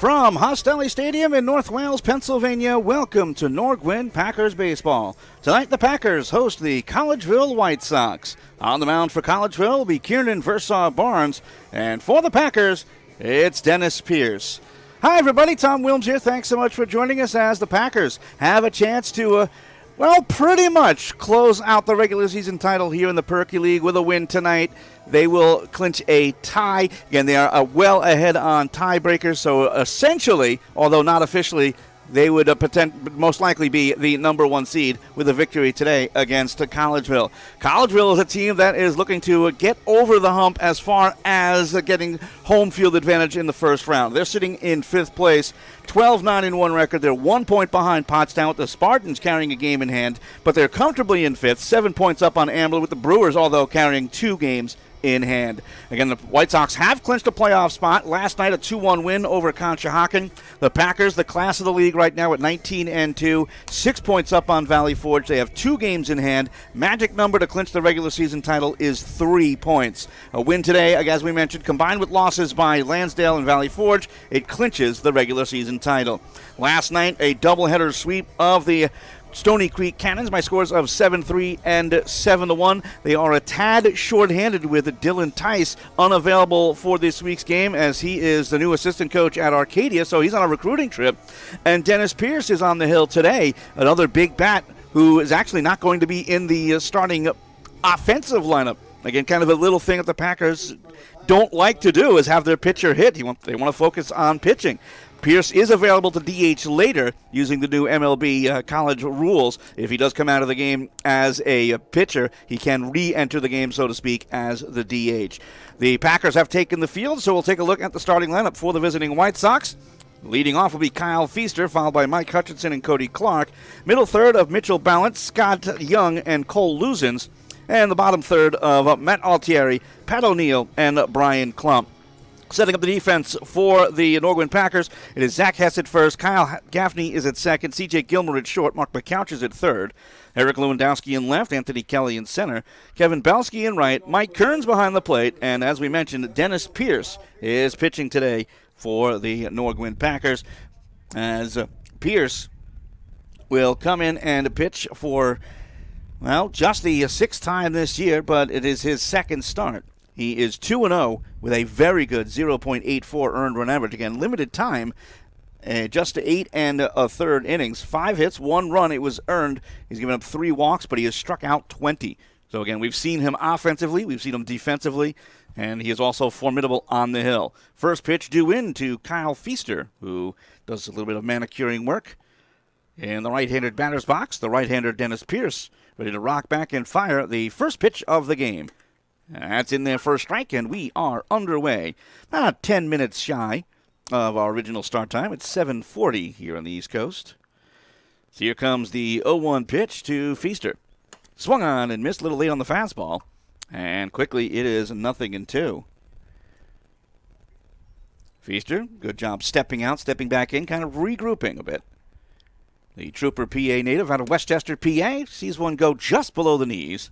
From Hostelli Stadium in North Wales, Pennsylvania, welcome to Nor-Gwyn Packers Baseball. Tonight the Packers host the Collegeville White Sox. On the mound for Collegeville will be Kiernan Versaw Barnes, and for the Packers, it's Dennis Pierce. Hi everybody, Tom Wilms here. Thanks so much for joining us as the Packers have a chance to pretty much close out the regular season title here in the Perky League with a win tonight. They will clinch a tie. Again, they are well ahead on tiebreakers, so essentially, although not officially, they would most likely be the number one seed with a victory today against Collegeville. Collegeville is a team that is looking to get over the hump as far as getting home field advantage in the first round. They're sitting in fifth place, 12-9-1 record. They're 1 point behind Pottstown with the Spartans carrying a game in hand, but they're comfortably in fifth, 7 points up on Ambler with the Brewers, although carrying 2 games in hand. Again, the White Sox have clinched a playoff spot. Last night, a 2-1 win over Conshohocken. The Packers, the class of the league right now at 19-2, 6 points up on Valley Forge. They have 2 games in hand. Magic number to clinch the regular season title is 3 points. A win today, as we mentioned, combined with losses by Lansdale and Valley Forge, it clinches the regular season title. Last night, a doubleheader sweep of the Stony Creek Cannons by scores of 7-3 and 7-1. They are a tad short-handed with Dylan Tice unavailable for this week's game as he is the new assistant coach at Arcadia, so he's on a recruiting trip. And Dennis Pierce is on the hill today, another big bat who is actually not going to be in the starting offensive lineup. Again, kind of a little thing that the Packers don't like to do is have their pitcher hit. They want to focus on pitching. Pierce is available to DH later using the new MLB college rules. If he does come out of the game as a pitcher, he can re-enter the game, so to speak, as the DH. The Packers have taken the field, so we'll take a look at the starting lineup for the visiting White Sox. Leading off will be Kyle Feaster, followed by Mike Hutchinson and Cody Clark. Middle third of Mitchell Ballant, Scott Young, and Cole Luzins. And the bottom third of Matt Altieri, Pat O'Neill, and Brian Klump. Setting up the defense for the Nor-Gwyn Packers, it is Zach Hess at first, Kyle Gaffney is at second, C.J. Gilmer at short, Mark McCouch is at third, Eric Lewandowski in left, Anthony Kelly in center, Kevin Belsky in right, Mike Kearns behind the plate, and as we mentioned, Dennis Pierce is pitching today for the Nor-Gwyn Packers, as Pierce will come in and pitch for, just the 6th time this year, but it is his second start. He is 2-0 with a very good 0.84 earned run average. Again, limited time, just 8 1/3 innings. 5 hits, 1 run. It was earned. He's given up 3 walks, but he has struck out 20. So, again, we've seen him offensively. We've seen him defensively. And he is also formidable on the hill. First pitch due in to Kyle Feaster, who does a little bit of manicuring work in the right-handed batter's box. The right-hander Dennis Pierce ready to rock back and fire the first pitch of the game. That's in there for a strike, and we are underway. About 10 minutes shy of our original start time. It's 7:40 here on the East Coast. So here comes the 0-1 pitch to Feaster. Swung on and missed a little late on the fastball. And quickly it is 0-2. Feaster, good job stepping out, stepping back in, kind of regrouping a bit. The Trooper PA native out of Westchester, PA, sees one go just below the knees.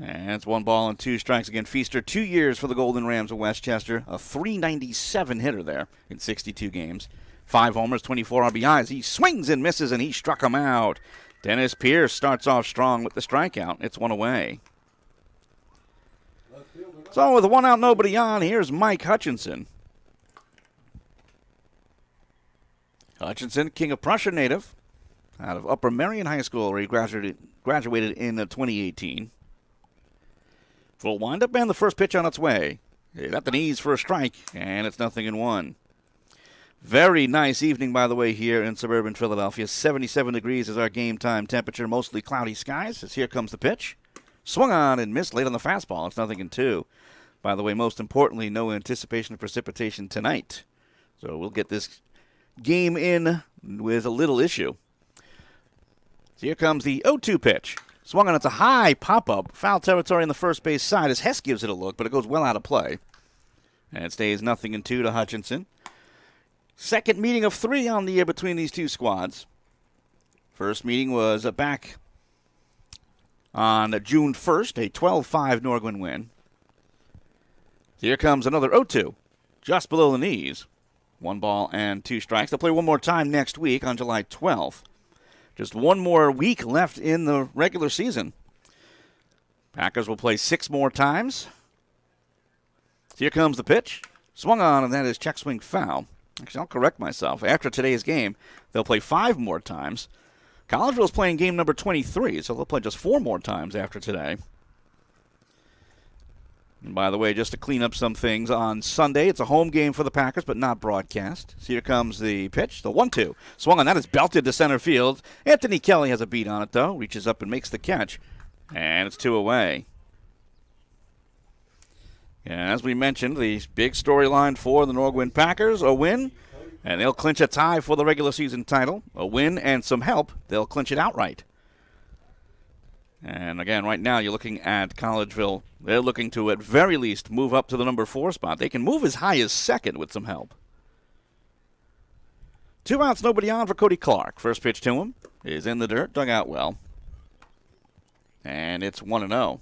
And it's 1 ball and 2 strikes. Again, Feaster, 2 years for the Golden Rams of Westchester. A .397 hitter there in 62 games. 5 homers, 24 RBIs. He swings and misses, and he struck him out. Dennis Pierce starts off strong with the strikeout. It's 1 away. So with 1 out, nobody on, here's Mike Hutchinson. Hutchinson, King of Prussia native, out of Upper Merion High School, where he graduated in 2018. Full windup and the first pitch on its way. It's at the knees for a strike, and it's 0-1. Very nice evening, by the way, here in suburban Philadelphia. 77 degrees is our game time temperature. Mostly cloudy skies as here comes the pitch. Swung on and missed late on the fastball. It's 0-2. By the way, most importantly, no anticipation of precipitation tonight. So we'll get this game in with a little issue. So here comes the 0-2 pitch. Swung on, it's a high pop-up. Foul territory on the first base side as Hess gives it a look, but it goes well out of play. And it stays 0-2 to Hutchinson. Second meeting of 3 on the year between these two squads. First meeting was back on June 1st, a 12-5 Nor-Gwyn win. Here comes another 0-2. just below the knees. 1 ball and 2 strikes. They'll play one more time next week on July 12th. Just one more week left in the regular season. Packers will play 6 more times. Here comes the pitch. Swung on, and that is check swing foul. Actually, I'll correct myself. After today's game, they'll play 5 more times. Collegeville's playing game number 23, so they'll play just 4 more times after today. And by the way, just to clean up some things, on Sunday, it's a home game for the Packers, but not broadcast. So here comes the pitch, the 1-2. Swung on, that is belted to center field. Anthony Kelly has a beat on it, though. Reaches up and makes the catch. And it's 2 away. And as we mentioned, the big storyline for the Nor-Gwyn Packers, a win, and they'll clinch a tie for the regular season title. A win and some help, they'll clinch it outright. And again, right now you're looking at Collegeville. They're looking to, at very least, move up to the number 4 spot. They can move as high as 2nd with some help. 2 outs, nobody on for Cody Clark. First pitch to him is in the dirt, dug out well. And it's 1-0.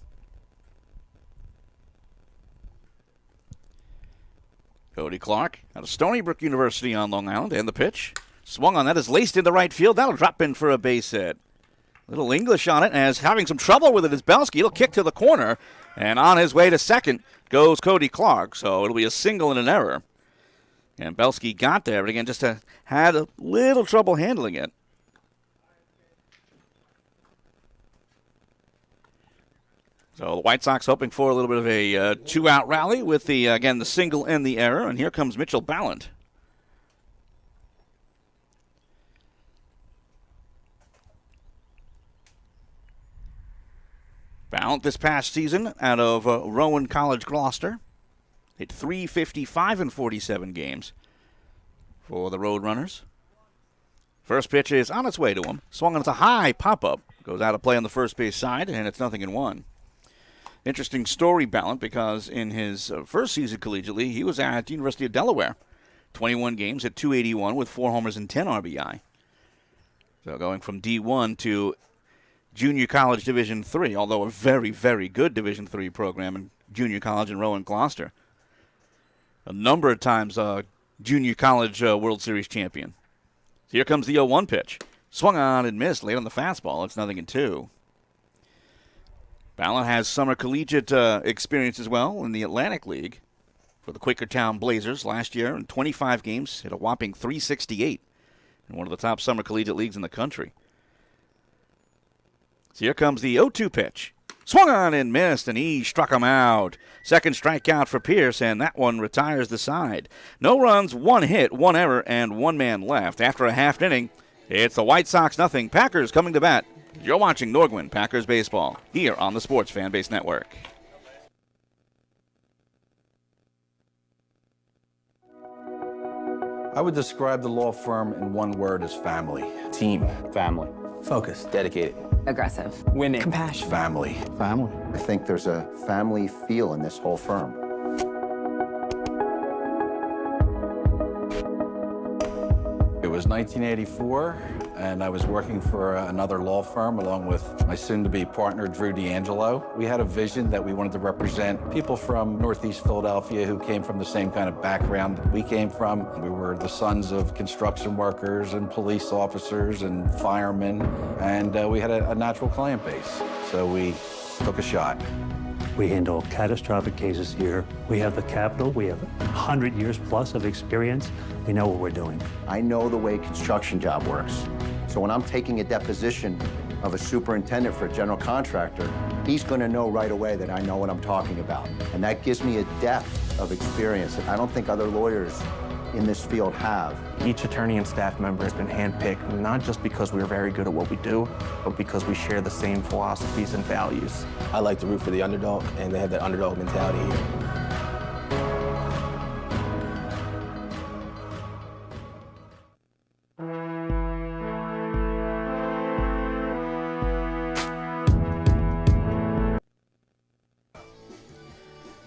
Cody Clark out of Stony Brook University on Long Island, and the pitch. Swung on, that is laced into right field. That'll drop in for a base hit. Little English on it, as having some trouble with it is Belsky. He'll kick to the corner, and on his way to second goes Cody Clark. So it'll be a single and an error. And Belsky got there, but again, just had a little trouble handling it. So the White Sox hoping for a little bit of a 2-out rally with the single and the error. And here comes Mitchell Ballant. Ballant this past season out of Rowan College, Gloucester. Hit .355 in 47 games for the Roadrunners. First pitch is on its way to him. Swung on, it's a high pop-up. Goes out of play on the first base side, and it's 0-1. Interesting story, Ballant, because in his first season collegiately, he was at the University of Delaware. 21 games at .281 with 4 homers and 10 RBI. So going from D1 to Junior College Division III, although a very, very good Division III program in junior college in Rowan, Gloucester. A number of times Junior College World Series champion. So here comes the 0-1 pitch. Swung on and missed late on the fastball. It's 0-2. Ballant has summer collegiate experience as well in the Atlantic League for the Quakertown Blazers last year. In 25 games, hit a whopping .368 in one of the top summer collegiate leagues in the country. So here comes the 0-2 pitch. Swung on and missed, and he struck him out. Second strikeout for Pierce, and that one retires the side. No runs, 1 hit, 1 error, and 1 man left. After a half inning, it's the White Sox 0. Packers coming to bat. You're watching Nor-Gwyn Packers baseball here on the Sports Fanbase Network. I would describe the law firm in one word as family. Team. Family. Focus. Dedicated. Aggressive. Winning. Compassion. Family. Family. I think there's a family feel in this whole firm. It was 1984, and I was working for another law firm along with my soon-to-be partner, Drew D'Angelo. We had a vision that we wanted to represent people from Northeast Philadelphia who came from the same kind of background that we came from. We were the sons of construction workers and police officers and firemen, and we had a natural client base, so we took a shot. We handle catastrophic cases here. We have the capital. We have 100 years plus of experience. We know what we're doing. I know the way construction job works. So when I'm taking a deposition of a superintendent for a general contractor, he's going to know right away that I know what I'm talking about. And that gives me a depth of experience that I don't think other lawyers in this field have. Each attorney and staff member has been handpicked, not just because we're very good at what we do, but because we share the same philosophies and values. I like to root for the underdog, and they have that underdog mentality here.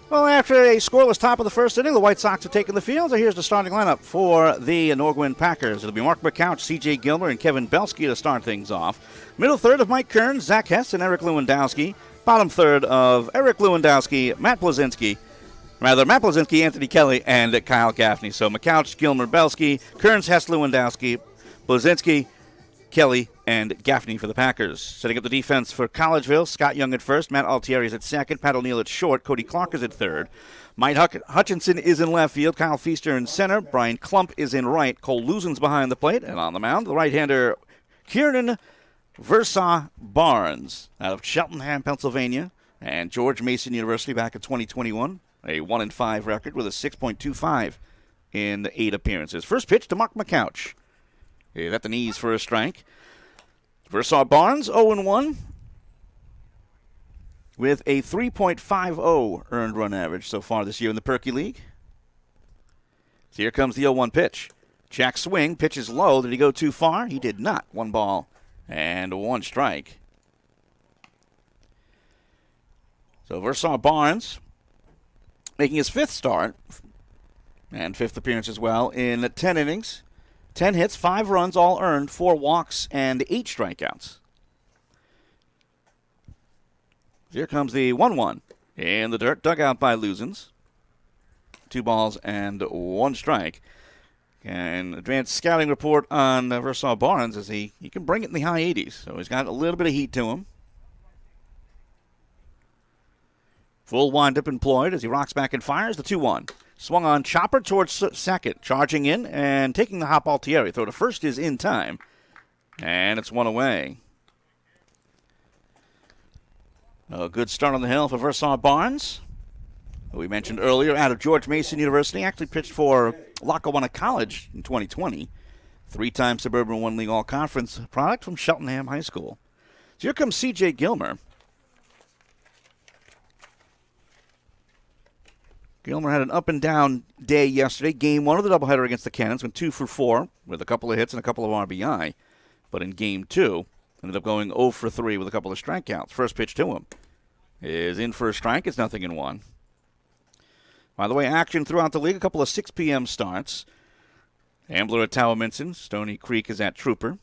Well, after a scoreless top of the first inning, the White Sox have taken the field. So here's the starting lineup for the Nor-Gwyn Packers. It'll be Mark McCouch, C.J. Gilmer, and Kevin Belsky to start things off. Middle third of Mike Kearns, Zach Hess, and Eric Lewandowski. Bottom third of Eric Lewandowski, Matt Blazinski, Rather, Matt Blazinski, Anthony Kelly, and Kyle Gaffney. So McCouch, Gilmer, Belsky, Kearns, Hess, Lewandowski, Blazinski, Kelly, and Gaffney for the Packers. Setting up the defense for Collegeville, Scott Young at first, Matt Altieri is at second, Pat O'Neill at short, Cody Clark is at third. Mike Hutchinson is in left field, Kyle Feaster in center, Brian Klump is in right, Cole Luzen's behind the plate, and on the mound, the right-hander Kieran Versaw Barnes out of Cheltenham, Pennsylvania, and George Mason University back in 2021, a 1-5 record with a 6.25 in 8 appearances. First pitch to Mark McCouch. He's at the knees for a strike. Versaw Barnes, 0-1, with a 3.50 earned run average so far this year in the Perky League. So here comes the 0-1 pitch. Jack swing, pitches low. Did he go too far? He did not. 1 ball and 1 strike. So Versaw Barnes making his 5th start and 5th appearance as well in 10 innings. 10 hits, 5 runs, all earned, 4 walks, and 8 strikeouts. Here comes the 1-1 in the dirt, dug out by Luzens. 2 balls and 1 strike. And advanced scouting report on Versaw Barnes is he can bring it in the high 80s, so he's got a little bit of heat to him. Full windup employed as he rocks back and fires the 2-1. Swung on, chopper towards second, charging in and taking the hop. Altieri. Throw to first is in time, and it's 1 away. A good start on the hill for Versaw Barnes, who we mentioned earlier, out of George Mason University. Actually pitched for Lackawanna College in 2020. 3-time Suburban 1 League All-Conference product from Cheltenham High School. So here comes C.J. Gilmer. Gilmer had an up-and-down day yesterday. Game 1 of the doubleheader against the Cannons went 2 for 4 with a couple of hits and a couple of RBI. But in Game 2, ended up going 0 for 3 with a couple of strikeouts. First pitch to him is in for a strike. It's 0-1. By the way, action throughout the league. A couple of 6 p.m. starts. Ambler at Towaminson. Stony Creek is at Trooper.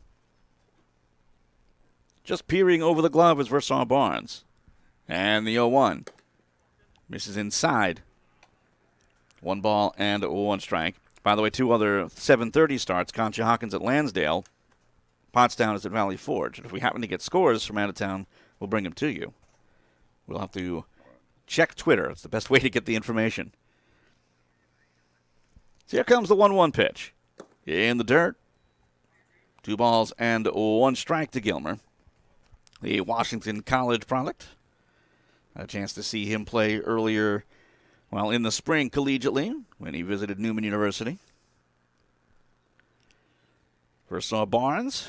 Just peering over the glove is Versaw Barnes. And the 0-1. Misses inside. 1 ball and 1 strike. By the way, 2 other 7:30 starts. Concha Hawkins at Lansdale. Pottstown is at Valley Forge. And if we happen to get scores from out of town, we'll bring them to you. We'll have to check Twitter. It's the best way to get the information. So here comes the 1-1 pitch. In the dirt. 2 balls and 1 strike to Gilmer. The Washington College product. Had a chance to see him play earlier, well, in the spring collegiately when he visited Newman University. Versaw Barnes.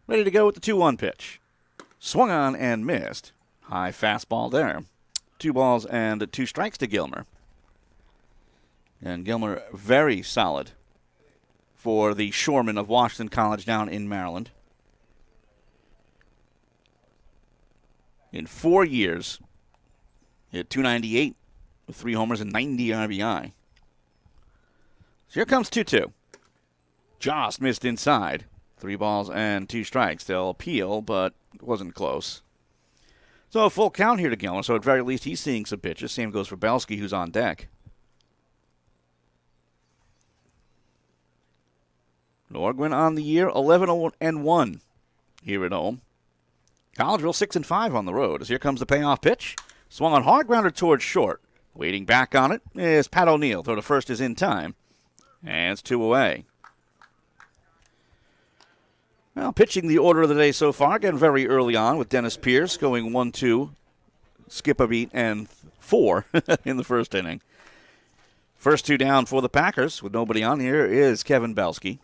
Ready to go with the 2-1 pitch. Swung on and missed. High fastball there. 2 balls and 2 strikes to Gilmer. And Gilmer very solid for the Shoremen of Washington College down in Maryland. In 4 years, he had 298 with 3 homers and 90 RBI. So here comes 2-2. Just missed inside. 3 balls and 2 strikes. They'll appeal, but it wasn't close. So a full count here to Gilmer, so at very least he's seeing some pitches. Same goes for Belsky, who's on deck. Nor-Gwyn on the year, 11-1 here at home. Collegeville 6-5 on the road. As here comes the payoff pitch. Swung on hard grounder towards short. Waiting back on it is Pat O'Neill. Throw to first is in time. And it's 2 away. Well, pitching the order of the day so far, again very early on with Dennis Pierce going 1-2, skip a beat, and 4 in the first inning. First 2 down for the Packers with nobody on here is Kevin Belsky.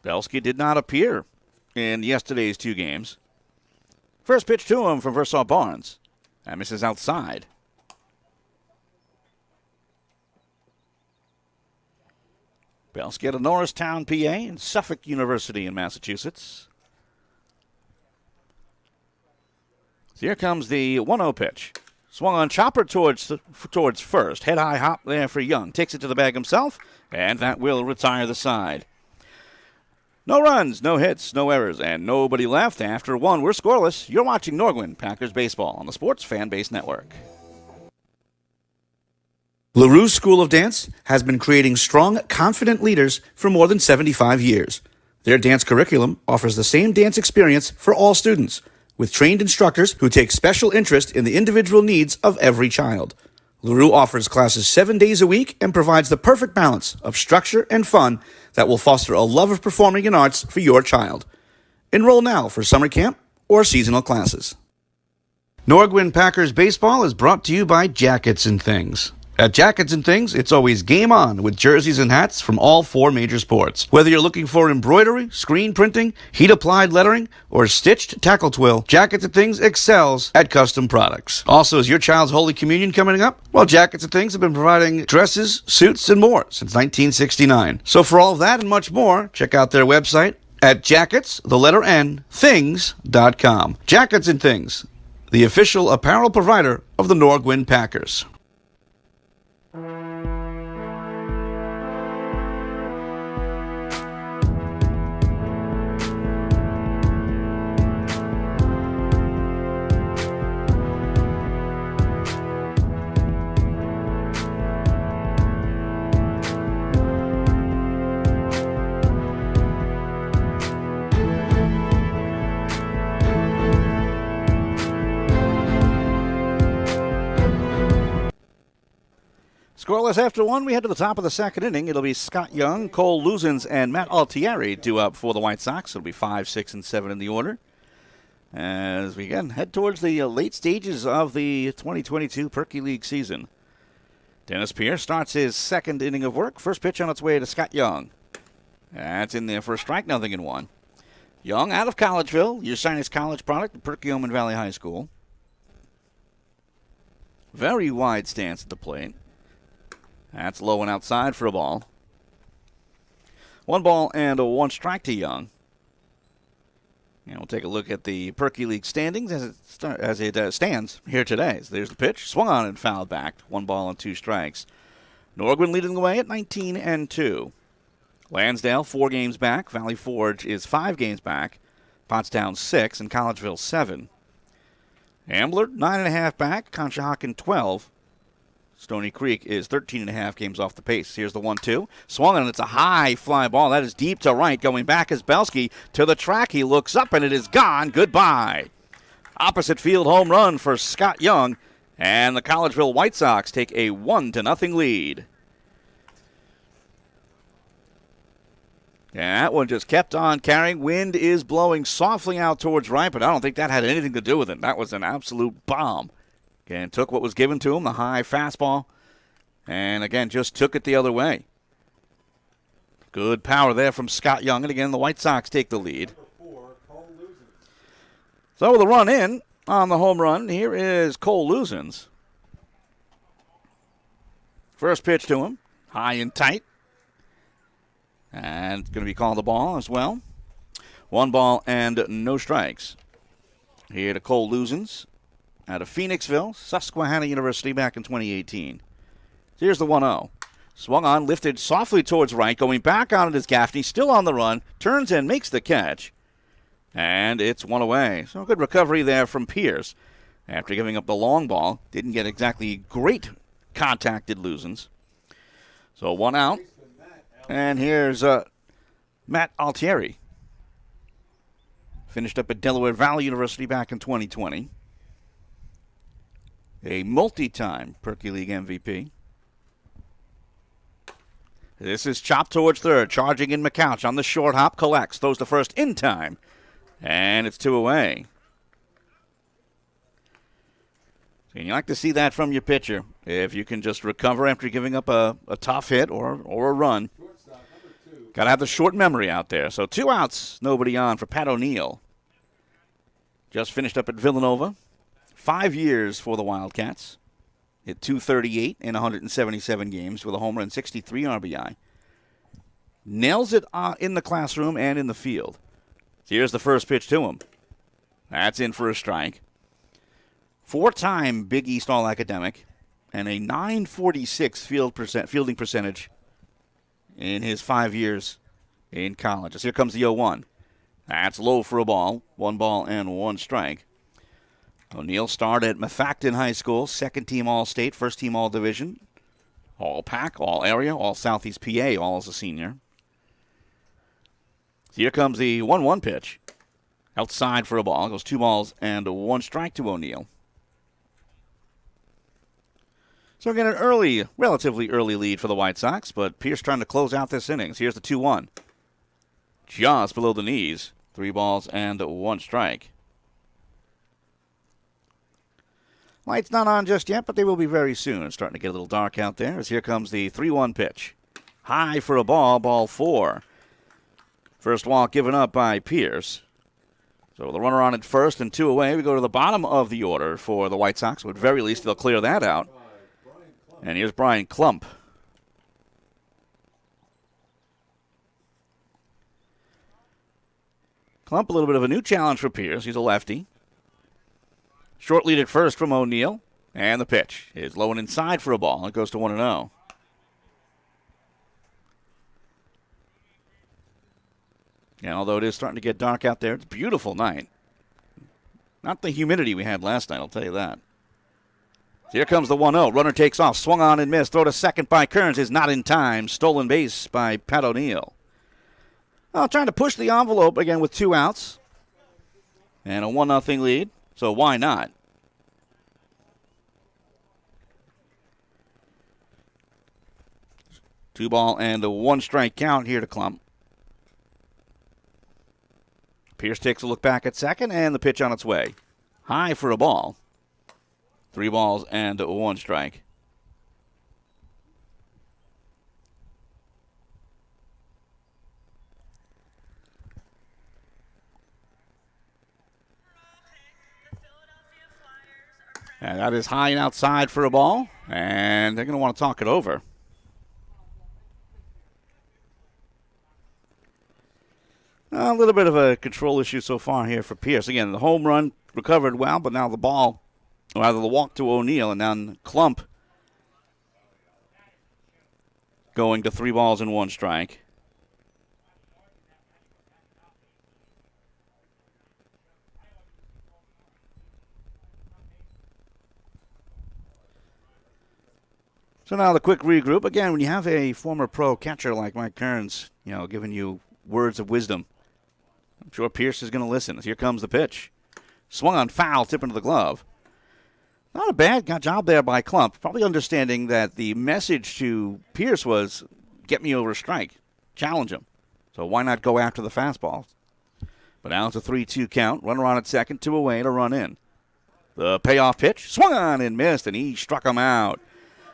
Belsky did not appear in yesterday's 2 games. First pitch to him from Versaw Barnes. That misses outside. Belsky out of Norristown, PA, and Suffolk University in Massachusetts. So here comes the 1-0 pitch. Swung on chopper towards first. Head high hop there for Young. Takes it to the bag himself, and that will retire the side. No runs, no hits, no errors, and nobody left. After one, we're scoreless. You're watching Nor-Gwyn Packers baseball on the Sports Fan Base Network. LaRue School of Dance has been creating strong, confident leaders for more than 75 years. Their dance curriculum offers the same dance experience for all students, with trained instructors who take special interest in the individual needs of every child. LaRue offers classes 7 days a week and provides the perfect balance of structure and fun that will foster a love of performing and arts for your child. Enroll now for summer camp or seasonal classes. Nor-Gwyn Packers baseball is brought to you by Jackets and Things. At Jackets and Things, it's always game on with jerseys and hats from all 4 major sports. Whether you're looking for embroidery, screen printing, heat-applied lettering, or stitched tackle twill, Jackets and Things excels at custom products. Also, is your child's Holy Communion coming up? Well, Jackets and Things have been providing dresses, suits, and more since 1969. So for all of that and much more, check out their website at things.com. Jackets and Things, the official apparel provider of the Nor-Gwyn Packers. Scoreless after one, we head to the top of the second inning. It'll be Scott Young, Cole Luzens, and Matt Altieri due up for the White Sox. It'll be 5, 6, and 7 in the order. As we again head towards the late stages of the 2022 Perky League season. Dennis Pierce starts his second inning of work. First pitch on its way to Scott Young. That's in there for a strike, 0-1. Young out of Collegeville, your Sinus College product at Perky-Oman Valley High School. Very wide stance at the plate. That's low and outside for a ball. 1 ball and 1 strike to Young. And we'll take a look at the Perky League standings as it stands here today. So there's the pitch. Swung on and fouled back. 1 ball and 2 strikes. Nor-Gwyn leading the way at 19-2. Lansdale 4 games back. Valley Forge is 5 games back. Pottstown 6 and Collegeville 7. Ambler 9.5 back. Conshohocken 12. Stony Creek is 13.5 games off the pace. Here's the 1-2. Swung on. It's a high fly ball. That is deep to right. Going back is Belsky to the track. He looks up, and it is gone. Goodbye. Opposite field home run for Scott Young. And the Collegeville White Sox take a 1-0 lead. And that one just kept on carrying. Wind is blowing softly out towards right, but I don't think that had anything to do with it. That was an absolute bomb. Again, took what was given to him, the high fastball, and again, just took it the other way. Good power there from Scott Young, and again, the White Sox take the lead. So with a run in on the home run, here is Cole Luzens. First pitch to him, high and tight. And it's going to be called a ball as well. 1 ball and no strikes. Here to Cole Luzens. Out of Phoenixville, Susquehanna University back in 2018. Here's the 1-0. Swung on, lifted softly towards right, going back on it is Gaffney, still on the run, turns in, makes the catch, and it's 1 away. So a good recovery there from Pierce. After giving up the long ball, didn't get exactly great contacted Luzens. So 1 out, and here's Matt Altieri. Finished up at Delaware Valley University back in 2020. A multi-time Perky League MVP. This is chopped towards third. Charging in McCouch on the short hop. Collects. Throws the first in time. And it's 2 away. And you like to see that from your pitcher. If you can just recover after giving up a tough hit or a run. Got to have the short memory out there. So 2 outs. Nobody on for Pat O'Neill. Just finished up at Villanova. 5 years for the Wildcats. Hit .238 in 177 games with a homer and 63 RBI. Nails it in the classroom and in the field. So here's the first pitch to him. That's in for a strike. 4-time Big East All-Academic and a .946 fielding percentage in his 5 years in college. As here comes the 0-1. That's low for a ball. 1 ball and 1 strike. O'Neill started at Mafacton High School, second team All-State, first team All-Division, All-Pac, All-Area, All-Southeast PA, all as a senior. So here comes the 1-1 pitch. Outside for a ball. Goes 2 balls and 1 strike to O'Neill. So again, an relatively early lead for the White Sox, but Pierce trying to close out this innings. Here's the 2-1. Just below the knees. 3 balls and 1 strike. Lights not on just yet, but they will be very soon. It's starting to get a little dark out there as here comes the 3-1 pitch. High for a ball, ball 4. First walk given up by Pierce. So the runner on at first and 2 away. We go to the bottom of the order for the White Sox. At very least, they'll clear that out. And here's Brian Klump. Klump, a little bit of a new challenge for Pierce. He's a lefty. Short lead at first from O'Neill. And the pitch is low and inside for a ball. It goes to 1-0. And although it is starting to get dark out there, it's a beautiful night. Not the humidity we had last night, I'll tell you that. So here comes the 1-0. Runner takes off, swung on and missed. Throw to second by Kearns is not in time. Stolen base by Pat O'Neill. Well, trying to push the envelope again with 2 outs. And a 1-0 lead, so why not? Two ball and a 1 strike count here to Klump. Pierce takes a look back at second, and the pitch on its way. High for a ball. 3 balls and 1 strike. And that is high and outside for a ball, and they're going to want to talk it over. A little bit of a control issue so far here for Pierce. Again, the home run recovered well, but now the ball, or rather the walk to O'Neill, and then Klump going to 3 balls and 1 strike. So now the quick regroup. Again, when you have a former pro catcher like Mike Kearns, giving you words of wisdom, I'm sure Pierce is going to listen. Here comes the pitch. Swung on foul, tip into the glove. Not a bad job there by Klump. Probably understanding that the message to Pierce was, get me over a strike. Challenge him. So why not go after the fastball? But now it's a 3-2 count. Runner on at second, 2 away to run in. The payoff pitch. Swung on and missed, and he struck him out.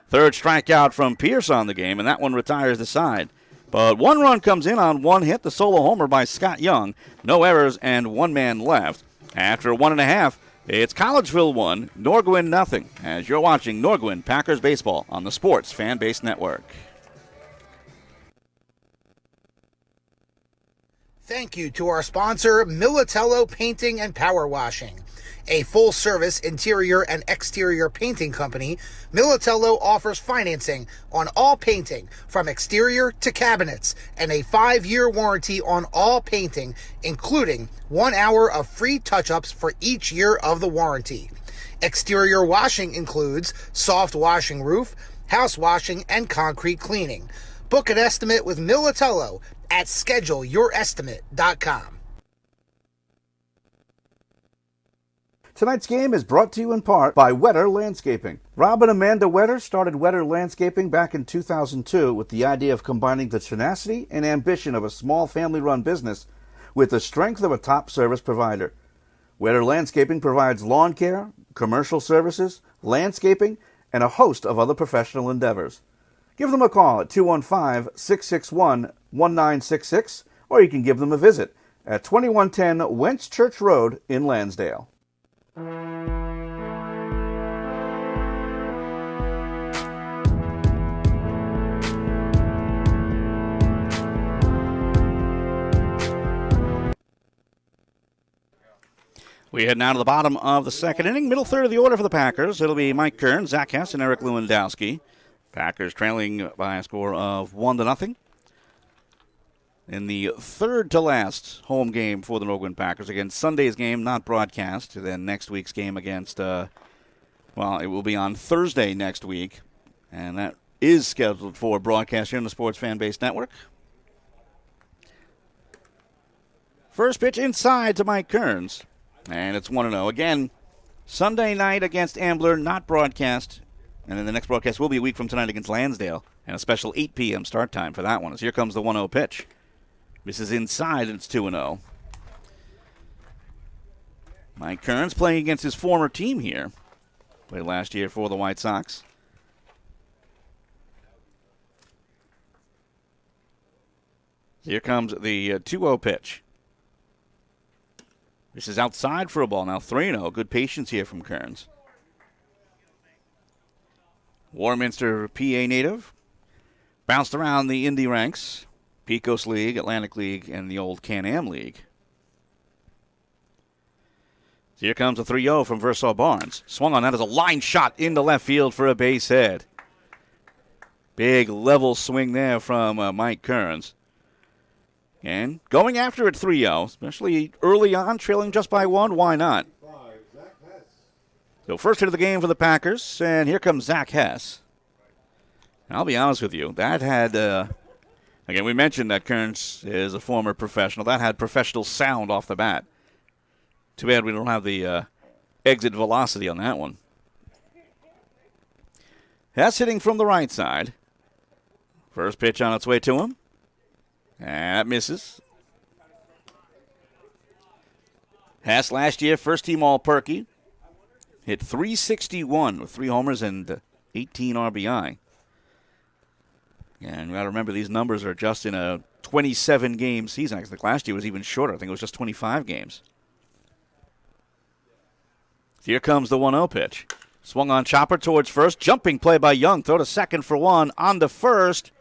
Third strikeout from Pierce on the game, and that one retires the side. But 1 run comes in on 1 hit, the solo homer by Scott Young. No errors and 1 man left. After 1.5, it's Collegeville 1, Nor-Gwyn nothing. As you're watching Nor-Gwyn Packers baseball on the Sports Fan Base Network. Thank you to our sponsor, Militello Painting and Power Washing. A full-service interior and exterior painting company, Militello offers financing on all painting, from exterior to cabinets, and a 5-year warranty on all painting, including 1 hour of free touch-ups for each year of the warranty. Exterior washing includes soft washing roof, house washing, and concrete cleaning. Book an estimate with Militello at scheduleYourEstimate.com. Tonight's game is brought to you in part by Wetter Landscaping. Rob and Amanda Wetter started Wetter Landscaping back in 2002 with the idea of combining the tenacity and ambition of a small family-run business with the strength of a top service provider. Wetter Landscaping provides lawn care, commercial services, landscaping, and a host of other professional endeavors. Give them a call at 215-661-1966, or you can give them a visit at 2110 Wentz Church Road in Lansdale. We head now to the bottom of the second inning. Middle third of the order for the Packers. It'll be Mike Kearns, Zach Hess, and Eric Lewandowski. Packers trailing by a score of 1-0. in the third to last home game for the Nor-Gwyn Packers. Again, Sunday's game not broadcast. Then next week's game against, it will be on Thursday next week. And that is scheduled for broadcast here on the Sports Fan Base Network. First pitch inside to Mike Kearns. And it's 1-0. Again, Sunday night against Ambler, not broadcast. And then the next broadcast will be a week from tonight against Lansdale. And a special 8 p.m. start time for that one. As here comes the 1-0 pitch. This is inside, and it's 2-0. Mike Kearns playing against his former team here. Played last year for the White Sox. Here comes the 2-0 pitch. This is outside for a ball. Now 3-0. Good patience here from Kearns. Warminster, PA native. Bounced around the Indy ranks. Pecos League, Atlantic League, and the old Can-Am League. So here comes a 3-0 from Versailles Barnes. Swung on that as a line shot into left field for a base hit. Big level swing there from Mike Kearns. And going after it 3-0, especially early on, trailing just by 1, why not? So first hit of the game for the Packers, and here comes Zach Hess. And I'll be honest with you, that had, again, we mentioned that Kearns is a former professional. That had professional sound off the bat. Too bad we don't have the exit velocity on that one. Hess hitting from the right side. First pitch on its way to him. And that misses. Hess last year, first team All-Perky. Hit .361 with 3 homers and 18 RBI. And you got to remember, these numbers are just in a 27-game season. I think last year was even shorter. I think it was just 25 games. Here comes the 1-0 pitch. Swung on chopper towards first. Jumping play by Young. Throw to second for 1. On to first.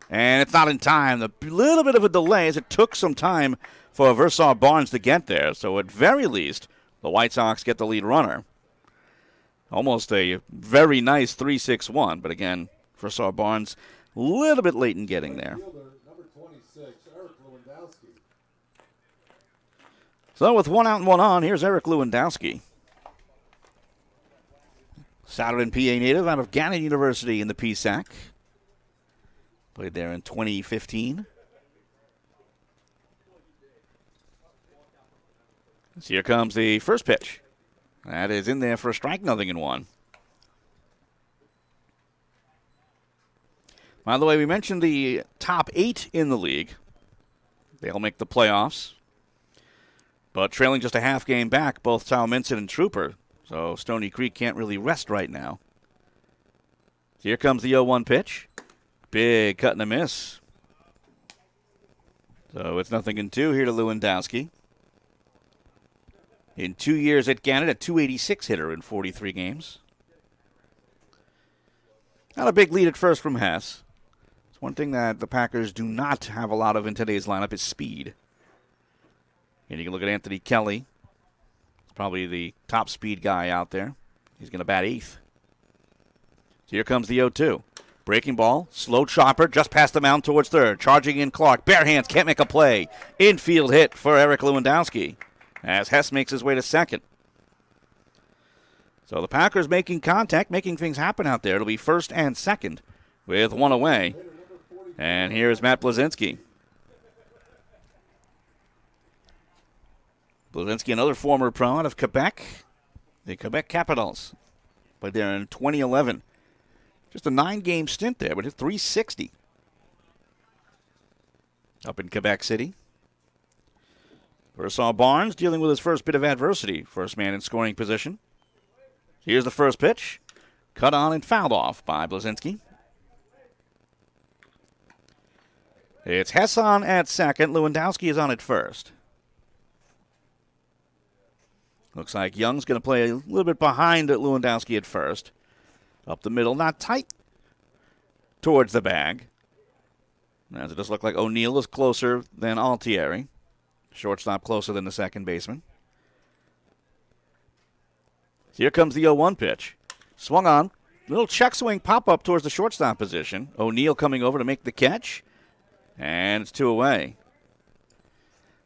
And it's not in time. A little bit of a delay as it took some time for Versailles Barnes to get there. So at very least, the White Sox get the lead runner. Almost a very nice 3-6-1. But again, Versailles Barnes a little bit late in getting there. So with 1 out and 1 on, here's Eric Lewandowski. Southern PA native out of Gannon University in the PSAC. Played there in 2015. So here comes the first pitch. That is in there for a strike, 0-1. By the way, we mentioned the top 8 in the league. They'll make the playoffs. But trailing just a half game back, both Talminson and Trooper. So Stony Creek can't really rest right now. Here comes the 0-1 pitch. Big cut and a miss. So it's 0-2 here to Lewandowski. In 2 years at Gannon, a .286 hitter in 43 games. Not a big lead at first from Hess. It's one thing that the Packers do not have a lot of in today's lineup is speed. And you can look at Anthony Kelly. He's probably the top speed guy out there. He's going to bat 8th. So here comes the 0-2. Breaking ball, slow chopper, just past the mound towards third. Charging in Clark, bare hands, can't make a play. Infield hit for Eric Lewandowski as Hess makes his way to second. So the Packers making contact, making things happen out there. It'll be first and second with 1 away. And here's Matt Blazinski. Blazinski, another former pro out of Quebec, the Quebec Capitals. Played there in 2011. Just a 9-game stint there, but hit .360. Up in Quebec City. Versailles Barnes dealing with his first bit of adversity. First man in scoring position. Here's the first pitch. Cut on and fouled off by Blazinski. It's Hess on at second. Lewandowski is on at first. Looks like Young's going to play a little bit behind Lewandowski at first. Up the middle, not tight towards the bag. As it does look like O'Neill is closer than Altieri. Shortstop closer than the second baseman. Here comes the 0-1 pitch. Swung on. Little check swing pop-up towards the shortstop position. O'Neill coming over to make the catch. And it's 2 away.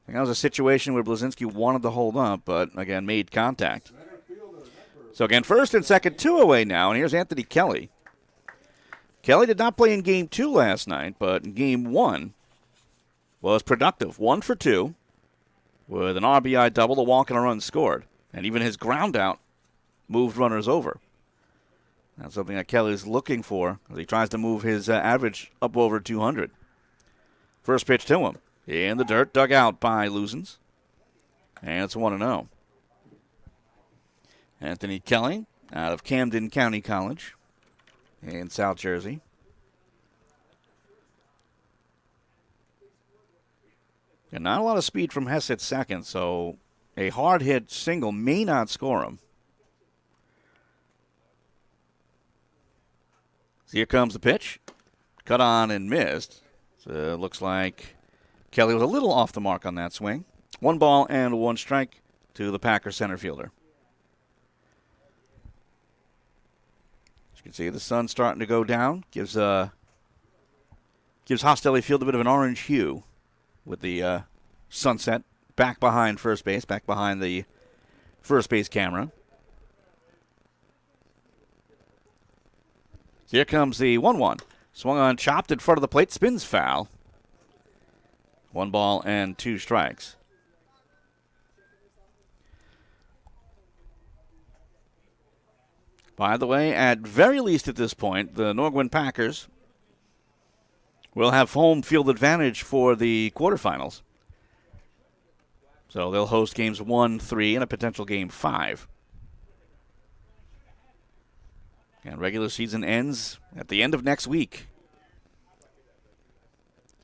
That was a situation where Blazinski wanted to hold up, but, again, made contact. So, again, first and second, 2 away now, and here's Anthony Kelly. Kelly did not play in Game 2 last night, but in Game 1 was productive. 1 for 2 with an RBI double, a walk, and a run scored. And even his ground out moved runners over. That's something that Kelly's looking for as he tries to move his average up over 200. First pitch to him. In the dirt, dug out by Lusens. And it's 1-0. Anthony Kelly out of Camden County College in South Jersey. And not a lot of speed from Hess at second, so a hard hit single may not score him. So here comes the pitch. Cut on and missed. So it looks like Kelly was a little off the mark on that swing. 1 ball and 1 strike to the Packers center fielder. As you can see, the sun's starting to go down. Gives Hostelli Field a bit of an orange hue with the sunset back behind first base, back behind the first base camera. So here comes the 1-1. Swung on, chopped in front of the plate, spins foul. 1 ball and 2 strikes. By the way, at very least at this point, the Nor-Gwyn Packers will have home field advantage for the quarterfinals. So they'll host games 1, 3, and a potential game 5. And regular season ends at the end of next week.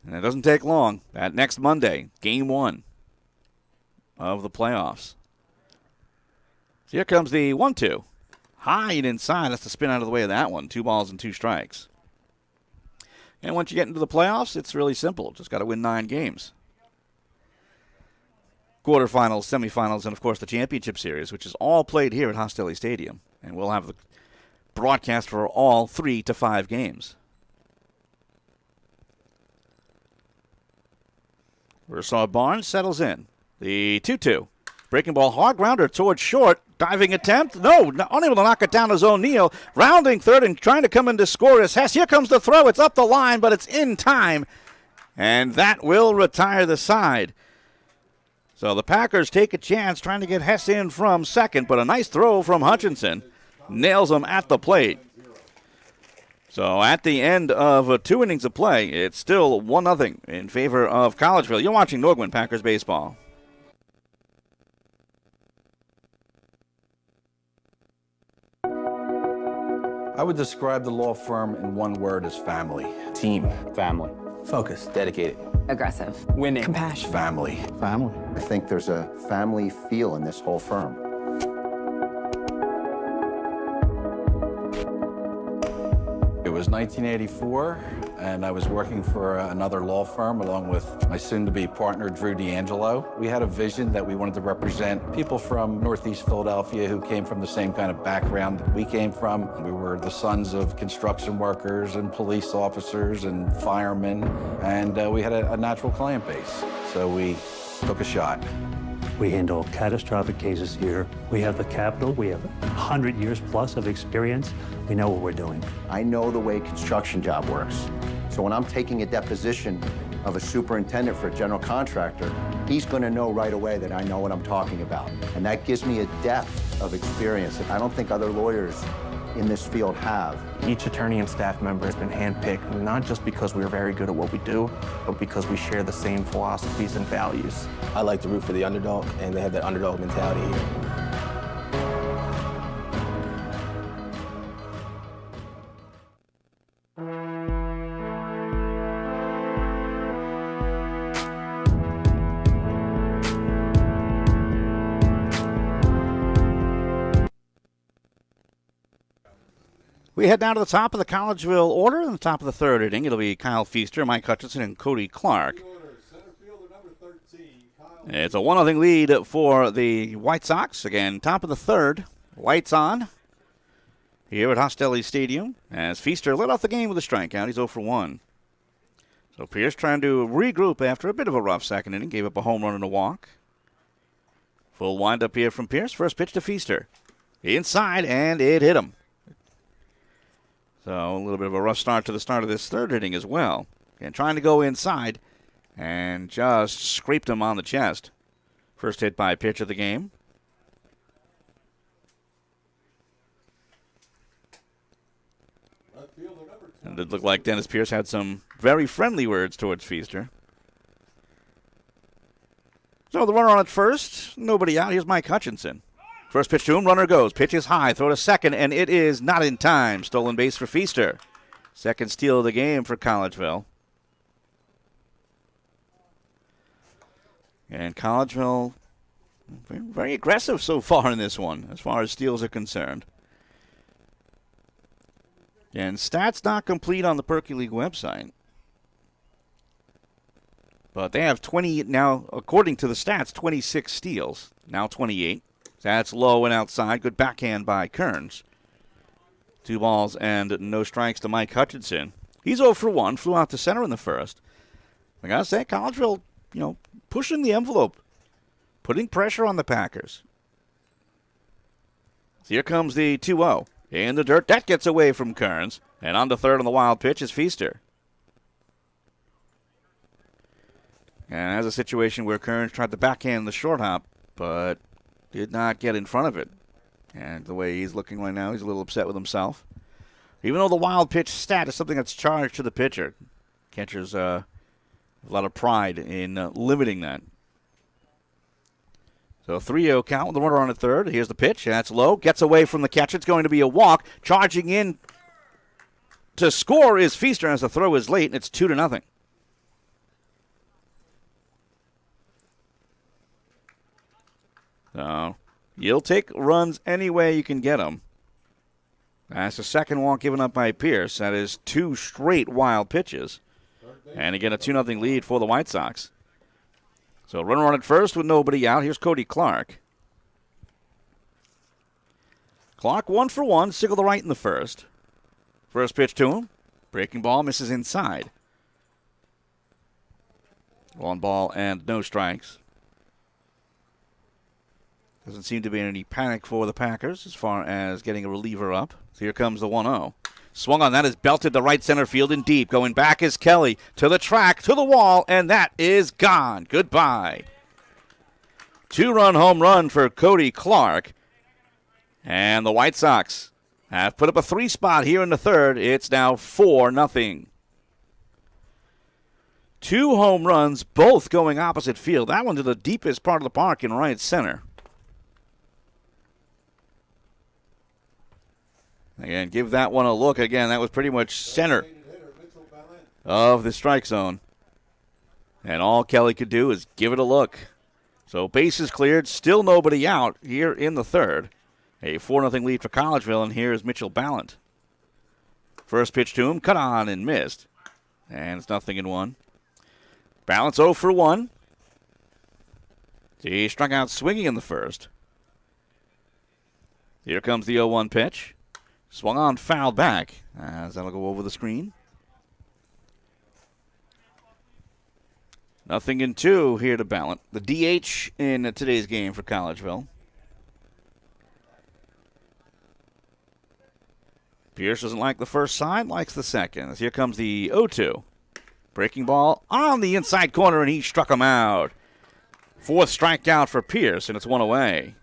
And it doesn't take long. That next Monday, game 1 of the playoffs. So here comes the 1-2. High and inside. That's the spin out of the way of that one. 2 balls and 2 strikes. And once you get into the playoffs, it's really simple. Just got to win 9 games. Quarterfinals, semifinals, and, of course, the championship series, which is all played here at Hostelli Stadium. And we'll have the broadcast for all 3 to 5 games. Versaw Barnes settles in. The 2-2. Breaking ball, hard grounder towards short. Diving attempt. No, unable to knock it down is O'Neill. Rounding third and trying to come in to score is Hess. Here comes the throw. It's up the line, but it's in time. And that will retire the side. So the Packers take a chance trying to get Hess in from second, but a nice throw from Hutchinson nails him at the plate. So at the end of 2 innings of play, it's still 1-0 in favor of Collegeville. You're watching Nor-Gwyn Packers baseball. I would describe the law firm in one word as family. Team. Family. Focus. Dedicated. Aggressive. Winning. Compassion. Family. Family. I think there's a family feel in this whole firm. It was 1984, and I was working for another law firm along with my soon-to-be partner, Drew D'Angelo. We had a vision that we wanted to represent people from Northeast Philadelphia who came from the same kind of background that we came from. We were the sons of construction workers and police officers and firemen, and we had a natural client base. So we took a shot. We handle catastrophic cases here. We have the capital. We have 100 years plus of experience. We know what we're doing. I know the way construction job works. So when I'm taking a deposition of a superintendent for a general contractor, he's going to know right away that I know what I'm talking about. And that gives me a depth of experience that I don't think other lawyers in this field have. Each attorney and staff member has been handpicked, not just because we are very good at what we do, but because we share the same philosophies and values. I like to root for the underdog, and they have that underdog mentality here. We head down to the top of the Collegeville order. In the top of the 3rd inning, it'll be Kyle Feaster, Mike Hutchinson, and Cody Clark. It's a 1-0 lead for the White Sox. Again, top of the 3rd. Lights on here at Hostelli Stadium as Feaster led off the game with a strikeout. He's 0 for 1. So So Pierce trying to regroup after a bit of a rough second inning. Gave up a home run and a walk. Full windup here from Pierce. First pitch to Feaster. Inside, and it hit him. So a little bit of a rough start to the start of this third inning as well. And trying to go inside and just scraped him on the chest. First hit by pitch of the game. And it looked like Dennis Pierce had some very friendly words towards Feaster. So the runner on at first, nobody out. Here's Mike Hutchinson. First pitch to him, runner goes. Pitch is high, throw to second, and it is not in time. Stolen base for Feaster. Second steal of the game for Collegeville. And Collegeville, very aggressive so far in this one, as far as steals are concerned. And stats not complete on the Perky League website. But they have 20 now, according to the stats, 26 steals. Now 28. That's low and outside. Good backhand by Kearns. 2 balls and no strikes to Mike Hutchinson. He's 0 for 1. Flew out to center in the first. I gotta say, Collegeville, pushing the envelope. Putting pressure on the Packers. So here comes the 2-0. In the dirt. That gets away from Kearns. And on to third on the wild pitch is Feaster. And has a situation where Kearns tried to backhand the short hop, but did not get in front of it. And the way he's looking right now, he's a little upset with himself. Even though the wild pitch stat is something that's charged to the pitcher. Catcher's a lot of pride in limiting that. So 3-0 count with the runner on at third. Here's the pitch. That's low. Gets away from the catcher. It's going to be a walk. Charging in to score is Feaster as the throw is late, and it's 2-0. So you'll take runs any way you can get them. That's the second walk given up by Pierce. That is 2 straight wild pitches. And again, a 2-0 lead for the White Sox. So runner on at first with nobody out. Here's Cody Clark. Clark 1 for 1. Single to right in the first. First pitch to him. Breaking ball misses inside. 1 ball and no strikes. Doesn't seem to be any panic for the Packers as far as getting a reliever up. So here comes the 1-0. Swung on that is belted to right center field and deep. Going back is Kelly to the track, to the wall, and that is gone. Goodbye. 2-run home run for Cody Clark. And the White Sox have put up a 3 spot here in the third. It's now 4-0. 2 home runs, both going opposite field. That one to the deepest part of the park in right center. Again, give that one a look. Again, that was pretty much center of the strike zone. And all Kelly could do is give it a look. So bases cleared, still nobody out here in the third. A 4-0 lead for Collegeville, and here is Mitchell Ballant. First pitch to him, cut on and missed. And it's 0-1. Ballant's 0 for 1. He struck out swinging in the first. Here comes the 0-1 pitch. Swung on, fouled back, as that'll go over the screen. 0-2 here to Ballant. The DH in today's game for Collegeville. Pierce doesn't like the first side, likes the second. As here comes the 0-2. Breaking ball on the inside corner, and he struck him out. 4th strikeout for Pierce, and it's 1 away.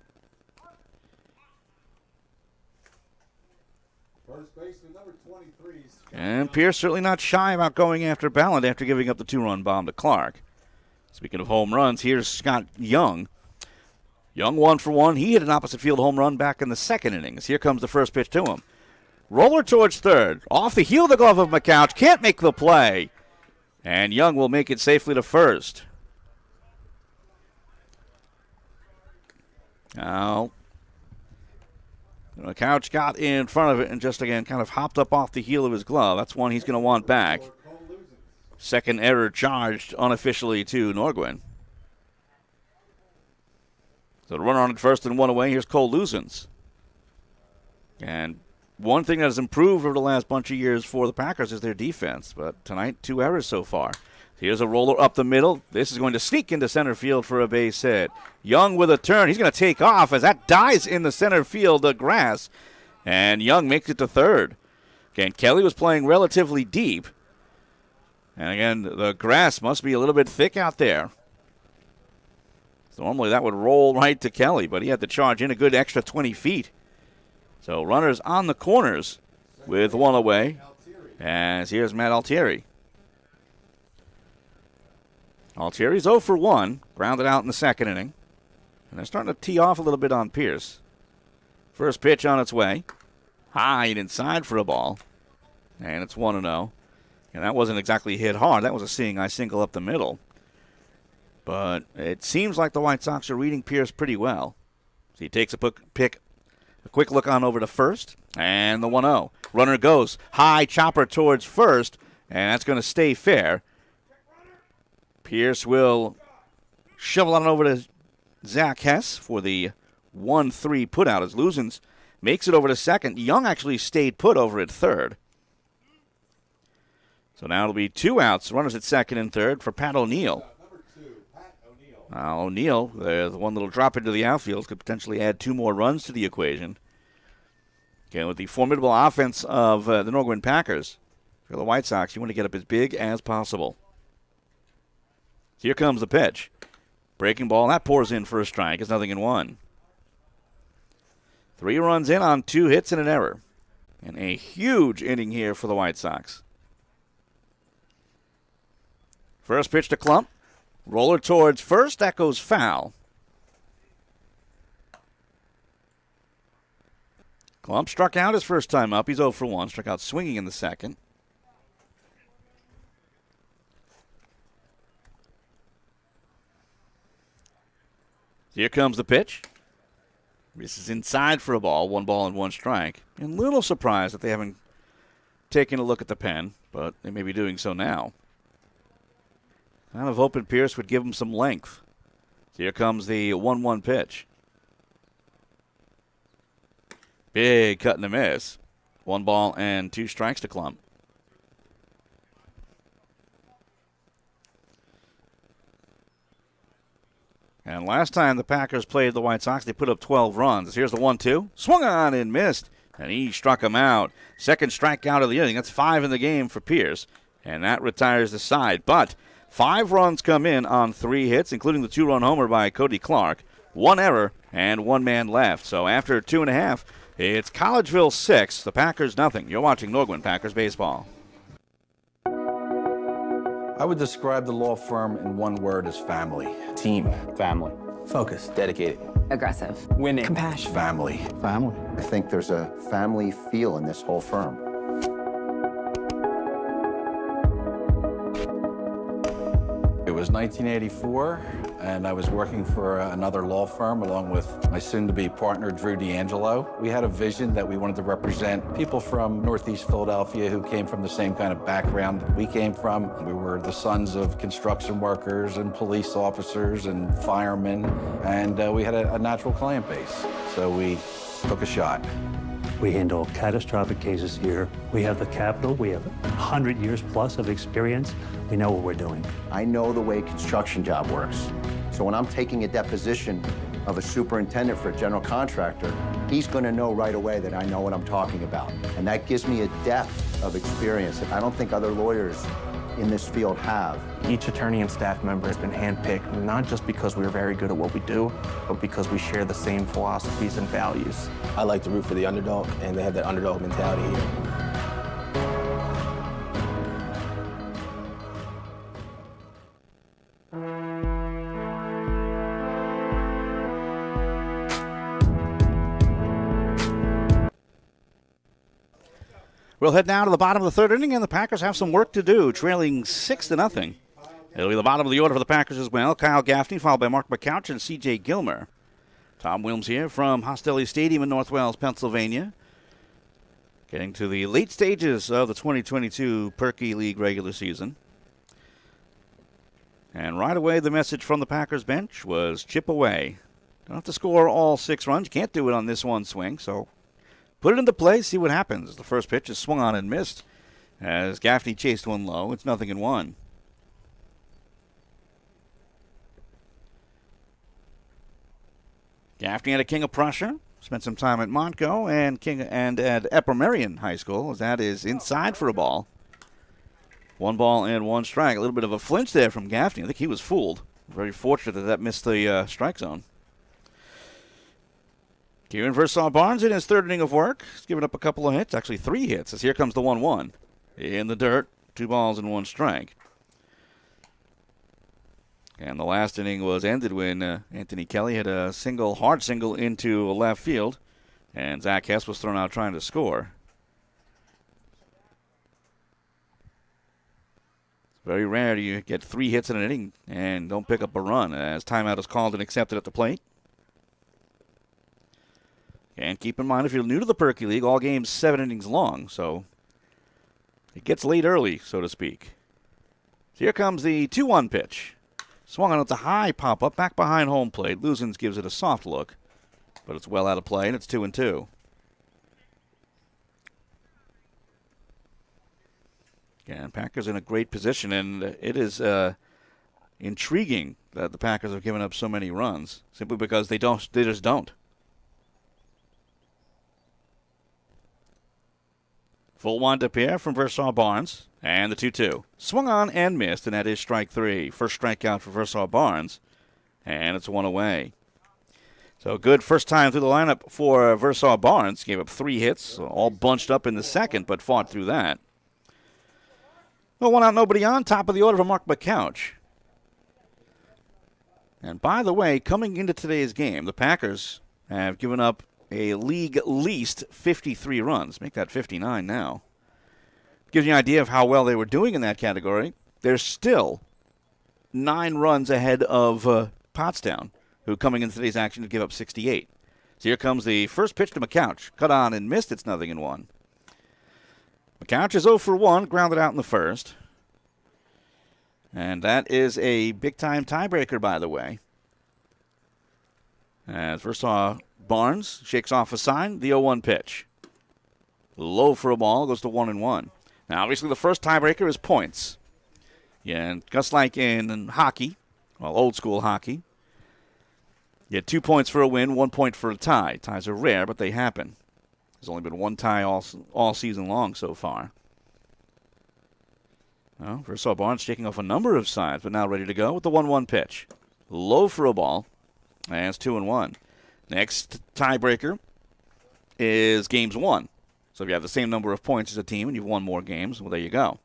And Pierce certainly not shy about going after Ballant after giving up the 2-run bomb to Clark. Speaking of home runs, here's Scott Young. Young 1 for 1. He hit an opposite field home run back in the second innings. Here comes the first pitch to him. Roller towards third. Off the heel of the glove of McCouch. Can't make the play. And Young will make it safely to first. Now, McCouch got in front of it and just, again, kind of hopped up off the heel of his glove. That's one he's going to want back. Second error charged unofficially to Nor-Gwyn. So the runner on at first and 1 away. Here's Cole Luzens. And one thing that has improved over the last bunch of years for the Packers is their defense. But tonight, 2 errors so far. Here's a roller up the middle. This is going to sneak into center field for a base hit. Young with a turn. He's going to take off as that dies in the center field grass. And Young makes it to third. Again, Kelly was playing relatively deep. And again, the grass must be a little bit thick out there. So normally that would roll right to Kelly, but he had to charge in a good extra 20 feet. So runners on the corners with one away. As here's Matt Altieri. Altieri's 0 for 1, grounded out in the second inning. And they're starting to tee off a little bit on Pierce. First pitch on its way. High and inside for a ball. And it's 1-0. And that wasn't exactly hit hard. That was a seeing eye single up the middle. But it seems like the White Sox are reading Pierce pretty well. So he takes a quick look on over to first. And the 1-0. Runner goes. High chopper towards first. And that's going to stay fair. Pierce will shovel on over to Zach Hess for the 1-3 putout as Luzens makes it over to second. Young actually stayed put over at third. So now it'll be 2 outs. Runners at second and third for Pat O'Neill. O'Neill, the one little drop into the outfield, could potentially add 2 more runs to the equation. Again, with the formidable offense of the Nor-Gwyn Packers, for the White Sox, you want to get up as big as possible. Here comes the pitch. Breaking ball, that pours in for a strike. It's 0-1. 3 runs in on 2 hits and an error. And a huge inning here for the White Sox. First pitch to Klump. Roller towards first. That goes foul. Klump struck out his first time up. He's 0 for 1. Struck out swinging in the second. Here comes the pitch. This is inside for a ball. 1 ball and 1 strike. And a little surprised that they haven't taken a look at the pen, but they may be doing so now. Kind of hoping Pierce would give him some length. Here comes the 1-1 pitch. Big cut and a miss. 1 ball and 2 strikes to Klump. And last time the Packers played the White Sox, they put up 12 runs. Here's the 1-2. Swung on and missed, and he struck him out. Second strikeout of the inning. That's 5 in the game for Pierce, and that retires the side. But 5 runs come in on 3 hits, including the 2-run homer by Cody Clark. 1 error and 1 man left. So after 2.5, it's Collegeville 6, the Packers nothing. You're watching Nor-Gwyn Packers baseball. I would describe the law firm in one word as family. Team. Family. Focus. Dedicated. Aggressive. Winning. Compassion. Family. Family. I think there's a family feel in this whole firm. It was 1984, and I was working for another law firm along with my soon-to-be partner, Drew D'Angelo. We had a vision that we wanted to represent people from Northeast Philadelphia who came from the same kind of background that we came from. We were the sons of construction workers and police officers and firemen, and we had a natural client base. So we took a shot. We handle catastrophic cases here. We have the capital. We have 100 years plus of experience. We know what we're doing. I know the way construction job works. So when I'm taking a deposition of a superintendent for a general contractor, he's going to know right away that I know what I'm talking about. And that gives me a depth of experience that I don't think other lawyers in this field have. Each attorney and staff member has been handpicked, not just because we're very good at what we do, but because we share the same philosophies and values. I like to root for the underdog, and they have that underdog mentality here. We'll head now to the bottom of the third inning, and the Packers have some work to do, trailing 6-0. It'll be the bottom of the order for the Packers as well. Kyle Gaffney, followed by Mark McCouch and C.J. Gilmer. Tom Wilms here from Hostelli Stadium in North Wales, Pennsylvania. Getting to the late stages of the 2022 Perky League regular season. And right away, the message from the Packers bench was chip away. Don't have to score all 6 runs. You can't do it on this one swing, so put it into play, see what happens. The first pitch is swung on and missed as Gaffney chased one low. It's 0-1. Gaffney had a King of Prussia. Spent some time at Montco and at Upper Merion High School, as that is inside for a ball. 1 ball and 1 strike. A little bit of a flinch there from Gaffney. I think he was fooled. Very fortunate that missed the strike zone. Kieran Versaw Barnes in his 3rd inning of work. He's given up a couple of hits, actually 3 hits, as here comes the 1-1. In the dirt, 2 balls and 1 strike. And the last inning was ended when Anthony Kelly hit a hard single into left field, and Zach Hess was thrown out trying to score. It's very rare you get 3 hits in an inning and don't pick up a run, as timeout is called and accepted at the plate. And keep in mind, if you're new to the Perky League, all games 7 innings long, so it gets late early, so to speak. So here comes the 2-1 pitch. Swung on, it's a high pop-up back behind home plate. Luzins gives it a soft look, but it's well out of play, and it's 2-2. Again, Packers in a great position, and it is intriguing that the Packers have given up so many runs, simply because they just don't. Full wind-up here from Versaw Barnes. And the 2-2. Swung on and missed, and that is strike 3. First strikeout for Versaw Barnes, and it's 1 away. So good first time through the lineup for Versaw Barnes. Gave up 3 hits, all bunched up in the second, but fought through that. Well, 1 out, nobody on. Top of the order for Mark McCouch. And by the way, coming into today's game, the Packers have given up a league least 53 runs. Make that 59 now. Gives you an idea of how well they were doing in that category. They're still 9 runs ahead of Pottstown, who coming into today's action to give up 68. So here comes the first pitch to McCouch. Cut on and missed. It's 0-1. McCouch is 0 for 1, grounded out in the first. And that is a big-time tiebreaker, by the way. As Versaw Barnes shakes off a sign, the 0-1 pitch. Low for a ball, goes to 1-1. Now, obviously, the first tiebreaker is points. Yeah, and just like in hockey, well, old-school hockey, you get 2 points for a win, 1 point for a tie. Ties are rare, but they happen. There's only been 1 tie all season long so far. Well, Versaw Barnes shaking off a number of signs, but now ready to go with the 1-1 pitch. Low for a ball, and it's 2-1. Next tiebreaker is games 1. So if you have the same number of points as a team and you've won more games, well, there you go.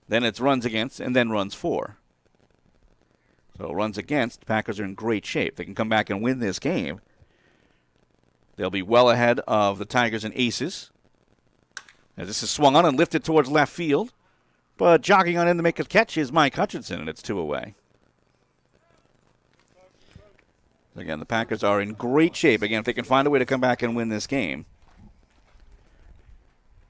Then it's runs against and then runs for. So runs against, Packers are in great shape. They can come back and win this game. They'll be well ahead of the Tigers and Aces. As this is swung on and lifted towards left field. But jogging on in to make a catch is Mike Hutchinson, and it's 2 away. Again, the Packers are in great shape. Again, if they can find a way to come back and win this game.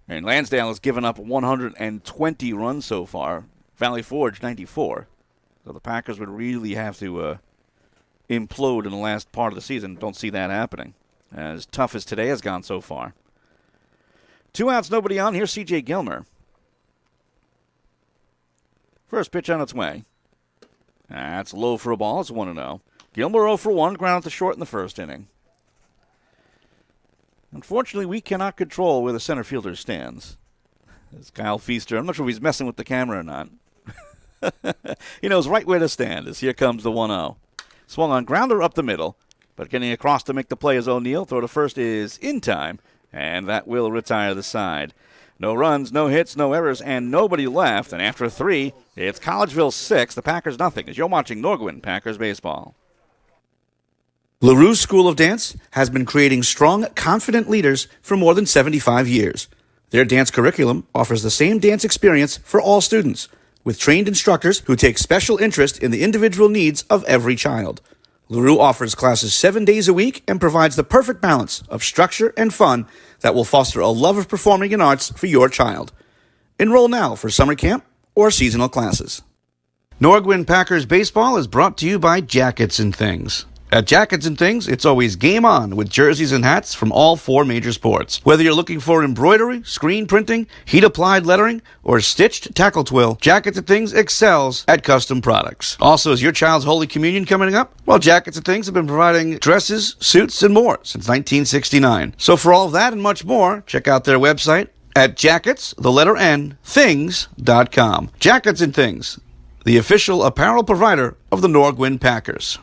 And Lansdale has given up 120 runs so far. Valley Forge, 94. So the Packers would really have to implode in the last part of the season. Don't see that happening. As tough as today has gone so far. 2 outs, nobody on. Here's C.J. Gilmer. First pitch on its way. That's low for a ball. It's 1-0. Gilmer 0 for 1, ground to short in the first inning. Unfortunately, we cannot control where the center fielder stands. It's Kyle Feaster. I'm not sure if he's messing with the camera or not. He knows right where to stand as here comes the 1-0. Swung on grounder up the middle, but getting across to make the play is O'Neill. Throw to first is in time, and that will retire the side. No runs, no hits, no errors, and nobody left. And after 3, it's Collegeville 6, the Packers nothing, as you're watching Nor-Gwyn Packers baseball. LaRue School of Dance has been creating strong, confident leaders for more than 75 years. Their dance curriculum offers the same dance experience for all students, with trained instructors who take special interest in the individual needs of every child. LaRue offers classes 7 days a week and provides the perfect balance of structure and fun that will foster a love of performing and arts for your child. Enroll now for summer camp or seasonal classes. Nor-Gwyn Packers baseball is brought to you by Jackets and Things. At Jackets and Things, it's always game on with jerseys and hats from all 4 major sports. Whether you're looking for embroidery, screen printing, heat-applied lettering, or stitched tackle twill, Jackets and Things excels at custom products. Also, is your child's Holy Communion coming up? Well, Jackets and Things have been providing dresses, suits, and more since 1969. So for all of that and much more, check out their website at jackets, the letter N, things.com. Jackets and Things, the official apparel provider of the Nor-Gwyn Packers.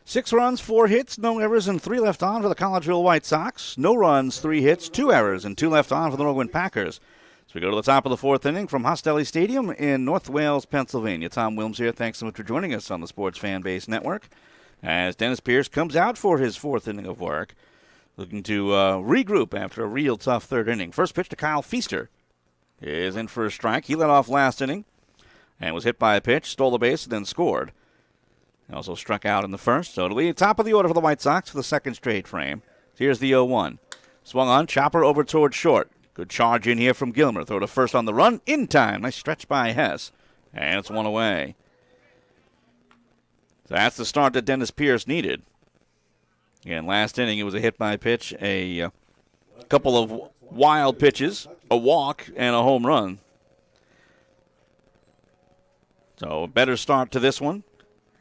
Six runs, 4 hits, no errors, and 3 left on for the Collegeville White Sox. No runs, 3 hits, 2 errors, and 2 left on for the Nor-Gwyn Packers. So we go to the top of the 4th inning from Hostelli Stadium in North Wales, Pennsylvania. Tom Wilms here. Thanks so much for joining us on the Sports Fan Base Network. As Dennis Pierce comes out for his 4th inning of work, looking to regroup after a real tough 3rd inning. First pitch to Kyle Feaster is in for a strike. He led off last inning and was hit by a pitch, stole the base, and then scored. He also struck out in the first, so it'll be top of the order for the White Sox for the 2nd straight frame. Here's the 0-1. Swung on, chopper over towards short. Good charge in here from Gilmer. Throw to first on the run, in time. Nice stretch by Hess, and it's 1 away. So that's the start that Dennis Pierce needed. Again, last inning it was a hit by pitch, a couple of wild pitches, a walk, and a home run. So a better start to this one.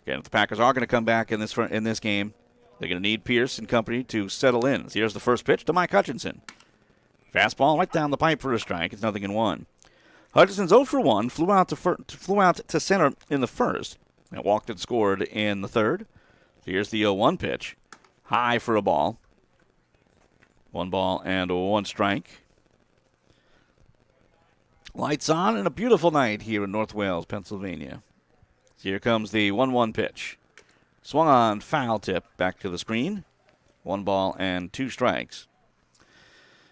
Again, if the Packers are going to come back in this game, they're going to need Pierce and company to settle in. So here's the first pitch to Mike Hutchinson. Fastball right down the pipe for a strike. It's 0-1. Hutchinson's 0 for 1. Flew out to center in the first and walked and scored in the 3rd. So here's the 0-1 pitch. High for a ball. 1 ball and 1 strike. Lights on and a beautiful night here in North Wales, Pennsylvania. Here comes the 1-1 pitch. Swung on, foul tip, back to the screen. 1 ball and 2 strikes.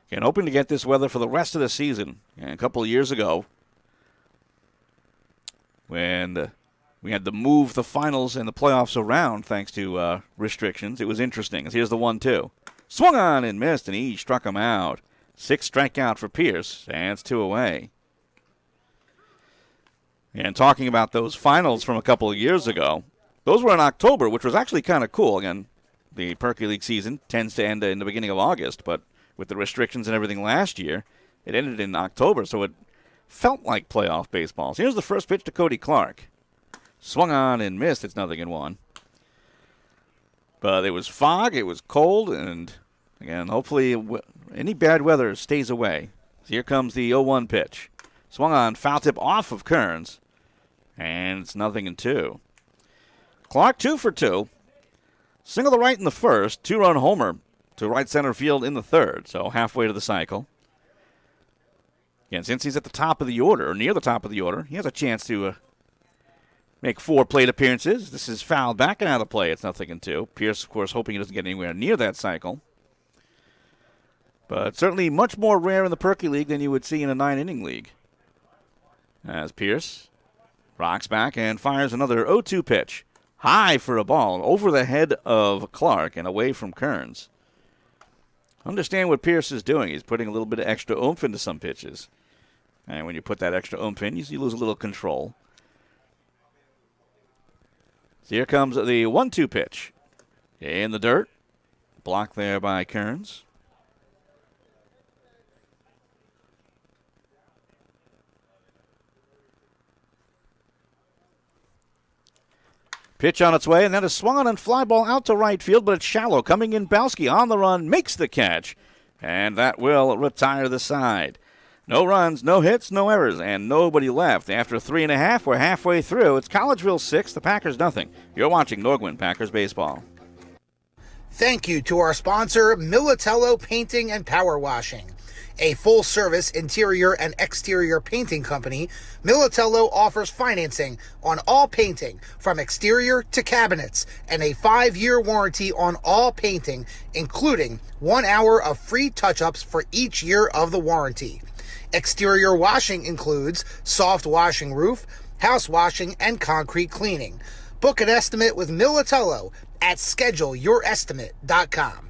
Again, hoping to get this weather for the rest of the season. And a couple of years ago, when we had to move the finals and the playoffs around thanks to restrictions, it was interesting. Here's the 1-2. Swung on and missed, and he struck him out. 6 strikeout for Pierce, and it's 2 away. And talking about those finals from a couple of years ago, those were in October, which was actually kind of cool. Again, the Perky League season tends to end in the beginning of August, but with the restrictions and everything last year, it ended in October, so it felt like playoff baseball. So here's the first pitch to Cody Clark. Swung on and missed. It's 0-1. But it was fog, it was cold, and again, hopefully any bad weather stays away. So here comes the 0-1 pitch. Swung on, foul tip off of Kearns, and it's 0-2. Clark 2 for 2. Single to right in the first, 2-run homer to right center field in the 3rd, so halfway to the cycle. Again, since he's at the top of the order, or near the top of the order, he has a chance to make 4 plate appearances. This is fouled back and out of play. It's 0-2. Pierce, of course, hoping he doesn't get anywhere near that cycle. But certainly much more rare in the Perky League than you would see in a 9-inning league. As Pierce rocks back and fires another 0-2 pitch. High for a ball, over the head of Clark and away from Kearns. Understand what Pierce is doing. He's putting a little bit of extra oomph into some pitches. And when you put that extra oomph in, you lose a little control. So here comes the 1-2 pitch. In the dirt. Blocked there by Kearns. Pitch on its way, and then a swung on and fly ball out to right field, but it's shallow. Coming in, Belsky on the run, makes the catch, and that will retire the side. No runs, no hits, no errors, and nobody left. After 3.5, we're halfway through. It's Collegeville 6, the Packers nothing. You're watching Nor-Gwyn Packers Baseball. Thank you to our sponsor, Militello Painting and Power Washing. A full-service interior and exterior painting company, Militello offers financing on all painting from exterior to cabinets and a 5-year warranty on all painting, including 1 hour of free touch-ups for each year of the warranty. Exterior washing includes soft washing roof, house washing, and concrete cleaning. Book an estimate with Militello at ScheduleYourEstimate.com.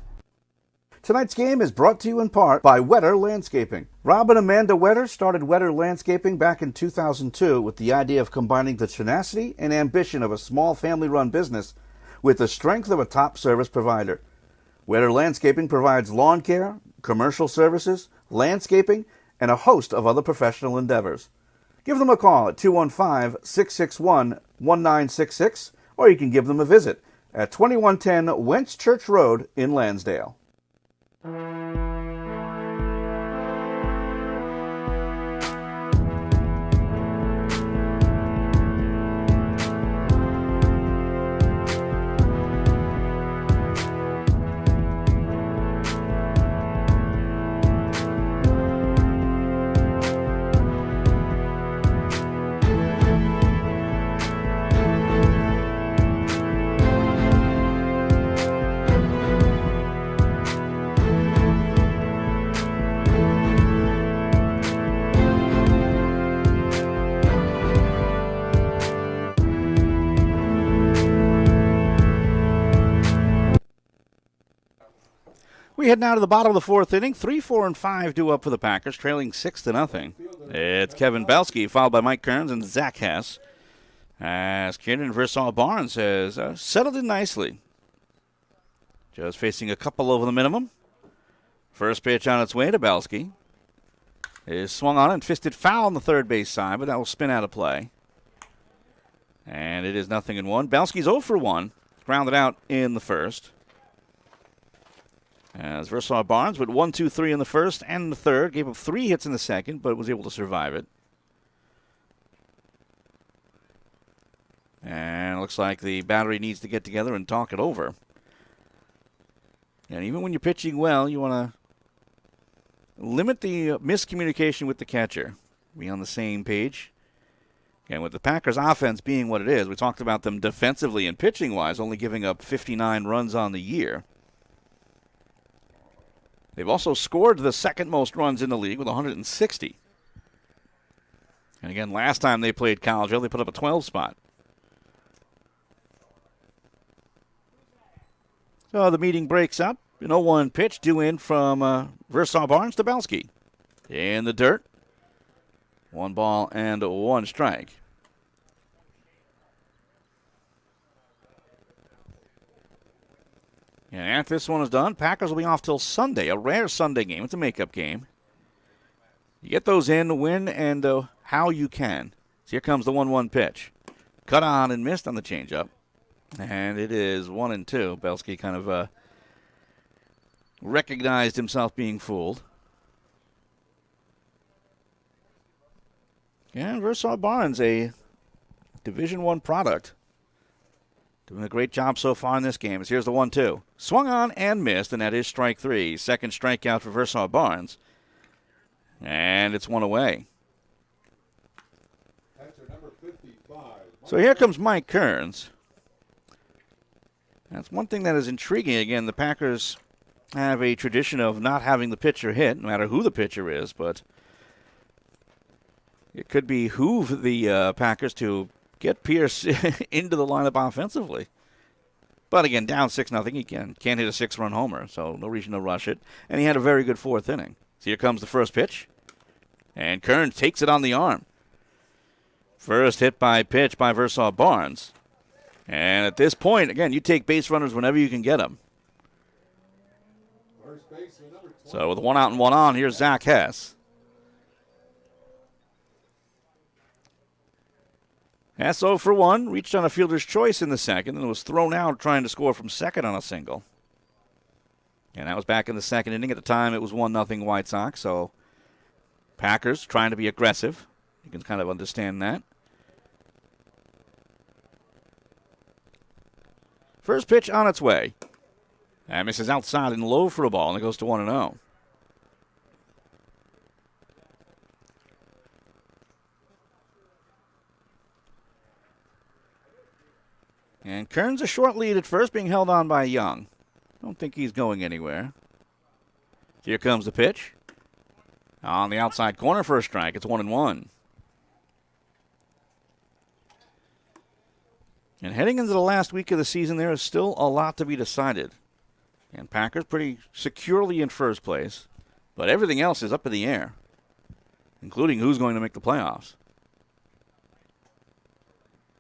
Tonight's game is brought to you in part by Wetter Landscaping. Rob and Amanda Wetter started Wetter Landscaping back in 2002 with the idea of combining the tenacity and ambition of a small family-run business with the strength of a top service provider. Wetter Landscaping provides lawn care, commercial services, landscaping, and a host of other professional endeavors. Give them a call at 215-661-1966, or you can give them a visit at 2110 Wentz Church Road in Lansdale. We head now to the bottom of the fourth inning. 3, 4, and 5 due up for the Packers, trailing 6-0. It's Kevin Belsky, followed by Mike Kearns and Zach Hess. As Kiernan Barnes has settled in nicely. Just facing a couple over the minimum. First pitch on its way to Belsky. Is swung on and fisted foul on the third base side, but that will spin out of play. And it is 0-1. Belsky's 0 for 1. Grounded out in the first. As Barnes went 1, 2, 3 in the first and the third. Gave up 3 hits in the second, but was able to survive it. And it looks like the battery needs to get together and talk it over. And even when you're pitching well, you want to limit the miscommunication with the catcher. Be on the same page. And with the Packers' offense being what it is, we talked about them defensively and pitching-wise, only giving up 59 runs on the year. They've also scored the second most runs in the league with 160. And again, last time they played Collegeville, they put up a 12 spot. So the meeting breaks up. An 0-1 pitch due in from Barnes to Belsky. In the dirt. 1 ball and 1 strike. And after this one is done, Packers will be off till Sunday, a rare Sunday game. It's a makeup game. You get those in, win, and how you can. So here comes the 1-1 pitch. Cut on and missed on the changeup. And it is 1-2. Belsky kind of recognized himself being fooled. And Barnes, a Division I product. Doing a great job so far in this game. Here's the 1-2. Swung on and missed, and that is strike 3. Second strikeout for Barnes. And it's 1 away. Number 55. So here comes Mike Kearns. That's one thing that is intriguing. Again, the Packers have a tradition of not having the pitcher hit, no matter who the pitcher is, but it could behoove the Packers to get Pierce into the lineup offensively. But again, down 6-0, he can't hit a 6-run homer, so no reason to rush it. And he had a very good fourth inning. So here comes the first pitch. And Kearns takes it on the arm. First hit by pitch by Barnes. And at this point, again, you take base runners whenever you can get them. So with 1 out and 1 on, here's Zach Hess. Hess 0 for 1, reached on a fielder's choice in the second, and was thrown out trying to score from second on a single. And that was back in the second inning. At the time, it was 1-0 White Sox, so Packers trying to be aggressive. You can kind of understand that. First pitch on its way. That misses outside and low for a ball, and it goes to 1-0. And Kern's a short lead at first, being held on by Young. Don't think he's going anywhere. Here comes the pitch. On the outside corner for a strike. It's 1-1. And heading into the last week of the season, there is still a lot to be decided. And Packers pretty securely in first place. But everything else is up in the air, including who's going to make the playoffs.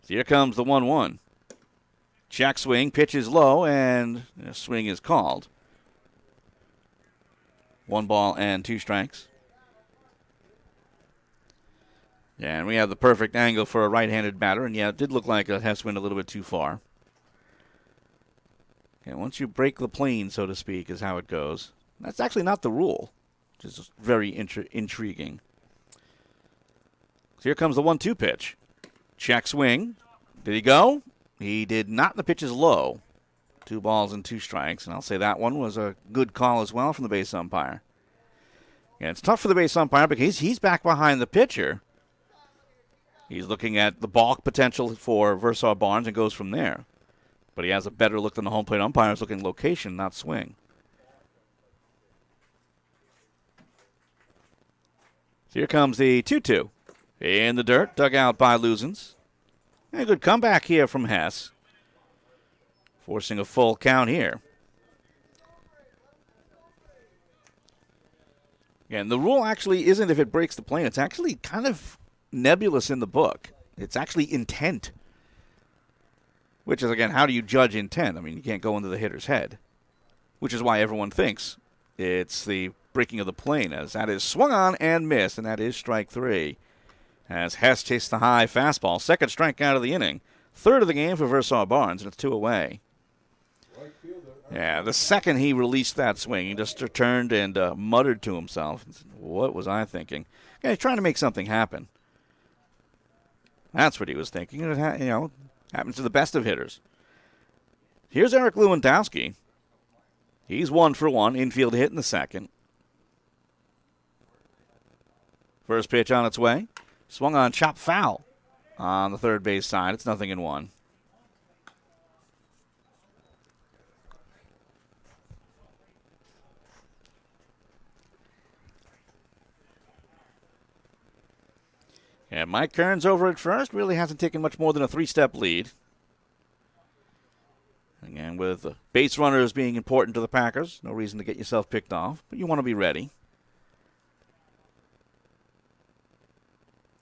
So here comes the 1-1. Check swing, pitch is low, and a swing is called. 1 ball and 2 strikes. And we have the perfect angle for a right-handed batter, and yeah, it did look like a Hess went a little bit too far. And once you break the plane, so to speak, is how it goes. That's actually not the rule, which is very intriguing. So here comes the 1-2 pitch. Check swing. Did he go? He did not. The pitch is low. 2 balls and 2 strikes, and I'll say that one was a good call as well from the base umpire. And it's tough for the base umpire because he's back behind the pitcher. He's looking at the balk potential for Versaw Barnes and goes from there. But he has a better look than the home plate umpire is looking location, not swing. So here comes the 2-2. In the dirt, dug out by Luzens. And a good comeback here from Hess. Forcing a full count here. And the rule actually isn't if it breaks the plane. It's actually kind of nebulous in the book. It's actually intent. Which is, again, how do you judge intent? I mean, you can't go into the hitter's head. Which is why everyone thinks it's the breaking of the plane, as that is swung on and missed, and that is strike 3. As Hess chased the high fastball. Second strikeout of the inning. Third of the game for Versaw Barnes, and it's 2 away. Yeah, the second he released that swing, he just turned and muttered to himself. What was I thinking? Yeah, he's trying to make something happen. That's what he was thinking. It happens to the best of hitters. Here's Eric Lewandowski. He's 1 for 1. Infield hit in the second. First pitch on its way. Swung on, chop foul on the third base side. It's 0-1. And Mike Kearns over at first really hasn't taken much more than a 3-step lead. Again, with base runners being important to the Packers, no reason to get yourself picked off, but you want to be ready.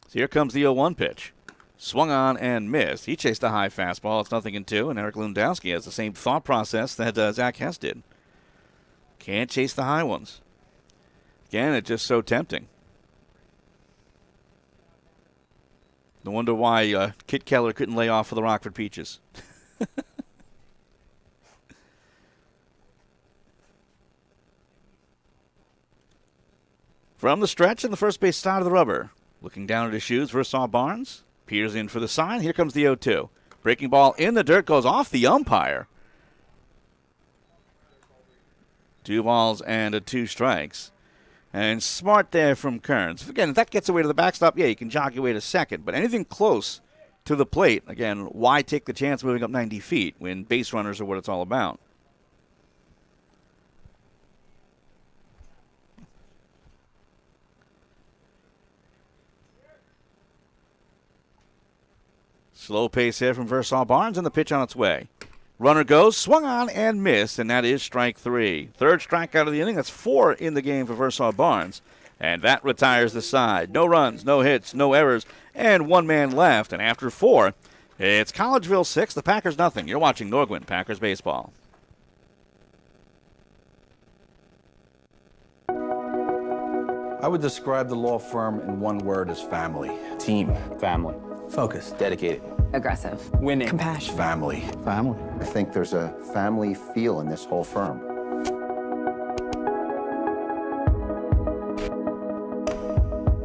So here comes the 0-1 pitch. Swung on and missed. He chased a high fastball. It's 0-2, and Eric Lewandowski has the same thought process that Zach Hess did. Can't chase the high ones. Again, it's just so tempting. No wonder why Kit Keller couldn't lay off for the Rockford Peaches. From the stretch and the first base side of the rubber. Looking down at his shoes, Versaw Barnes. Peers in for the sign. Here comes the 0-2. Breaking ball in the dirt, goes off the umpire. 2 balls and 2 strikes. And smart there from Kearns. Again, if that gets away to the backstop, yeah, you can jog your way to second. But anything close to the plate, again, why take the chance moving up 90 feet when base runners are what it's all about? Slow pace here from Versaw Barnes, and the pitch on its way. Runner goes, swung on and missed, and that is strike 3. Third strikeout of the inning. That's 4 in the game for Versaw Barnes. And that retires the side. No runs, no hits, no errors, and 1 man left. And after 4, it's Collegeville 6, the Packers nothing. You're watching Nor-Gwyn Packers baseball. I would describe the law firm in one word as family. Team. Family. Focus. Dedicated. Aggressive. Winning. Compassion. Family. Family. I think there's a family feel in this whole firm.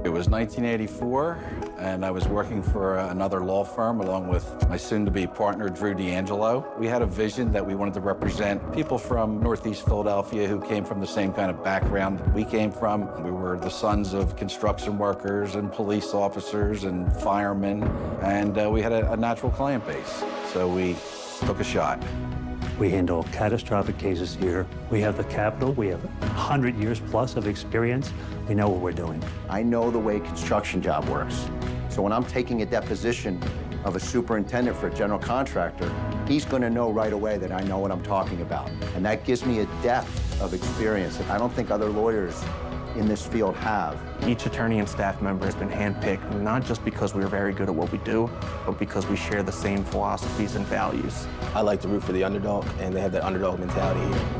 It was 1984, and I was working for another law firm along with my soon-to-be partner, Drew D'Angelo. We had a vision that we wanted to represent people from Northeast Philadelphia who came from the same kind of background that we came from. We were the sons of construction workers and police officers and firemen, and we had a natural client base. so we took a shot. We handle catastrophic cases here. We have the capital. We have 100 years plus of experience. We know what we're doing. I know the way construction job works. So when I'm taking a deposition of a superintendent for a general contractor, he's going to know right away that I know what I'm talking about. And that gives me a depth of experience that I don't think other lawyers in this field have. Each attorney and staff member has been handpicked not just because we are very good at what we do, but because we share the same philosophies and values. I like to root for the underdog, and they have that underdog mentality here.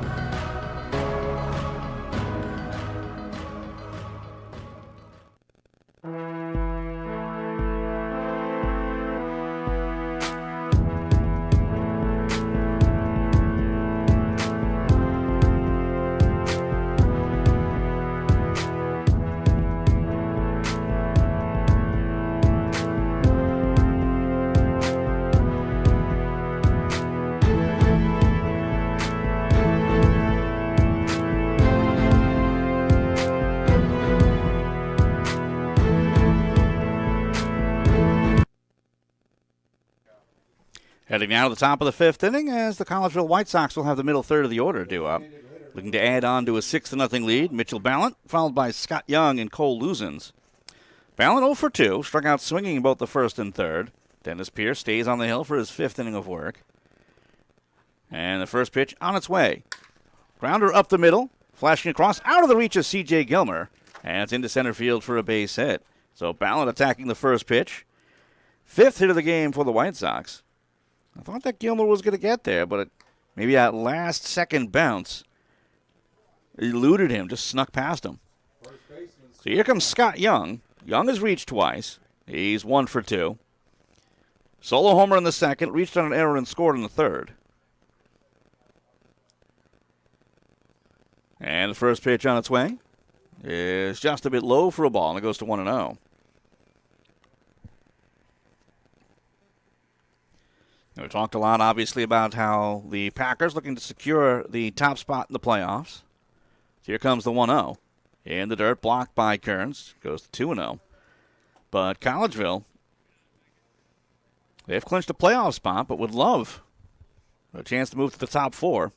Heading now to the top of the fifth inning as the Collegeville White Sox will have the middle third of the order due up. Looking to add on to a 6-0 lead, Mitchell Ballant, followed by Scott Young and Cole Luzens. Ballant 0 for 2, struck out swinging in both the first and third. Dennis Pierce stays on the hill for his fifth inning of work. And the first pitch on its way. Grounder up the middle, flashing across out of the reach of C.J. Gilmer. And it's into center field for a base hit. So Ballant attacking the first pitch. Fifth hit of the game for the White Sox. I thought that Gilmer was going to get there, but maybe that last second bounce eluded him, just snuck past him. So here comes Scott Young. Young has reached twice. He's 1 for 2. Solo homer in the second, reached on an error and scored in the third. And the first pitch on its way is just a bit low for a ball, and it goes to 1-0. We talked a lot, obviously, about how the Packers looking to secure the top spot in the playoffs. So here comes the 1-0. In the dirt, blocked by Kearns. Goes to 2-0. But Collegeville, they've clinched a playoff spot, but would love a chance to move to the top 4.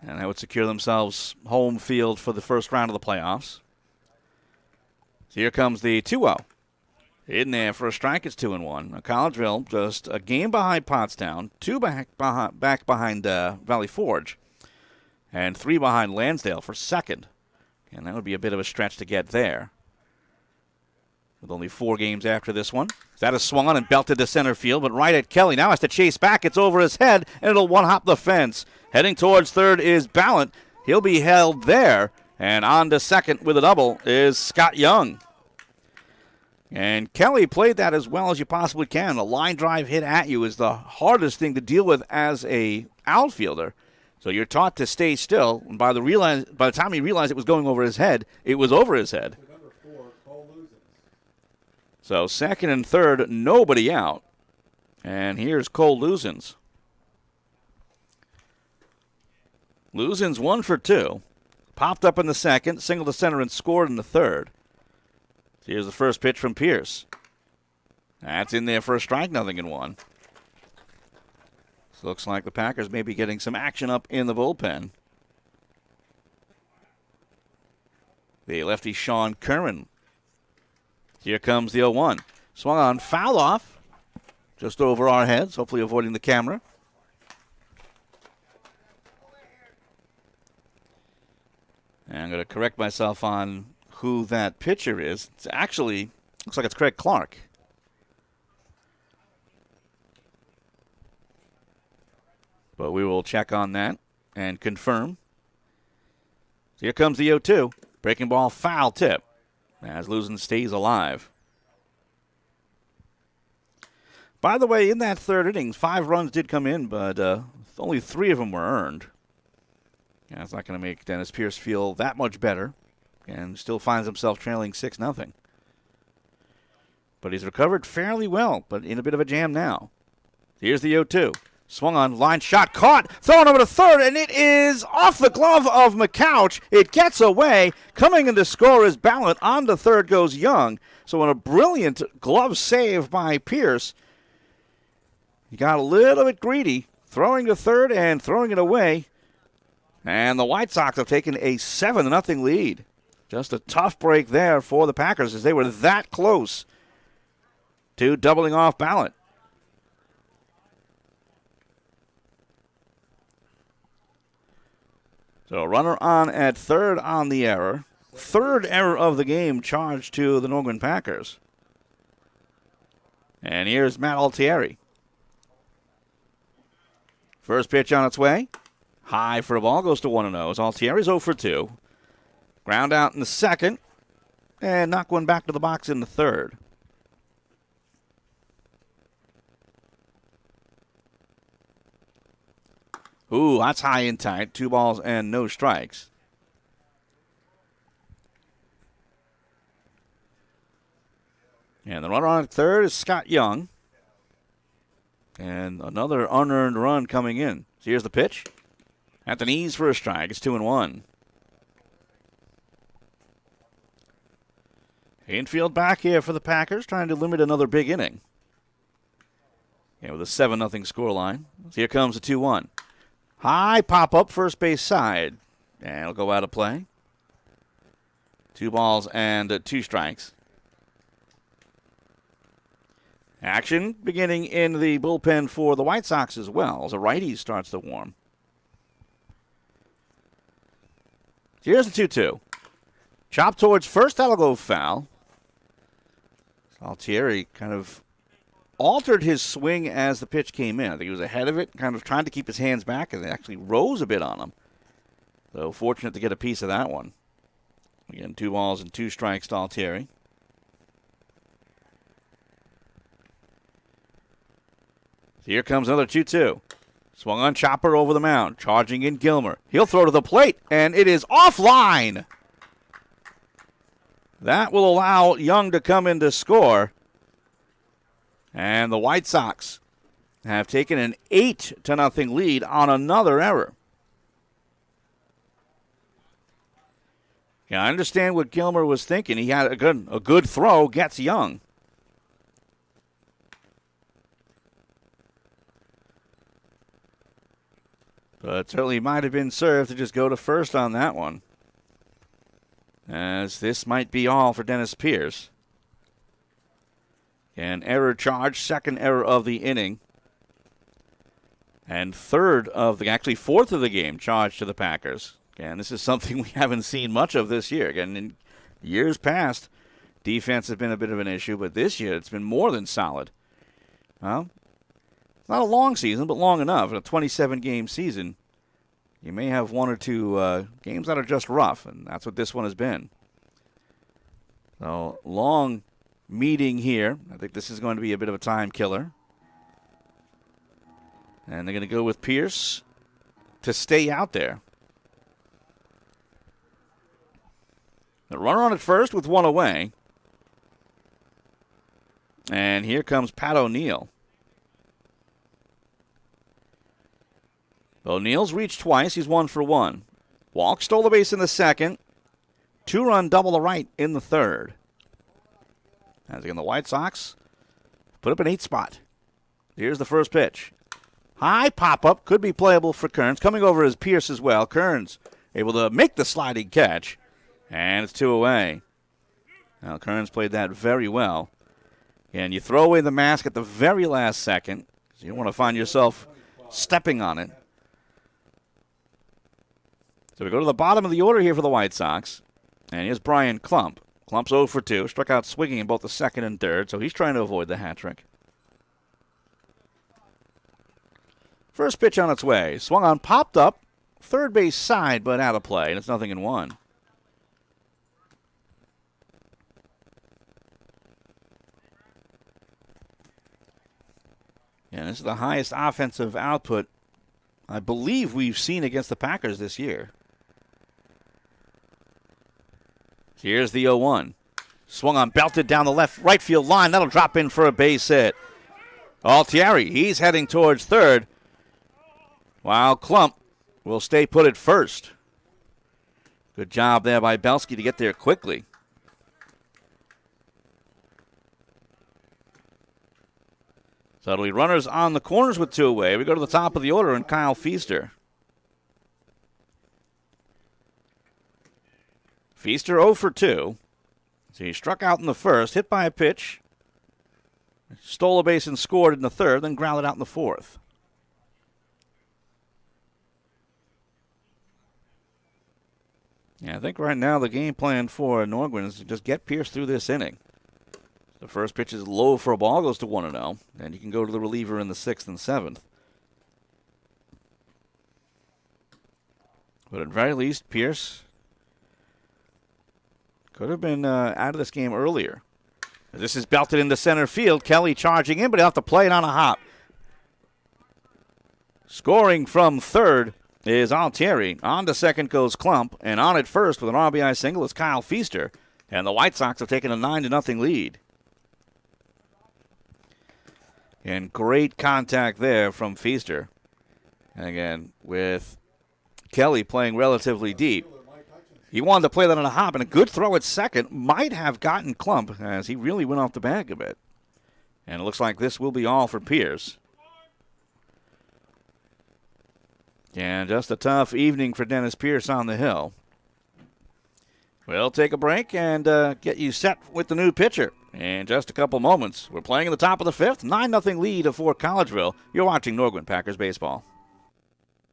And that would secure themselves home field for the first round of the playoffs. So here comes the 2-0. In there for a strike, it's 2-1. Collegeville just a game behind Pottstown, 2 back behind Valley Forge, and 3 behind Lansdale for second. And that would be a bit of a stretch to get there. With only 4 games after this one. That is swung on and belted to center field, but right at Kelly. Now has to chase back. It's over his head, and it'll one-hop the fence. Heading towards third is Ballant. He'll be held there. And on to second with a double is Scott Young. And Kelly played that as well as you possibly can. A line drive hit at you is the hardest thing to deal with as a outfielder. So you're taught to stay still. And by the time he realized it was going over his head, it was over his head. So second and third, nobody out. And here's Cole Luzens. Luzens 1 for 2. Popped up in the second, single to center and scored in the third. Here's the first pitch from Pierce. That's in there for a strike, 0-1. So looks like the Packers may be getting some action up in the bullpen. The lefty Sean Curran. Here comes the 0-1. Swung on, foul off. Just over our heads, hopefully avoiding the camera. And I'm going to correct myself on who that pitcher is. It's actually, looks like it's Craig Clark. But we will check on that and confirm. So here comes the 0-2. Breaking ball, foul tip. As Luzens stays alive. By the way, in that third inning, 5 runs did come in, but only 3 of them were earned. Yeah, it's not going to make Dennis Pierce feel that much better. And still finds himself trailing 6-0. But he's recovered fairly well, but in a bit of a jam now. Here's the 0-2. Swung on, line shot, caught, thrown over to third, and it is off the glove of McCouch. It gets away. Coming in to score is Ballant. On to third goes Young. So in a brilliant glove save by Pierce, He got a little bit greedy, throwing to third and throwing it away. And the White Sox have taken a 7-0 lead. Just a tough break there for the Packers as they were that close to doubling off Ballot. So runner on at third on the error. Third error of the game charged to the Nor-Gwyn Packers. And here's Matt Altieri. First pitch on its way. High for a ball, goes to 1-0. Altieri's 0 for 2. Ground out in the second. And knock one back to the box in the third. Ooh, that's high and tight. 2 balls and no strikes. And the runner on at third is Scott Young. And another unearned run coming in. So here's the pitch. At the knees for a strike. It's 2-1. Infield back here for the Packers, trying to limit another big inning. Yeah, with a 7-0 scoreline. So here comes the 2-1. High pop-up, first base side. And it'll go out of play. 2 balls and 2 strikes. Action beginning in the bullpen for the White Sox as well, as a righty starts to warm. Here's the 2-2. Chop towards first, that'll go foul. Altieri kind of altered his swing as the pitch came in. I think he was ahead of it, kind of trying to keep his hands back, and it actually rose a bit on him. So fortunate to get a piece of that one. Again, 2 balls and 2 strikes to Altieri. Here comes another 2-2. Swung on chopper over the mound. Charging in Gilmer. He'll throw to the plate, and it is offline. That will allow Young to come in to score. And the White Sox have taken an 8-0 lead on another error. Yeah, I understand what Gilmer was thinking. He had a good throw, gets Young. But certainly might have been served to just go to first on that one, as this might be all for Dennis Pierce. An error charge, second error of the inning, and fourth of the game charged to the Packers. Again, this is something we haven't seen much of this year. Again, in years past, defense has been a bit of an issue, but this year it's been more than solid. Well, it's not a long season, but long enough. In a 27-game season, you may have 1 or 2 games that are just rough, and that's what this one has been. So, long meeting here. I think this is going to be a bit of a time killer. And they're going to go with Pierce to stay out there. The runner on at first with 1 away. And here comes Pat O'Neill. O'Neill's reached twice. He's 1 for 1. Walk, stole the base in the second. 2-run double to right in the third. As again, the White Sox put up an 8 spot. Here's the first pitch. High pop-up. Could be playable for Kearns. Coming over is Pierce as well. Kearns able to make the sliding catch. And it's 2 away. Now, Kearns played that very well. And you throw away the mask at the very last second. So you don't want to find yourself stepping on it. So we go to the bottom of the order here for the White Sox. And here's Brian Klump. Klump's 0 for 2. Struck out swinging in both the second and third, so he's trying to avoid the hat trick. First pitch on its way. Swung on, popped up. Third base side, but out of play, and it's 0-1. And this is the highest offensive output I believe we've seen against the Packers this year. Here's the 0-1. Swung on, belted down the right field line. That'll drop in for a base hit. Altieri, he's heading towards third, while Klump will stay put at first. Good job there by Belsky to get there quickly. So it'll be runners on the corners with 2 away. We go to the top of the order, and Kyle Feaster. Feaster 0 for 2. So he struck out in the first, hit by a pitch, stole a base and scored in the third, then grounded out in the fourth. Yeah, I think right now the game plan for Nor-Gwyn is to just get Pierce through this inning. The first pitch is low for a ball, goes to 1-0, and you can go to the reliever in the 6th and 7th. But at very least, Pierce could have been out of this game earlier. This is belted into center field. Kelly charging in, but he'll have to play it on a hop. Scoring from third is Altieri. On to second goes Klump, and on at first with an RBI single is Kyle Feaster. And the White Sox have taken a 9-0 lead. And great contact there from Feaster. And again, with Kelly playing relatively deep. He wanted to play that on a hop, and a good throw at second might have gotten Klump as he really went off the bag a bit. And it looks like this will be all for Pierce. And just a tough evening for Dennis Pierce on the hill. We'll take a break and get you set with the new pitcher in just a couple moments. We're playing in the top of the 5th, 9-0 lead for Collegeville. You're watching Nor-Gwyn Packers baseball.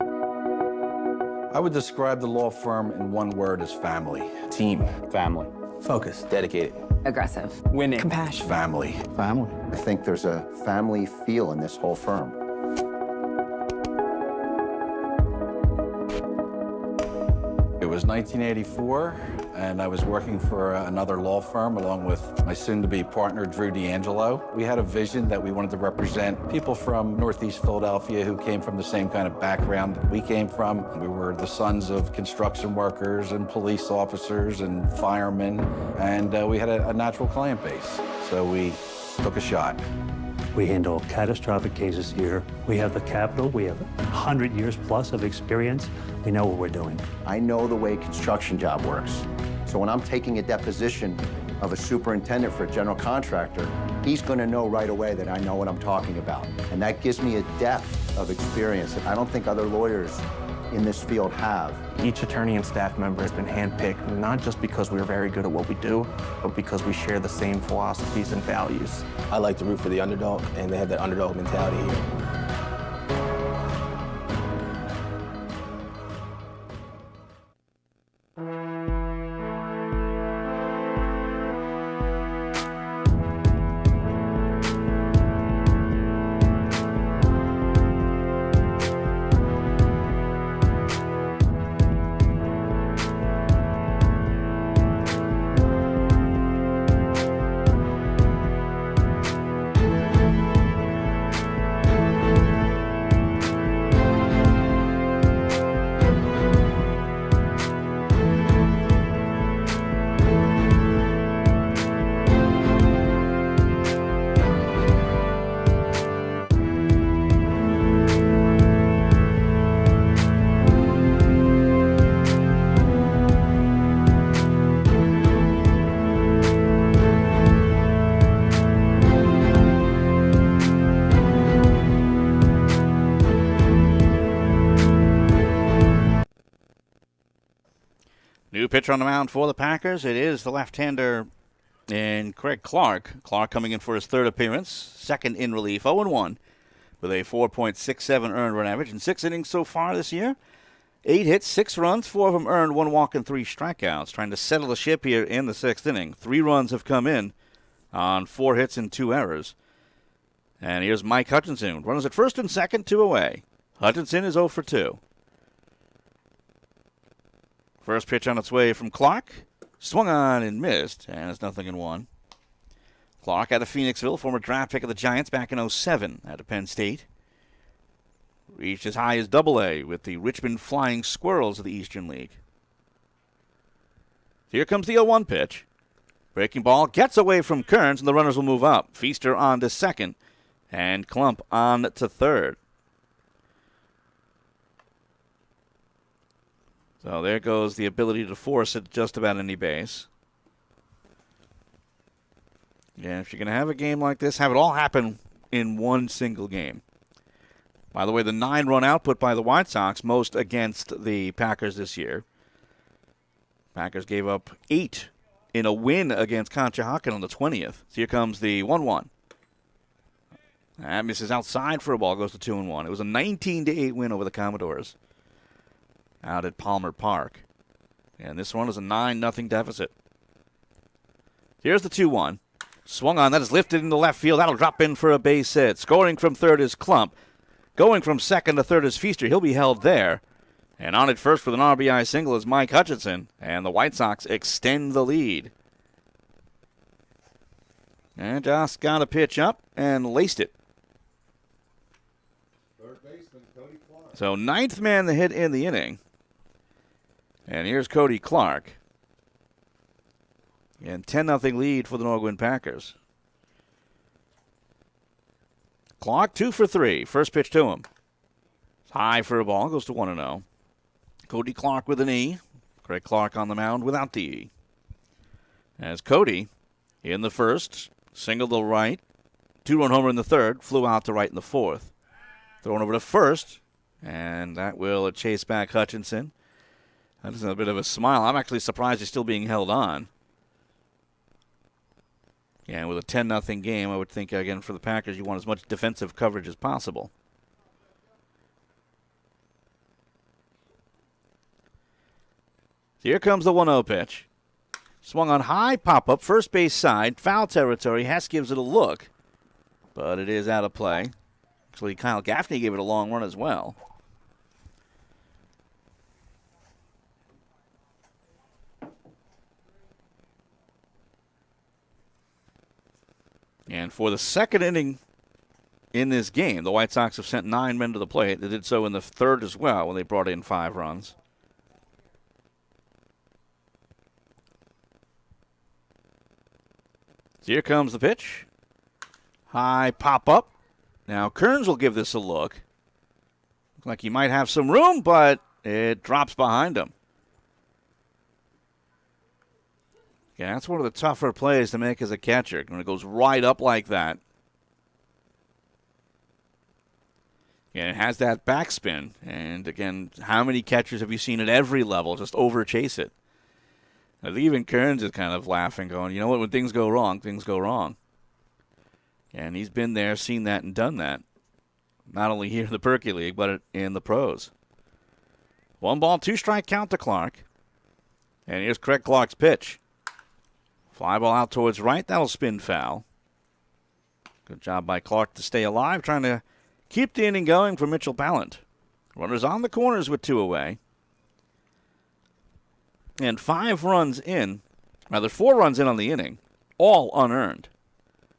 I would describe the law firm in one word as family. Team. Family. Focus. Dedicated. Aggressive. Winning. Compassion. Family. Family. I think there's a family feel in this whole firm. It was 1984, and I was working for another law firm along with my soon-to-be partner, Drew D'Angelo. We had a vision that we wanted to represent people from Northeast Philadelphia who came from the same kind of background that we came from. We were the sons of construction workers and police officers and firemen, and we had a natural client base. So we took a shot. We handle catastrophic cases here. We have the capital. We have 100 years plus of experience. We know what we're doing. I know the way construction job works. So when I'm taking a deposition of a superintendent for a general contractor, he's going to know right away that I know what I'm talking about. And that gives me a depth of experience that I don't think other lawyers in this field have. Each attorney and staff member has been handpicked not just because we're very good at what we do, but because we share the same philosophies and values. I like to root for the underdog, and they have that underdog mentality here. New pitcher on the mound for the Packers. It is the left-hander in Craig Clark. Clark coming in for his 3rd appearance, 2nd in relief, 0-1 with a 4.67 earned run average in 6 innings so far this year. 8 hits, 6 runs, 4 of them earned, 1 walk and 3 strikeouts. Trying to settle the ship here in the 6th inning. 3 runs have come in on 4 hits and 2 errors. And here's Mike Hutchinson. Runners at first and second, 2 away. Hutchinson is 0 for 2. First pitch on its way from Clark. Swung on and missed, and it's 0-1. Clark out of Phoenixville, former draft pick of the Giants back in 07 out of Penn State. Reached as high as Double-A with the Richmond Flying Squirrels of the Eastern League. Here comes the 0-1 pitch. Breaking ball gets away from Kearns, and the runners will move up. Feaster on to second, and Klump on to third. So there goes the ability to force at just about any base. Yeah, if you're going to have a game like this, have it all happen in one single game. By the way, the 9-run output by the White Sox, most against the Packers this year. Packers gave up 8 in a win against Conshohocken on the 20th. So here comes the 1-1. That misses outside for a ball, goes to 2-1. It was a 19-8 win over the Commodores out at Palmer Park. And this one is a 9-0 deficit. Here's the 2-1. Swung on, that is lifted into left field. That'll drop in for a base hit. Scoring from third is Klump. Going from second to third is Feaster. He'll be held there. And on at first with an RBI single is Mike Hutchinson. And the White Sox extend the lead. And just got a pitch up and laced it. So 9th man the hit in the inning. And here's Cody Clark. And 10-0 lead for the Nor-Gwyn Packers. Clark 2 for 3. First pitch to him. High for a ball. Goes to 1-0. Cody Clark with an E. Craig Clark on the mound without the E. As Cody in the first, single to right. 2-run homer in the third. Flew out to right in the fourth. Thrown over to first. And that will chase back Hutchinson. That is a bit of a smile. I'm actually surprised he's still being held on. Yeah, with a 10-0 game, I would think, again, for the Packers, you want as much defensive coverage as possible. So here comes the 1-0 pitch. Swung on high, pop-up, first base side, foul territory. Hess gives it a look, but it is out of play. Actually, Kyle Gaffney gave it a long run as well. And for the second inning in this game, the White Sox have sent 9 men to the plate. They did so in the third as well when they brought in 5 runs. So here comes the pitch. High pop up. Now Kearns will give this a look. Looks like he might have some room, but it drops behind him. Yeah, that's one of the tougher plays to make as a catcher when it goes right up like that. And it has that backspin. And again, how many catchers have you seen at every level just overchase it? I think even Kearns is kind of laughing, going, you know what, when things go wrong, things go wrong. And he's been there, seen that, and done that. Not only here in the Perky League, but in the pros. 1-ball, 2-strike count to Clark. And here's Craig Clark's pitch. Fly ball out towards right. That'll spin foul. Good job by Clark to stay alive, trying to keep the inning going for Mitchell Ballant. Runners on the corners with 2 away. And 5 runs in. Rather, 4 runs in on the inning. All unearned.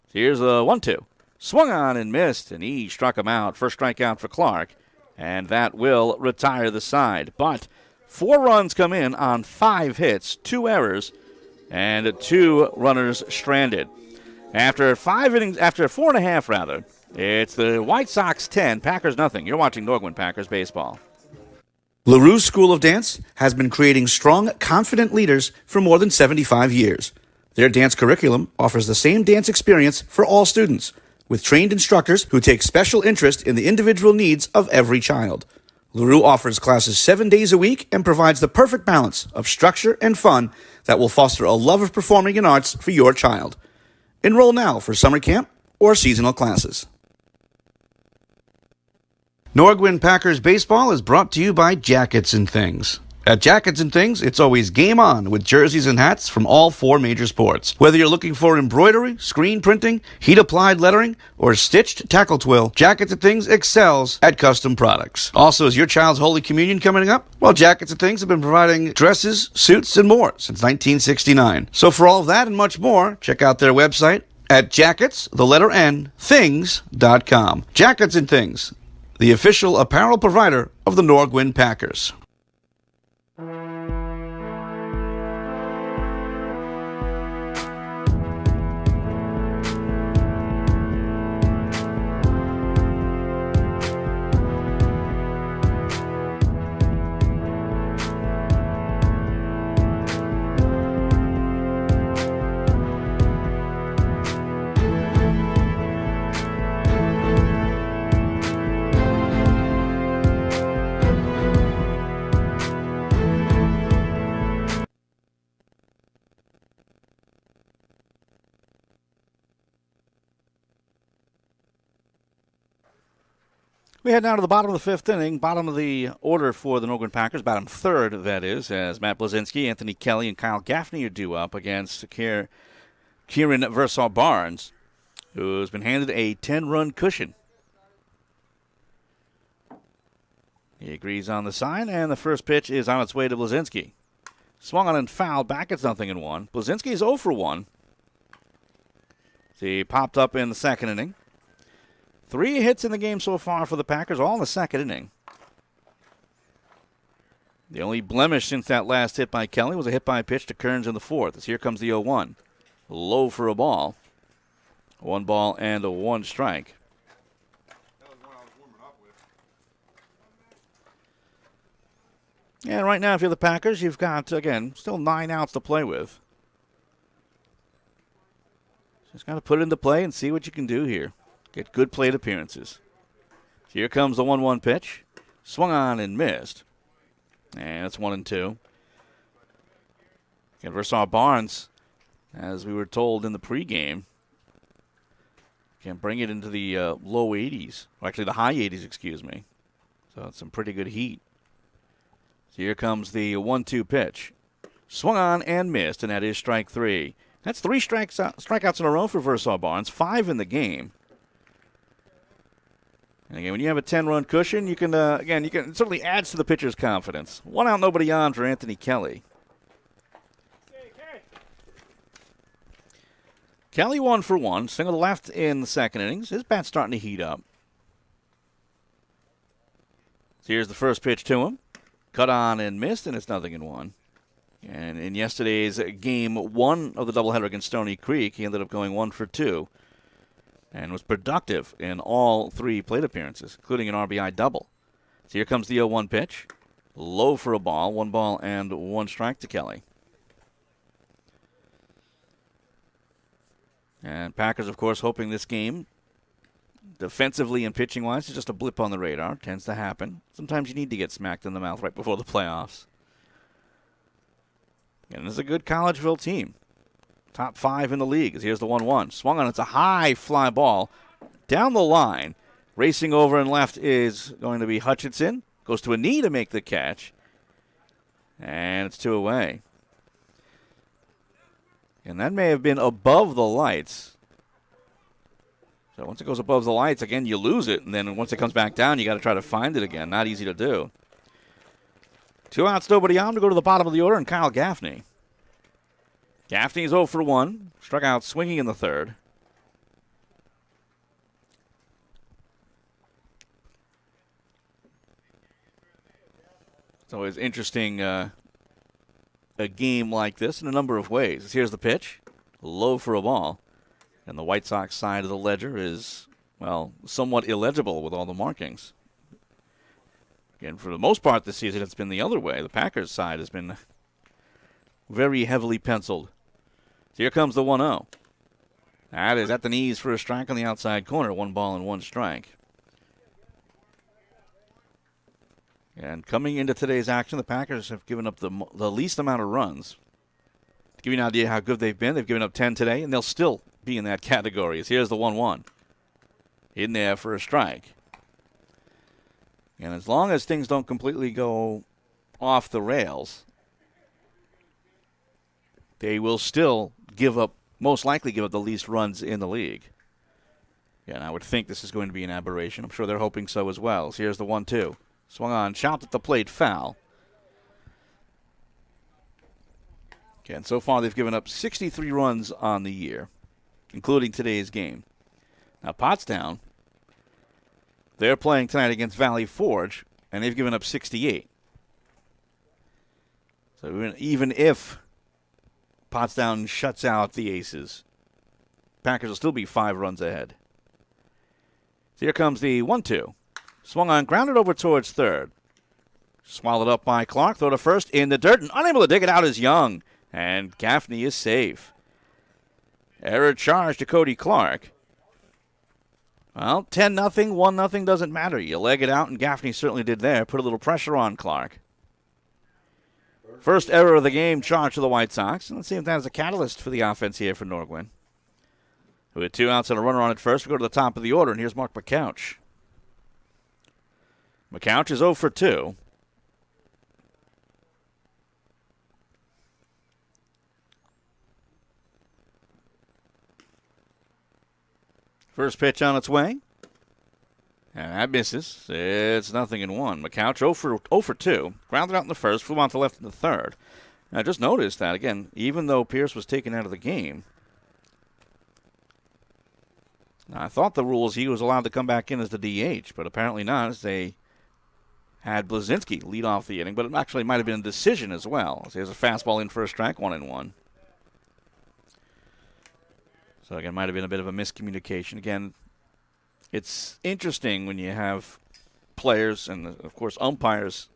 So here's a 1-2. Swung on and missed, and he struck him out. First strikeout for Clark. And that will retire the side. But 4 runs come in on 5 hits, 2 errors, and 2 runners stranded. After 5 innings, after 4.5 rather, it's the White Sox 10, Packers nothing. You're watching Nor-Gwyn Packers baseball. LaRue School of Dance has been creating strong, confident leaders for more than 75 years. Their dance curriculum offers the same dance experience for all students, with trained instructors who take special interest in the individual needs of every child. LaRue offers classes 7 days a week and provides the perfect balance of structure and fun that will foster a love of performing in arts for your child. Enroll now for summer camp or seasonal classes. Nor-Gwyn Packers baseball is brought to you by Jackets and Things. At Jackets and Things, it's always game on with jerseys and hats from all 4 major sports. Whether you're looking for embroidery, screen printing, heat-applied lettering, or stitched tackle twill, Jackets and Things excels at custom products. Also, is your child's Holy Communion coming up? Well, Jackets and Things have been providing dresses, suits, and more since 1969. So for all of that and much more, check out their website at things.com. Jackets and Things, the official apparel provider of the Nor-Gwyn Packers. We head now to the bottom of the fifth inning, bottom of the order for the Nor-Gwyn Packers, bottom third, that is, as Matt Blazinski, Anthony Kelly, and Kyle Gaffney are due up against Kieran Versal Barnes, who's been handed a 10-run cushion. He agrees on the sign, and the first pitch is on its way to Blazinski. Swung on and fouled back. It's 0-1. Blazinski is 0 for 1. He popped up in the second inning. 3 hits in the game so far for the Packers, all in the second inning. The only blemish since that last hit by Kelly was a hit by pitch to Kearns in the fourth. As here comes the 0-1. Low for a ball. 1 ball and a 1 strike. And right now, if you're the Packers, you've got, again, still 9 outs to play with. Just got to put it into play and see what you can do here. Get good plate appearances. Here comes the 1-1 pitch. Swung on and missed. And it's 1-2. Again, Versal Barnes, as we were told in the pregame, can bring it into the low 80s. Or actually, the high 80s, excuse me. So it's some pretty good heat. So here comes the 1-2 pitch. Swung on and missed, and that is strike 3. That's 3 strikeouts in a row for Versal Barnes, 5 in the game. And again, when you have a 10-run cushion, you can it certainly adds to the pitcher's confidence. 1 out, nobody on for Anthony Kelly. Kelly 1 for 1, single to left in the second innings. His bat's starting to heat up. So here's the first pitch to him. Cut on and missed, and it's 0-1. And in yesterday's game 1 of the doubleheader against Stony Creek, he ended up going 1 for 2 and was productive in all 3 plate appearances, including an RBI double. So here comes the 0-1 pitch. Low for a ball, 1 ball and 1 strike to Kelly. And Packers, of course, hoping this game, defensively and pitching-wise, is just a blip on the radar. Tends to happen. Sometimes you need to get smacked in the mouth right before the playoffs. And this is a good Collegeville team. Top 5 in the league. Here's the 1-1. Swung on. It's a high fly ball down the line. Racing over and left is going to be Hutchinson. Goes to a knee to make the catch. And it's 2 away. And that may have been above the lights. So once it goes above the lights, again, you lose it. And then once it comes back down, you got to try to find it again. Not easy to do. 2 outs, nobody on to go to the bottom of the order, and Kyle Gaffney. Gaffney's 0 for 1. Struck out swinging in the third. It's always interesting, a game like this in a number of ways. Here's the pitch. Low for a ball. And the White Sox side of the ledger is, well, somewhat illegible with all the markings. Again, for the most part this season, it's been the other way. The Packers side has been very heavily penciled. So here comes the 1-0. That is at the knees for a strike on the outside corner. 1 ball and 1 strike. And coming into today's action, the Packers have given up the least amount of runs. To give you an idea how good they've been, they've given up 10 today, and they'll still be in that category. Here's the 1-1. In there for a strike. And as long as things don't completely go off the rails, they will still most likely give up the least runs in the league. Yeah, and I would think this is going to be an aberration. I'm sure they're hoping so as well. So here's the 1-2. Swung on, chopped at the plate, foul. Okay, and so far they've given up 63 runs on the year, including today's game. Now Pottstown, they're playing tonight against Valley Forge, and they've given up 68. So even if Pottstown shuts out the Aces, Packers will still be 5 runs ahead. So here comes the 1-2. Swung on, grounded over towards third. Swallowed up by Clark, throw to first in the dirt, and unable to dig it out is Young. And Gaffney is safe. Error charge to Cody Clark. Well, 10-0, 1-0 doesn't matter. You leg it out, and Gaffney certainly did there. Put a little pressure on Clark. First error of the game charged to the White Sox. And let's see if that is a catalyst for the offense here for Nor-Gwyn. With 2 outs and a runner on at first, we go to the top of the order, and here's Mark McCouch. McCouch is 0 for 2. First pitch on its way. And that misses. It's 0-1. McCouch 0 for 2. Grounded out in the first, flew on to left in the third. Now, just noticed that, again, even though Pierce was taken out of the game, I thought the rules he was allowed to come back in as the DH, but apparently not, as they had Blazinski lead off the inning, but it actually might have been a decision as well. So there's a fastball in for a strike, 1-1. So, again, might have been a bit of a miscommunication. Again, it's interesting when you have players and, of course, umpires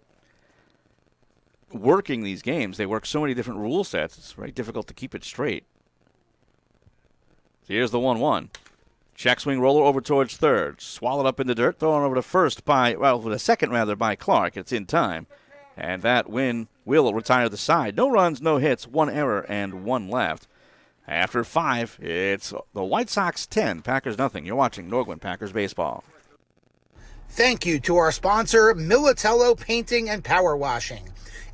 working these games. They work so many different rule sets, it's very difficult to keep it straight. So here's the 1-1. Check swing roller over towards third. Swallowed up in the dirt, thrown over to first by Clark. It's in time. And that win will retire the side. No runs, no hits, 1 error, and 1 left. After 5, it's the White Sox 10, Packers nothing. You're watching Nor-Gwyn Packers Baseball. Thank you to our sponsor, Militello Painting and Power Washing.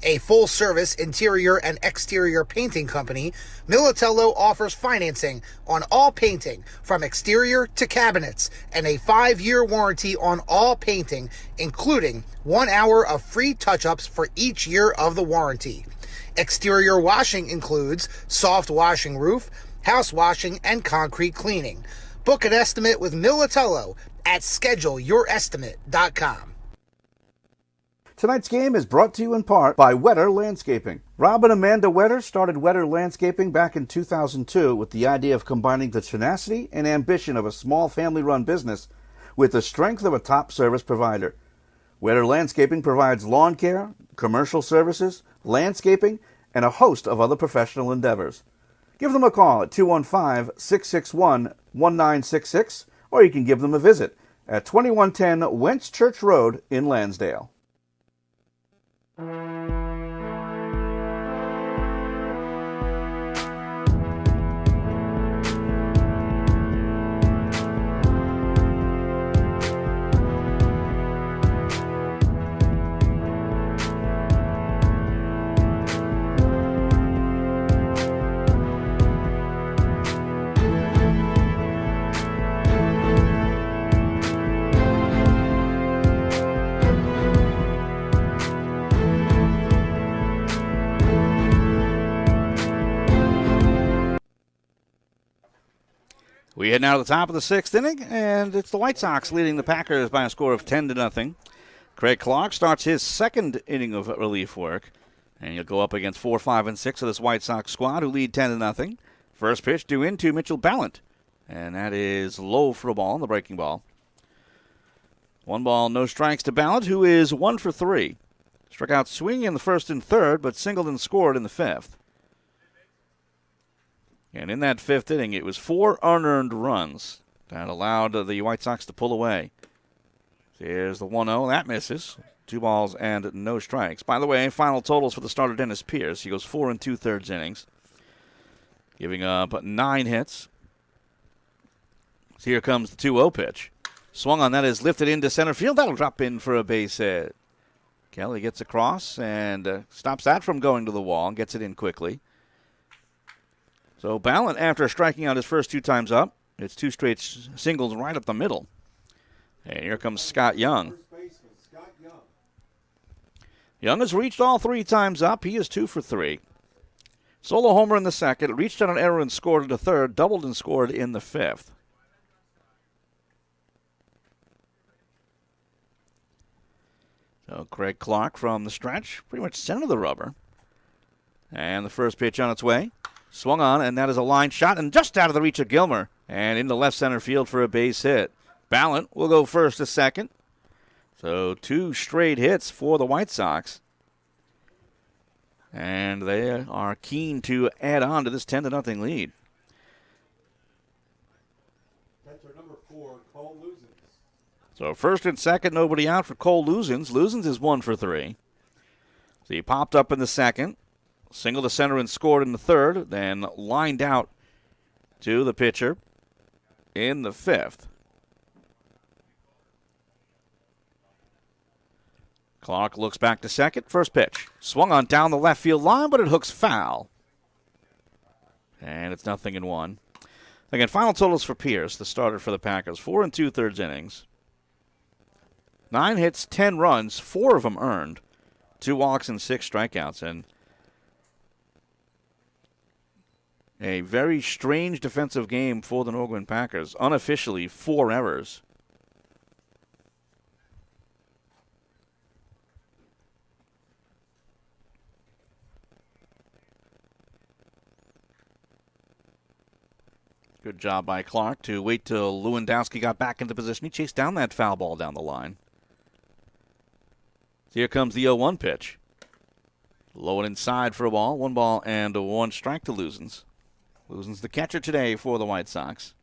A full-service interior and exterior painting company, Militello offers financing on all painting, from exterior to cabinets, and a 5-year warranty on all painting, including 1 hour of free touch-ups for each year of the warranty. Exterior washing includes soft washing roof, house washing, and concrete cleaning. Book an estimate with Militello at scheduleYourEstimate.com. Tonight's game is brought to you in part by Wetter Landscaping. Rob and Amanda Wetter started Wetter Landscaping back in 2002 with the idea of combining the tenacity and ambition of a small family-run business with the strength of a top service provider. Wetter Landscaping provides lawn care, commercial services, landscaping, and a host of other professional endeavors. Give them a call at 215-661-1966, or you can give them a visit at 2110 Wentz Church Road in Lansdale. We head now to the top of the 6th inning, and it's the White Sox leading the Packers by a score of 10-0. Craig Clark starts his 2nd inning of relief work, and he'll go up against 4, 5, and 6 of this White Sox squad, who lead 10-0. First pitch due in to Mitchell Ballant, and that is low for a ball on the breaking ball. 1 ball, no strikes to Ballant, who is 1 for 3. Struck out swinging in the 1st and 3rd, but singled and scored in the 5th. And in that 5th inning, it was 4 unearned runs that allowed the White Sox to pull away. Here's the 1-0. That misses. 2 balls and no strikes. By the way, final totals for the starter, Dennis Pierce. He goes 4 2/3 innings, giving up 9 hits. So here comes the 2-0 pitch. Swung on, that is lifted into center field. That'll drop in for a base hit. Kelly gets across and stops that from going to the wall and gets it in quickly. So Ballant, after striking out his first 2 times up, it's 2 straight singles right up the middle. And here comes Scott Young. Young has reached all 3 times up. He is 2 for 3. Solo homer in the 2nd, reached on an error and scored in the 3rd, doubled and scored in the 5th. So Craig Clark from the stretch, pretty much center of the rubber. And the first pitch on its way. Swung on, and that is a line shot, and just out of the reach of Gilmer, and into left center field for a base hit. Ballant will go first to second. So 2 straight hits for the White Sox. And they are keen to add on to this 10-0 lead. Catcher number 4, Cole Luzens. So first and second, nobody out for Cole Luzens. Luzens is 1 for 3. So he popped up in the 2nd. Single to center and scored in the 3rd, then lined out to the pitcher in the 5th. Clark looks back to second. First pitch. Swung on down the left field line, but it hooks foul. And it's 0-1. Again, final totals for Pierce, the starter for the Packers. 4 2/3 innings. 9 hits, 10 runs, 4 of them earned. 2 walks and 6 strikeouts. And a very strange defensive game for the Nor-Gwyn Packers. Unofficially, 4 errors. Good job by Clark to wait till Lewandowski got back into position. He chased down that foul ball down the line. So here comes the 0-1 pitch. Low and inside for a ball. 1 ball and 1 strike to Luzens. Luzens the catcher today for the White Sox.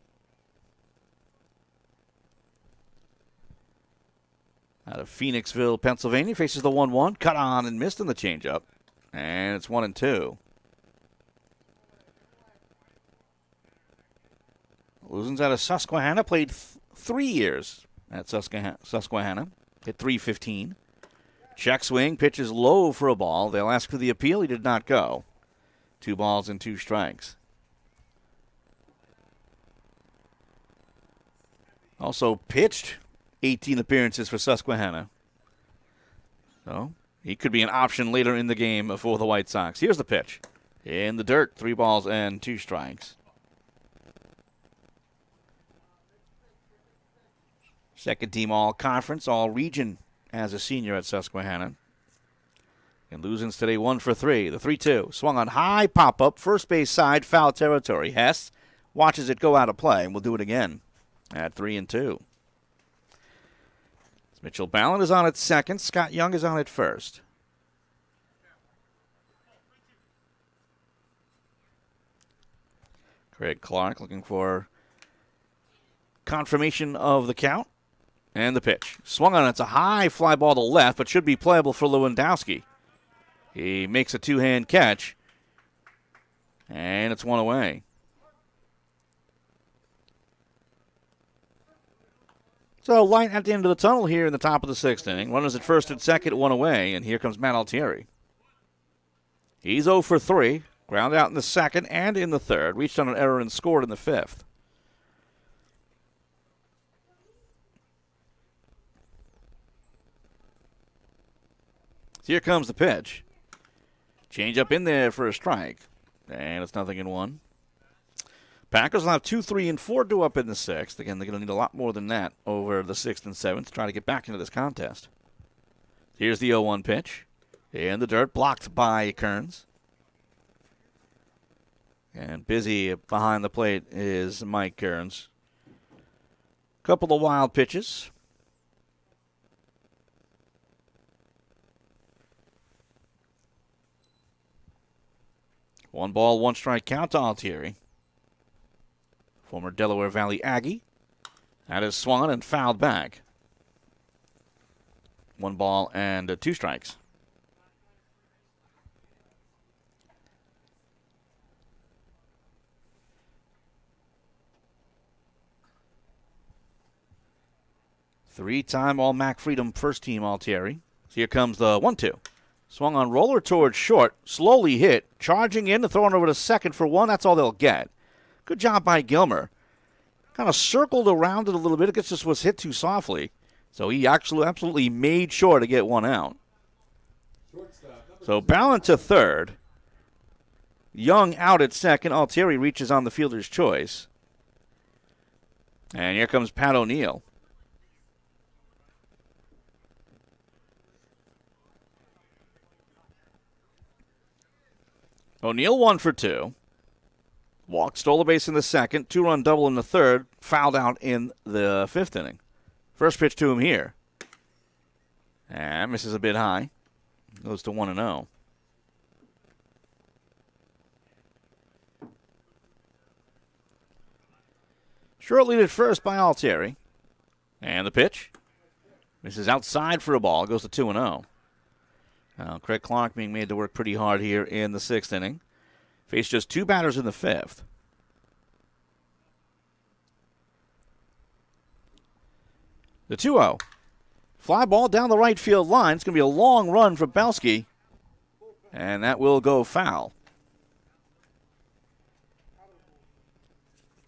Out of Phoenixville, Pennsylvania, faces the 1-1. Cut on and missed in the changeup. And it's 1-2. Luzens out of Susquehanna, played 3 years at Susquehanna. Hit .315. Check swing, pitches low for a ball. They'll ask for the appeal. He did not go. 2 balls and 2 strikes. Also pitched 18 appearances for Susquehanna. So he could be an option later in the game for the White Sox. Here's the pitch. In the dirt, 3 balls and 2 strikes. Second team all-conference, all-region as a senior at Susquehanna. And Luzens today 1 for 3. The 3-2. Swung on high pop-up, first base side, foul territory. Hess watches it go out of play, and we'll do it again at 3-2. Mitchell Ballin is on at second. Scott Young is on at first. Craig Clark looking for confirmation of the count. And the pitch. Swung on. It's a high fly ball to left, but should be playable for Lewandowski. He makes a 2-hand catch. And it's 1 away. So light at the end of the tunnel here in the top of the 6th inning. Runners at first and second, 1 away. And here comes Matt Altieri. He's 0 for 3. Ground out in the 2nd and in the 3rd. Reached on an error and scored in the 5th. Here comes the pitch. Change up in there for a strike. And it's 0-1. Packers will have 2, 3, and 4 due up in the 6th. Again, they're going to need a lot more than that over the 6th and 7th to try to get back into this contest. Here's the 0-1 pitch. In the dirt, blocked by Kearns. And busy behind the plate is Mike Kearns. Couple of wild pitches. One ball, 1 strike count to Altieri. Former Delaware Valley Aggie. That is swung and fouled back. 1 ball and 2 strikes. Three-time All-MAC Freedom first team Altieri. So here comes the 1-2. Swung on roller towards short, slowly hit, charging in to throw it over to second for 1. That's all they'll get. Good job by Gilmer. Kind of circled around it a little bit. It just was hit too softly. So he actually absolutely made sure to get 1 out. So Ballin to 3rd. Young out at 2nd. Altieri reaches on the fielder's choice. And here comes Pat O'Neill. O'Neill 1 for 2. Walked, stole a base in the 2nd, 2-run double in the 3rd, fouled out in the 5th inning. First pitch to him here. And misses a bit high. Goes to 1-0. Short lead at first by Altieri. And the pitch. Misses outside for a ball. Goes to 2-0. Now, Craig Clark being made to work pretty hard here in the 6th inning. Faced just 2 batters in the 5th. The 2-0. Fly ball down the right field line. It's going to be a long run for Belsky, and that will go foul.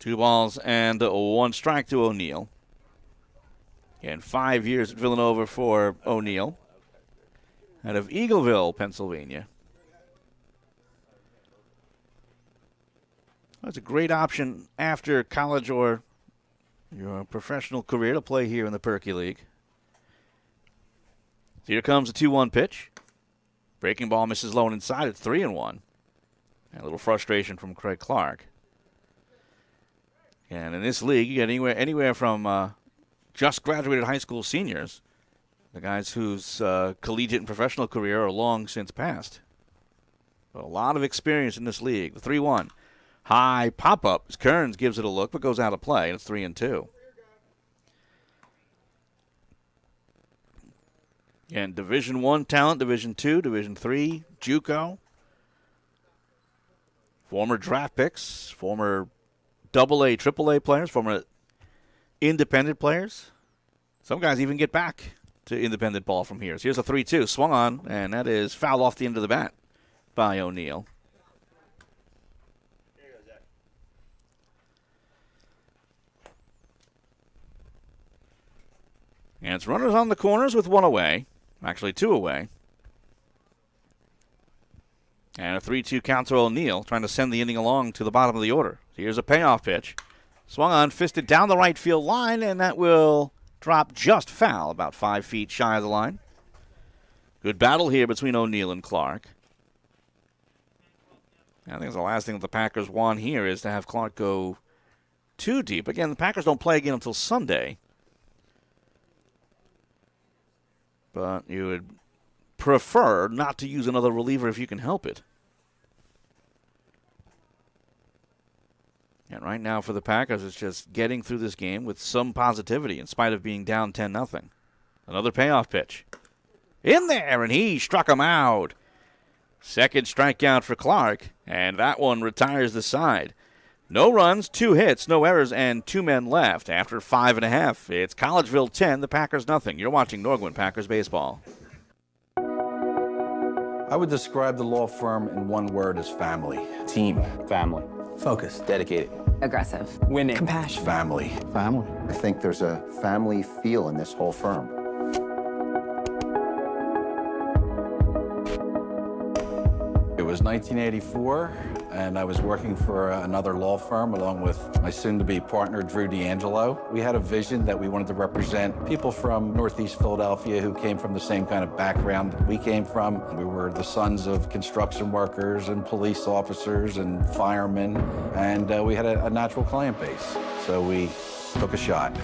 2 balls and 1 strike to O'Neill. Again, 5 years at Villanova for O'Neill. Out of Eagleville, Pennsylvania. That's a great option after college or your professional career to play here in the Perky League. So here comes a 2-1 pitch. Breaking ball misses low and inside. It's 3-1. And a little frustration from Craig Clark. And in this league, you get anywhere from just graduated high school seniors, the guys whose collegiate and professional career are long since past. But a lot of experience in this league. The 3-1. High pop-up as Kearns gives it a look, but goes out of play, and it's 3-2. And Division I talent, Division II, Division III, JUCO. Former draft picks, former AA, AAA players, former independent players. Some guys even get back to independent ball from here. So here's a 3-2, swung on, and that is foul off the end of the bat by O'Neill. And it's runners on the corners with 1 away. Actually, 2 away. And a 3-2 count to O'Neill, trying to send the inning along to the bottom of the order. So here's a payoff pitch. Swung on, fisted down the right field line, and that will drop just foul, about 5 feet shy of the line. Good battle here between O'Neill and Clark. I think the last thing that the Packers want here is to have Clark go too deep. Again, the Packers don't play again until Sunday. But you would prefer not to use another reliever if you can help it. And right now for the Packers, it's just getting through this game with some positivity in spite of being down 10-0. Another payoff pitch. In there, and he struck him out. Second strikeout for Clark, and that one retires the side. No runs, 2 hits, no errors, and 2 men left. After 5.5, it's Collegeville 10, the Packers nothing. You're watching Nor-Gwyn Packers baseball. I would describe the law firm in one word as family. Team. Family. Focus. Dedicated. Aggressive. Winning. Compassion. Family. Family. I think there's a family feel in this whole firm. It was 1984, and I was working for another law firm along with my soon-to-be partner, Drew D'Angelo. We had a vision that we wanted to represent people from Northeast Philadelphia who came from the same kind of background that we came from. We were the sons of construction workers and police officers and firemen, and we had a natural client base. So we took a shot.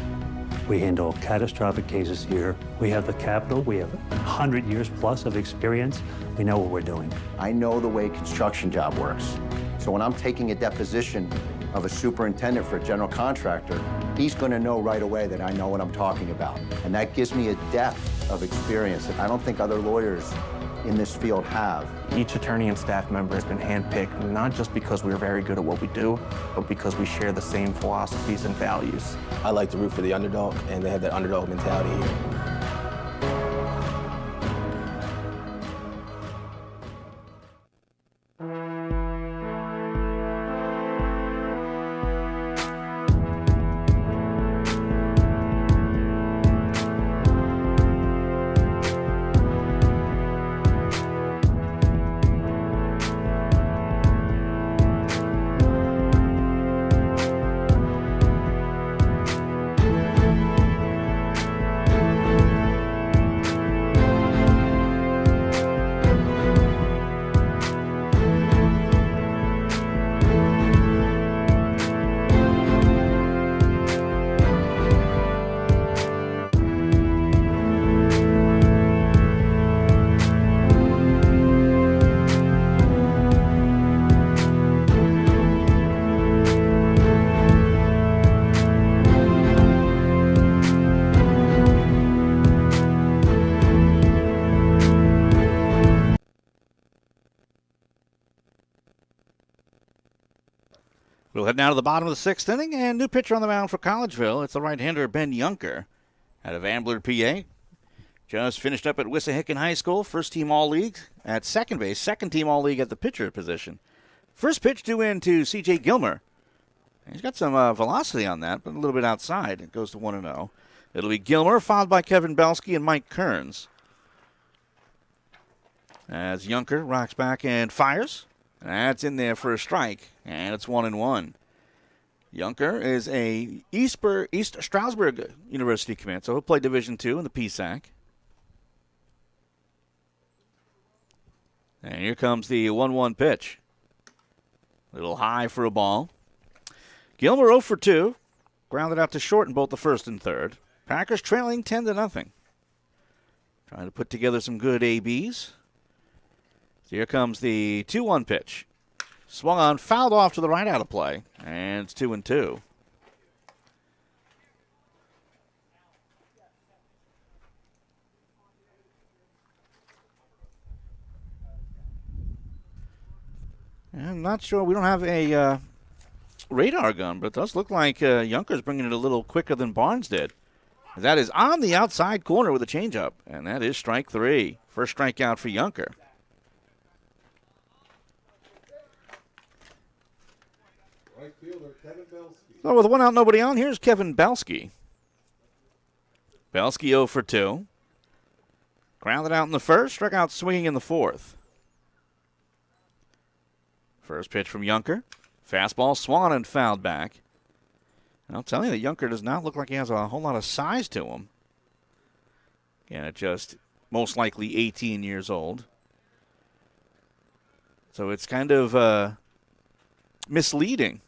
We handle catastrophic cases here. We have the capital. We have 100 years plus of experience. We know what we're doing. I know the way construction job works. So when I'm taking a deposition of a superintendent for a general contractor, he's going to know right away that I know what I'm talking about. And that gives me a depth of experience that I don't think other lawyers in this field have. Each attorney and staff member has been handpicked, not just because we're very good at what we do, but because we share the same philosophies and values. I like to root for the underdog, and they have that underdog mentality here. We'll head now to the bottom of the 6th inning, and new pitcher on the mound for Collegeville. It's the right-hander Ben Yunker out of Ambler, PA. Just finished up at Wissahickon High School, first team All-League at second base, second team All-League at the pitcher position. First pitch due in to C.J. Gilmer. He's got some velocity on that, but a little bit outside. It goes to 1-0. It'll be Gilmer, followed by Kevin Belsky and Mike Kearns. As Junker rocks back and fires. That's in there for a strike, and it's 1-1. Junker is a East Stroudsburg University commit, so he'll play Division II in the PSAC. And here comes the 1-1 pitch. A little high for a ball. Gilmer 0 for 2. Grounded out to short in both the first and third. Packers trailing 10-0. Trying to put together some good ABs. So here comes the 2-1 pitch. Swung on, fouled off to the right out of play. And it's 2-2. I'm not sure. We don't have a radar gun, but it does look like Junker's bringing it a little quicker than Barnes did. That is on the outside corner with a changeup, and that is strike 3. First strikeout for Junker. Right fielder, Kevin Belsky. So with one out, nobody on, here's Kevin Belsky. Belsky 0 for 2. Grounded out in the first, struck out swinging in the fourth. First pitch from Junker. Fastball swung on and fouled back. And I'll tell you that Junker does not look like he has a whole lot of size to him. Again, at just most likely 18 years old. So it's kind of misleading,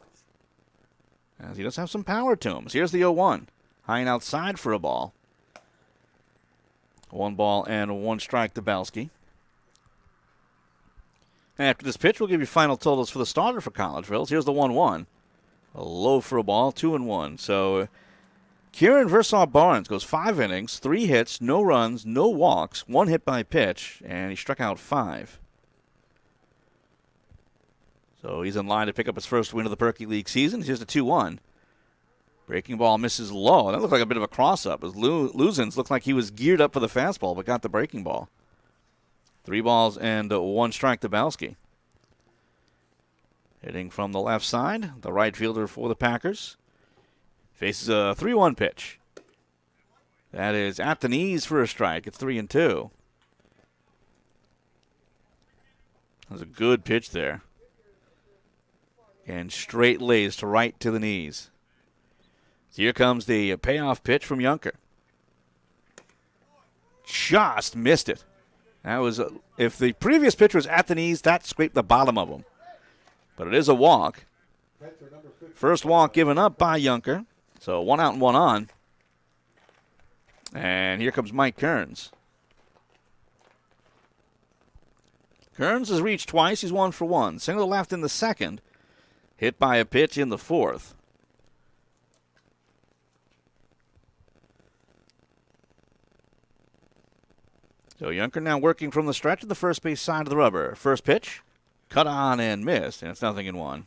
as he does have some power to him. So here's the 0-1. High and outside for a ball. 1 ball and 1 strike to Belsky. After this pitch, we'll give you final totals for the starter for Collegeville. Here's the 1-1. A low for a ball, 2-1. So Kieran Versaw-Barnes goes 5 innings, 3 hits, no runs, no walks, 1 hit by pitch, and he struck out 5. So he's in line to pick up his first win of the Perky League season. Here's the 2-1. Breaking ball misses low. That looked like a bit of a cross-up, as Luzins looked like he was geared up for the fastball, but got the breaking ball. 3 balls and 1 strike to Belsky. Hitting from the left side, the right fielder for the Packers. Faces a 3-1 pitch. That is at the knees for a strike. It's 3-2. That was a good pitch there. And straight lays to right to the knees. So here comes the payoff pitch from Junker. Just missed it. That was if the previous pitch was at the knees, that scraped the bottom of them. But it is a walk. First walk given up by Junker. So 1 out and 1 on. And here comes Mike Kearns. Kearns has reached twice. He's 1 for 1. Single left in the second. Hit by a pitch in the fourth. So Junker now working from the stretch of the first base side of the rubber. First pitch, cut on and missed, and it's 0-1.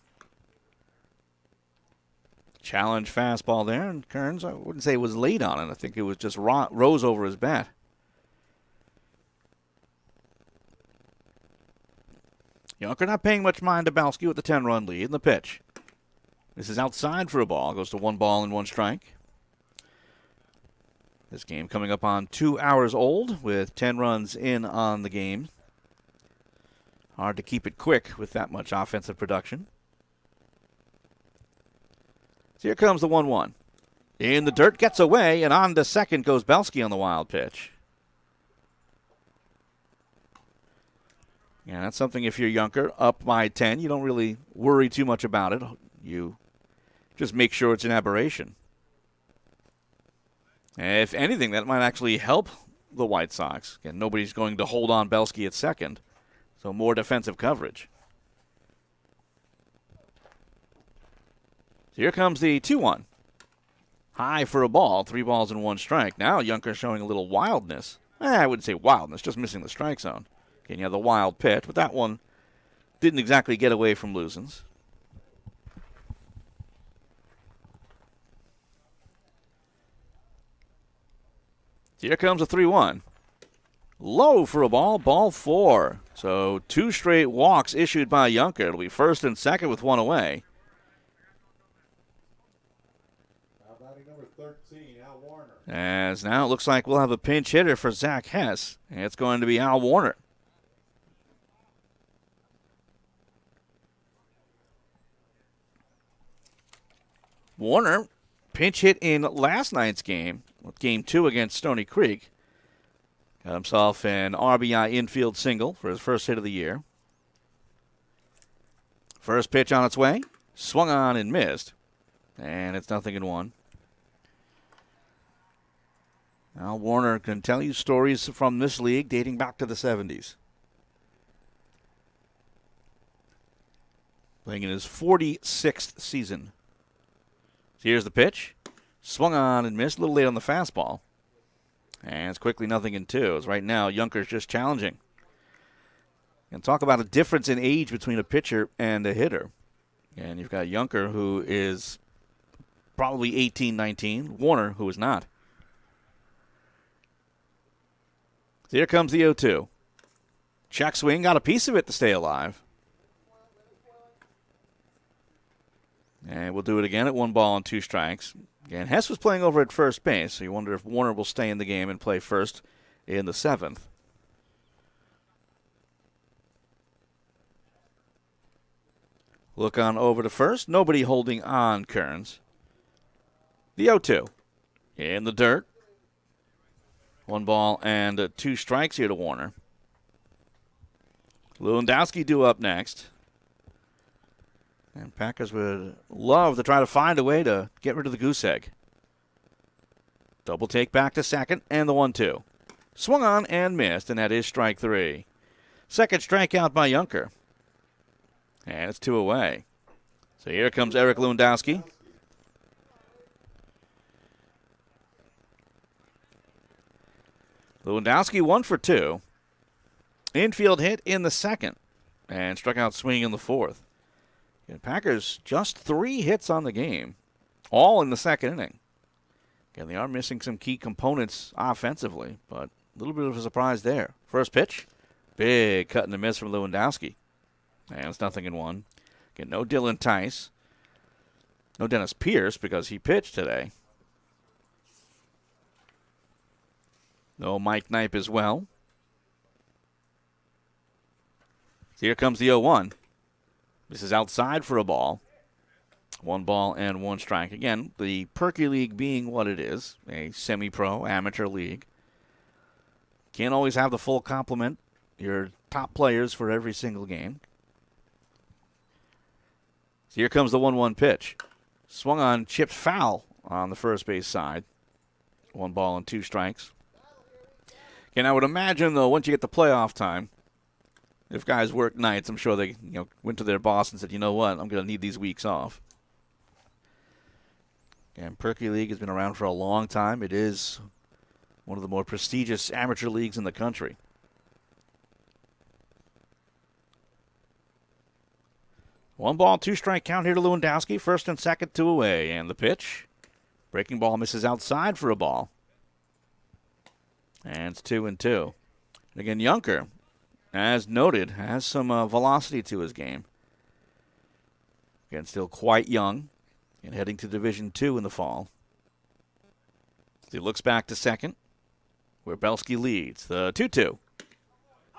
Challenge fastball there, and Kearns, I wouldn't say it was late on it. I think it was just rose over his bat. Junker not paying much mind to Belsky with the 10-run lead in the pitch. This is outside for a ball. Goes to 1 ball and 1 strike. This game coming up on 2 hours old with 10 runs in on the game. Hard to keep it quick with that much offensive production. So here comes the 1-1. In the dirt, gets away, and on to second goes Belsky on the wild pitch. Yeah, that's something if you're Junker, up by 10, you don't really worry too much about it. You just make sure it's an aberration. If anything, that might actually help the White Sox. Again, nobody's going to hold on Belsky at second, so more defensive coverage. So here comes the 2-1. High for a ball, 3 balls and 1 strike. Now Junker showing a little wildness. I wouldn't say wildness, just missing the strike zone. Again, you have the wild pitch, but that one didn't exactly get away from Luzins. Here comes a 3-1. Low for a ball, ball 4. So 2 straight walks issued by Junker. It'll be first and second with 1 away. Now batting number 13, Al Warner. As now it looks like we'll have a pinch hitter for Zach Hess. And it's going to be Al Warner. Warner pinch hit in last night's game, game 2 against Stony Creek. Got himself an RBI infield single for his first hit of the year. First pitch on its way. Swung on and missed. And it's 0-1. Al Warner can tell you stories from this league dating back to the 70s. Playing in his 46th season. So here's the pitch. Swung on and missed. A little late on the fastball. And it's quickly 0-2. As right now, Junker's just challenging. And talk about a difference in age between a pitcher and a hitter. And you've got Junker, who is probably 18, 19. Warner, who is not. So here comes the 0-2. Check swing, got a piece of it to stay alive. And we'll do it again at 1 ball and 2 strikes. Again, Hess was playing over at first base, so you wonder if Warner will stay in the game and play first in the 7th. Look on over to first. Nobody holding on Kearns. The 0-2. In the dirt. 1 ball and 2 strikes here to Warner. Lewandowski due up next. And Packers would love to try to find a way to get rid of the goose egg. Double take back to second, and the 1-2. Swung on and missed, and that is strike 3. Second strikeout by Junker. And it's 2 away. So here comes Eric Lewandowski. Lewandowski 1 for 2. Infield hit in the second, and struck out swinging in the 4th. And Packers just 3 hits on the game, all in the second inning. Again, they are missing some key components offensively, but a little bit of a surprise there. First pitch, big cut and a miss from Lewandowski. And it's 0-1. Again, no Dylan Tice. No Dennis Pierce because he pitched today. No Mike Knipe as well. So here comes the 0-1. This is outside for a ball. 1 ball and 1 strike. Again, the Perky League being what it is, a semi-pro amateur league. Can't always have the full complement, your top players for every single game. So here comes the 1-1 pitch. Swung on, chipped foul on the first base side. 1 ball and 2 strikes. And I would imagine, though, once you get to playoff time, if guys work nights, I'm sure they went to their boss and said, you know what, I'm going to need these weeks off. And Perky League has been around for a long time. It is one of the more prestigious amateur leagues in the country. One ball, 2 strike count here to Lewandowski. First and second, 2 away. And the pitch. Breaking ball misses outside for a ball. And it's 2-2. And again, Junker, as noted, has some velocity to his game. Again, still quite young and heading to Division II in the fall. He looks back to second, where Belsky leads. The 2-2.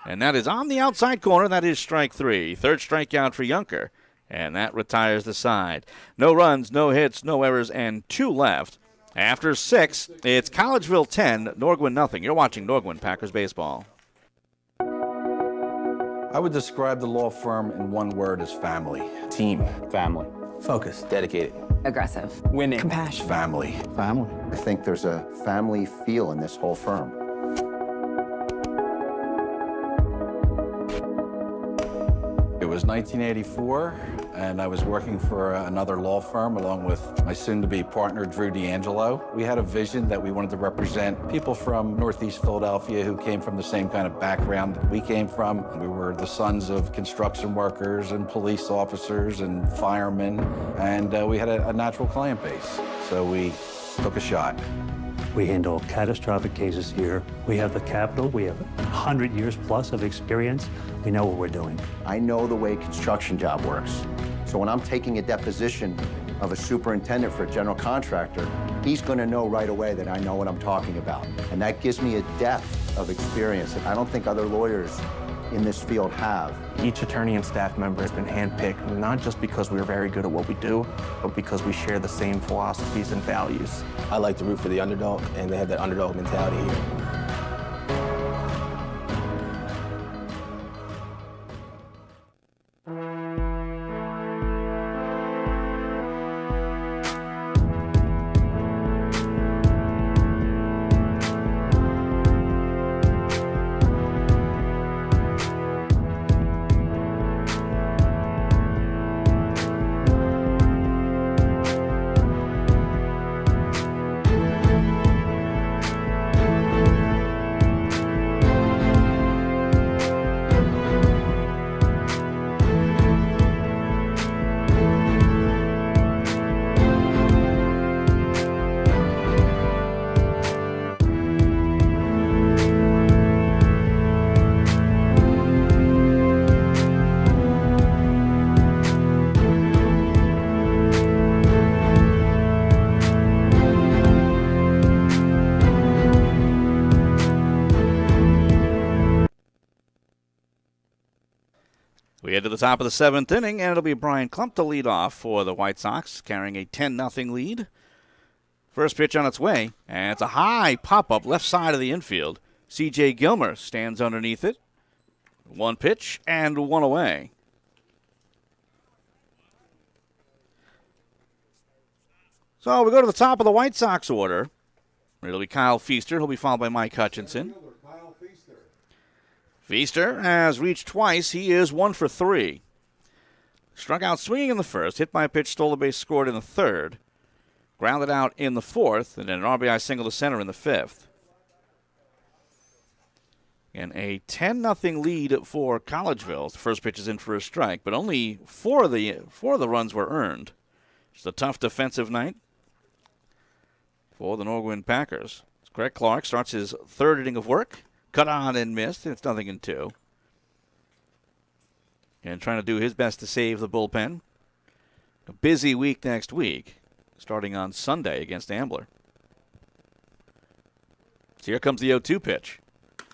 And that is on the outside corner. That is strike 3. Third strikeout for Junker. And that retires the side. No runs, no hits, no errors, and 2 left. After 6, it's Collegeville 10, Nor-Gwyn nothing. You're watching Nor-Gwyn Packers baseball. I would describe the law firm in one word as family. Team. Family. Focus. Dedicated. Aggressive. Winning. Compassion. Family. Family. I think there's a family feel in this whole firm. It was 1984, and I was working for another law firm along with my soon-to-be partner, Drew D'Angelo. We had a vision that we wanted to represent people from Northeast Philadelphia who came from the same kind of background that we came from. We were the sons of construction workers and police officers and firemen, and we had a natural client base. So we took a shot. We handle catastrophic cases here. We have the capital. We have 100 years plus of experience. We know what we're doing. I know the way construction job works. So when I'm taking a deposition of a superintendent for a general contractor, he's going to know right away that I know what I'm talking about. And that gives me a depth of experience that I don't think other lawyers in this field have. Each attorney and staff member has been handpicked, not just because we are very good at what we do, but because we share the same philosophies and values. I like to root for the underdog, and they have that underdog mentality here. We head to the top of the 7th inning, and it'll be Brian Klump to lead off for the White Sox, carrying a 10-0 lead. First pitch on its way, and it's a high pop-up left side of the infield. C.J. Gilmer stands underneath it. One pitch and one away. So we go to the top of the White Sox order. It'll be Kyle Feaster. He'll be followed by Mike Hutchinson. Feaster has reached twice. He is 1 for 3. Struck out swinging in the first, hit by a pitch, stole a base, scored in the third. Grounded out in the fourth, and then an RBI single to center in the fifth. And a 10-0 lead for Collegeville. The first pitch is in for a strike, but only four of the runs were earned. Just a tough defensive night for the Nor-Gwyn Packers. Greg Clark starts his third inning of work. Cut on and missed. It's 0-2. And trying to do his best to save the bullpen. A busy week next week, starting on Sunday against Ambler. So here comes the 0-2 pitch.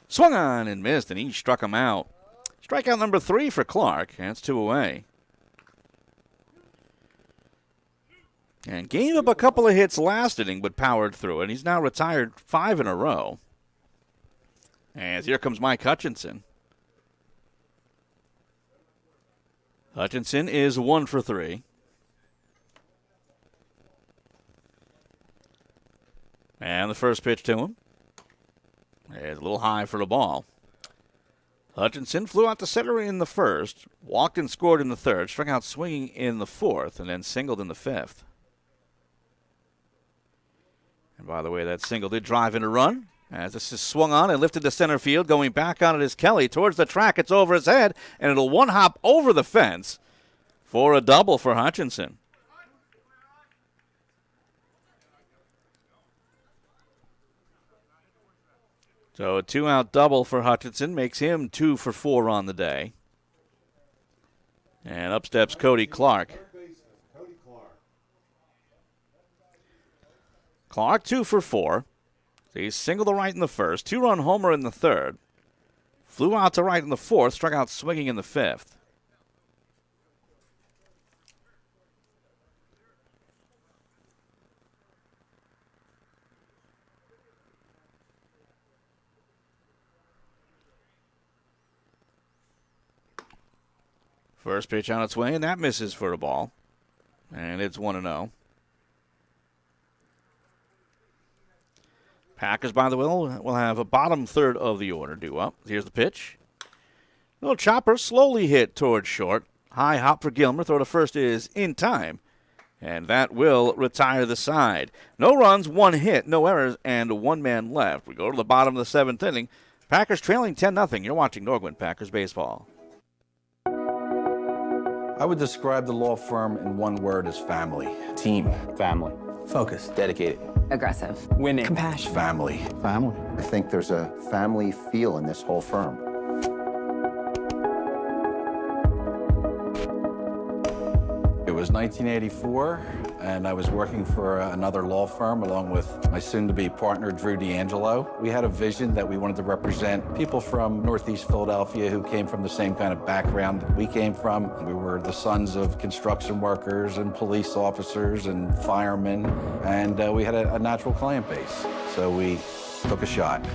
Swung on and missed, and he struck him out. Strikeout number 3 for Clark, and it's 2 away. And gave up a couple of hits last inning, but powered through it. He's now retired 5 in a row. And here comes Mike Hutchinson. Hutchinson is 1 for 3. And the first pitch to him is a little high for the ball. Hutchinson flew out to center in the first, walked and scored in the third, struck out swinging in the fourth, and then singled in the fifth. And by the way, that single did drive in a run. As this is swung on and lifted to center field, going back on it is Kelly. Towards the track, it's over his head, and it'll one-hop over the fence for a double for Hutchinson. So a 2-out double for Hutchinson makes him 2 for 4 on the day. And up steps Cody Clark. Clark 2 for 4. So he singled to right in the first, 2-run homer in the third. Flew out to right in the fourth, struck out swinging in the fifth. First pitch on its way, and that misses for a ball. And it's 1-0. Packers, by the way, will have a bottom third of the order due up. Here's the pitch. Little chopper slowly hit towards short. High hop for Gilmer. Throw to first is in time. And that will retire the side. No runs, 1 hit, no errors, and 1 man left. We go to the bottom of the 7th inning. Packers trailing 10-0. You're watching Nor-Gwyn Packers baseball. I would describe the law firm in one word as family. Team. Family. Focused. Dedicated. Aggressive. Winning. Compassion. Family. Family. I think there's a family feel in this whole firm. It was 1984, and I was working for another law firm along with my soon-to-be partner, Drew D'Angelo. We had a vision that we wanted to represent people from Northeast Philadelphia who came from the same kind of background that we came from. We were the sons of construction workers and police officers and firemen, and we had a natural client base. So we took a shot.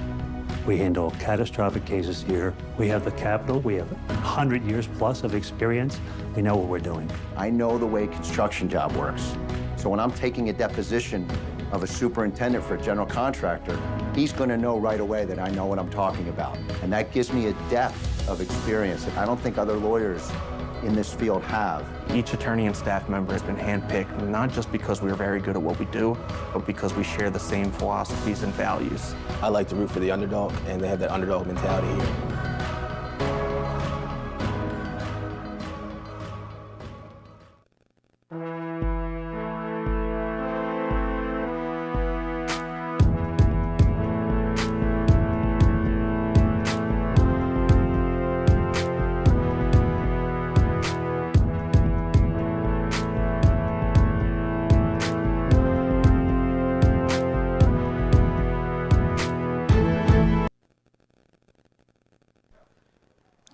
We handle catastrophic cases here. We have the capital. We have 100 years plus of experience. We know what we're doing. I know the way construction job works. So when I'm taking a deposition of a superintendent for a general contractor, he's going to know right away that I know what I'm talking about. And that gives me a depth of experience that I don't think other lawyers in this field have. Each attorney and staff member has been handpicked, not just because we're very good at what we do, but because we share the same philosophies and values. I like to root for the underdog, and they have that underdog mentality here.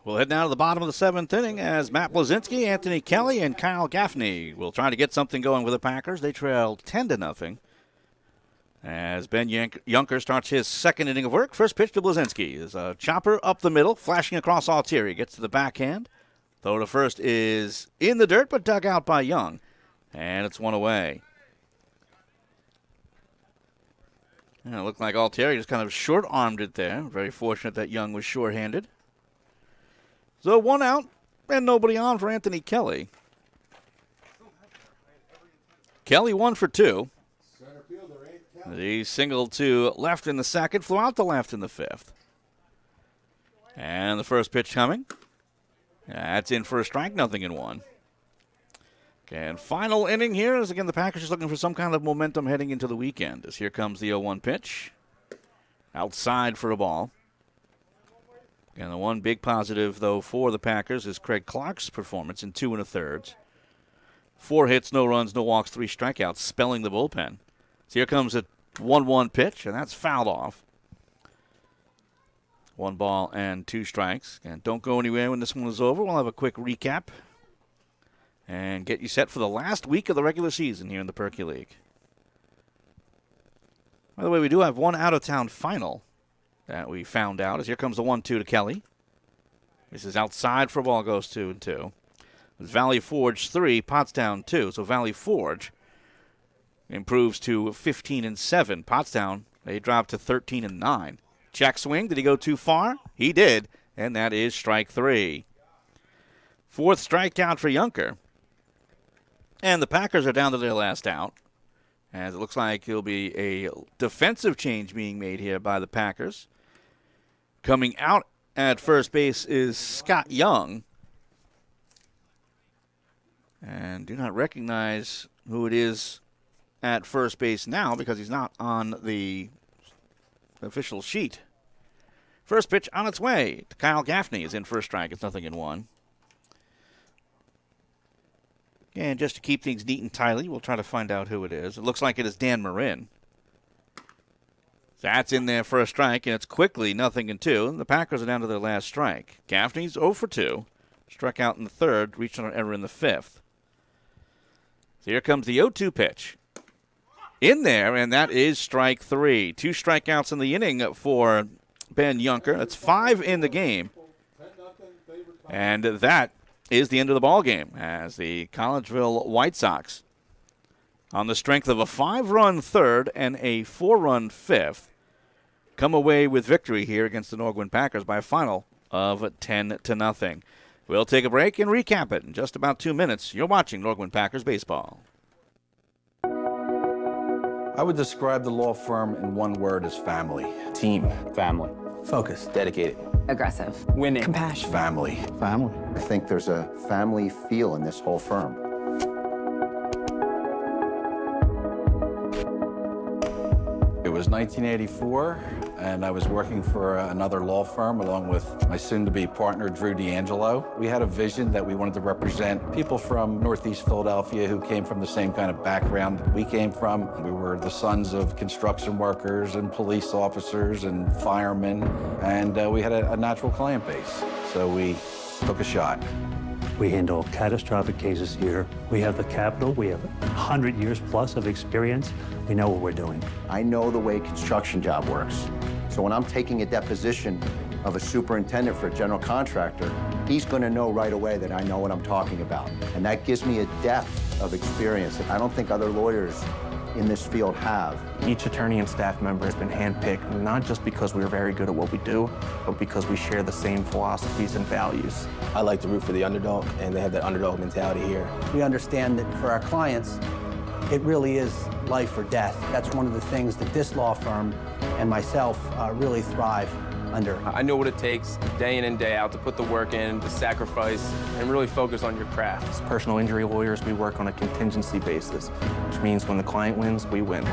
We'll head now to the bottom of the seventh inning as Matt Blazinski, Anthony Kelly, and Kyle Gaffney will try to get something going with the Packers. They trailed 10-0. As Ben Junker starts his second inning of work. First pitch to Blazinski is a chopper up the middle, flashing across Altieri. Gets to the backhand. Throw to first is in the dirt, but dug out by Young. And it's one away. And it looked like Altieri just kind of short-armed it there. Very fortunate that Young was sure-handed. So one out and nobody on for Anthony Kelly. Kelly 1 for 2. He singled to left in the second, flew out to left in the fifth. And the first pitch coming. That's in for a strike, 0-1. Okay, and final inning here is, again, the Packers just looking for some kind of momentum heading into the weekend. As here comes the 0-1 pitch. Outside for a ball. And the one big positive, though, for the Packers is Craig Clark's performance in 2 1/3. 4 hits, no runs, no walks, 3 strikeouts, spelling the bullpen. So here comes a 1-1 pitch, and that's fouled off. 1 ball and 2 strikes. And don't go anywhere when this one is over. We'll have a quick recap and get you set for the last week of the regular season here in the Perky League. By the way, we do have one out-of-town final that we found out, as here comes the 1-2 to Kelly. This is outside for a ball, goes 2-2. It's Valley Forge 3, Pottstown 2. So Valley Forge improves to 15-7. Pottstown, they dropped to 13-9. Check swing, did he go too far? He did, and that is strike 3. 4th strikeout for Junker. And the Packers are down to their last out, as it looks like there'll be a defensive change being made here by the Packers. Coming out at first base is Scott Young. And do not recognize who it is at first base now because he's not on the official sheet. First pitch on its way to Kyle Gaffney is in first strike. It's 0-1. And just to keep things neat and tidy, we'll try to find out who it is. It looks like it is Dan Marin. That's in there for a strike, and it's quickly 0-2. And the Packers are down to their last strike. Gaffney's 0 for 2. Struck out in the third, reached on an error in the fifth. So here comes the 0-2 pitch. In there, and that is strike 3. 2 strikeouts in the inning for Ben Junker. That's 5 in the game. And that is the end of the ball game as the Collegeville White Sox, on the strength of a 5-run third and a 4-run fifth, come away with victory here against the Nor-Gwyn Packers by a final of 10-0. We'll take a break and recap it in just about 2 minutes. You're watching Nor-Gwyn Packers baseball. I would describe the law firm in one word as family. Team. Family. Focused. Dedicated. Aggressive. Winning. Compassion. Family. Family. I think there's a family feel in this whole firm. was 1984, and I was working for another law firm along with my soon-to-be partner, Drew D'Angelo. We had a vision that we wanted to represent people from Northeast Philadelphia who came from the same kind of background that we came from. We were the sons of construction workers and police officers and firemen, and we had a natural client base, so we took a shot. We handle catastrophic cases here. We have the capital. We have 100 years plus of experience. We know what we're doing. I know the way construction job works. So when I'm taking a deposition of a superintendent for a general contractor, he's going to know right away that I know what I'm talking about. And that gives me a depth of experience that I don't think other lawyers in this field have. Each attorney and staff member has been handpicked not just because we are very good at what we do, but because we share the same philosophies and values. I like to root for the underdog, and they have that underdog mentality here. We understand that for our clients, it really is life or death. That's one of the things that this law firm and myself really thrive under. I know what it takes day in and day out to put the work in, to sacrifice, and really focus on your craft. As personal injury lawyers, we work on a contingency basis, which means when the client wins, we win.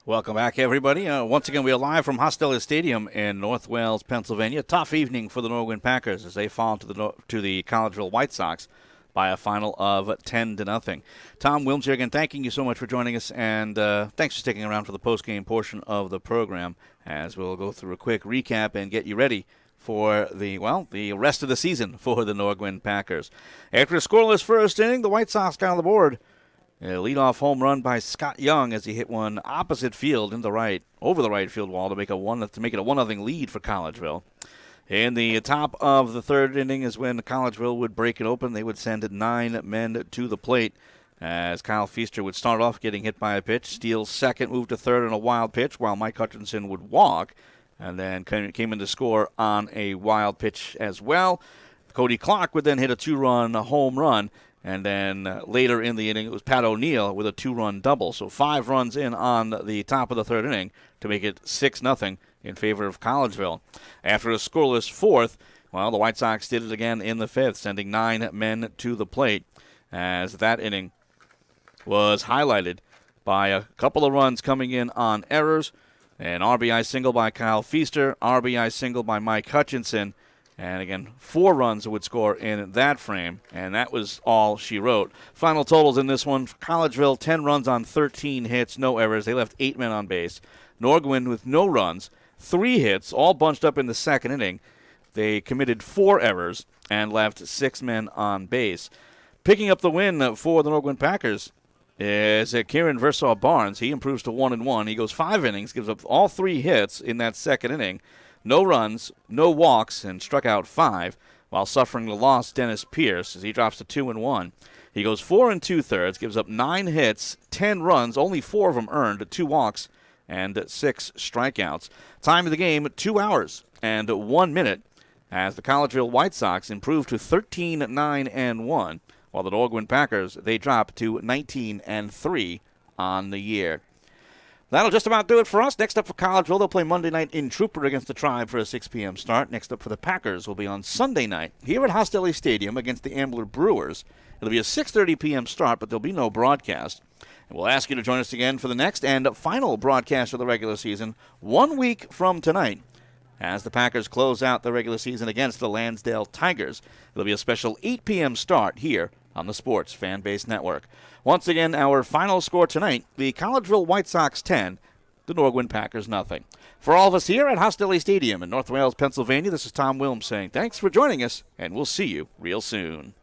Welcome back, everybody. Once again, we are live from Hostelli Stadium in North Wales, Pennsylvania. Tough evening for the Nor-Gwyn Packers as they fall to the Collegeville White Sox by a final of 10-0. Tom Wilms here again, thanking you so much for joining us, and thanks for sticking around for the post-game portion of the program as we'll go through a quick recap and get you ready for the rest of the season for the Nor-Gwyn Packers. After a scoreless first inning, the White Sox got on the board. A leadoff home run by Scott Young as he hit one opposite field over the right field wall to make it a 1-0 lead for Collegeville. In the top of the third inning is when Collegeville would break it open. They would send 9 men to the plate as Kyle Feaster would start off getting hit by a pitch, steals second, move to third on a wild pitch, while Mike Hutchinson would walk and then came in to score on a wild pitch as well. Cody Clark would then hit a 2-run home run. And then later in the inning, it was Pat O'Neill with a 2-run double. So 5 runs in on the top of the third inning to make it 6-0 in favor of Collegeville. After a scoreless fourth, the White Sox did it again in the fifth, sending 9 men to the plate, as that inning was highlighted by a couple of runs coming in on errors, an RBI single by Kyle Feaster, RBI single by Mike Hutchinson, and again, 4 runs would score in that frame, and that was all she wrote. Final totals in this one, Collegeville, 10 runs on 13 hits, no errors. They left 8 men on base. Nor-Gwyn with no runs, 3 hits, all bunched up in the second inning. They committed 4 errors and left 6 men on base. Picking up the win for the Nor-Gwyn Packers is Kieran Versaw Barnes. He improves to 1-1. He goes 5 innings, gives up all 3 hits in that second inning. No runs, no walks, and struck out 5, while suffering the loss Dennis Pierce as he drops to 2-1. He goes 4 2/3, gives up 9 hits, 10 runs, only 4 of them earned, 2 walks, and 6 strikeouts. Time of the game, 2 hours and 1 minute, as the Collegeville White Sox improve to 13-9-1, while the Nor-Gwyn Packers, they drop to 19-3 on the year. That'll just about do it for us. Next up for Collegeville, they'll play Monday night in Trooper against the Tribe for a 6 p.m. start. Next up for the Packers will be on Sunday night here at Hostelli Stadium against the Ambler Brewers. It'll be a 6:30 p.m. start, but there'll be no broadcast. And we'll ask you to join us again for the next and final broadcast of the regular season 1 week from tonight as the Packers close out the regular season against the Lansdale Tigers. It'll be a special 8 p.m. start here on the Sports Fan Base Network. Once again, our final score tonight, the Collegeville White Sox 10, the Nor-Gwyn Packers nothing. For all of us here at Hostelli Stadium in North Wales, Pennsylvania, this is Tom Wilms saying thanks for joining us, and we'll see you real soon.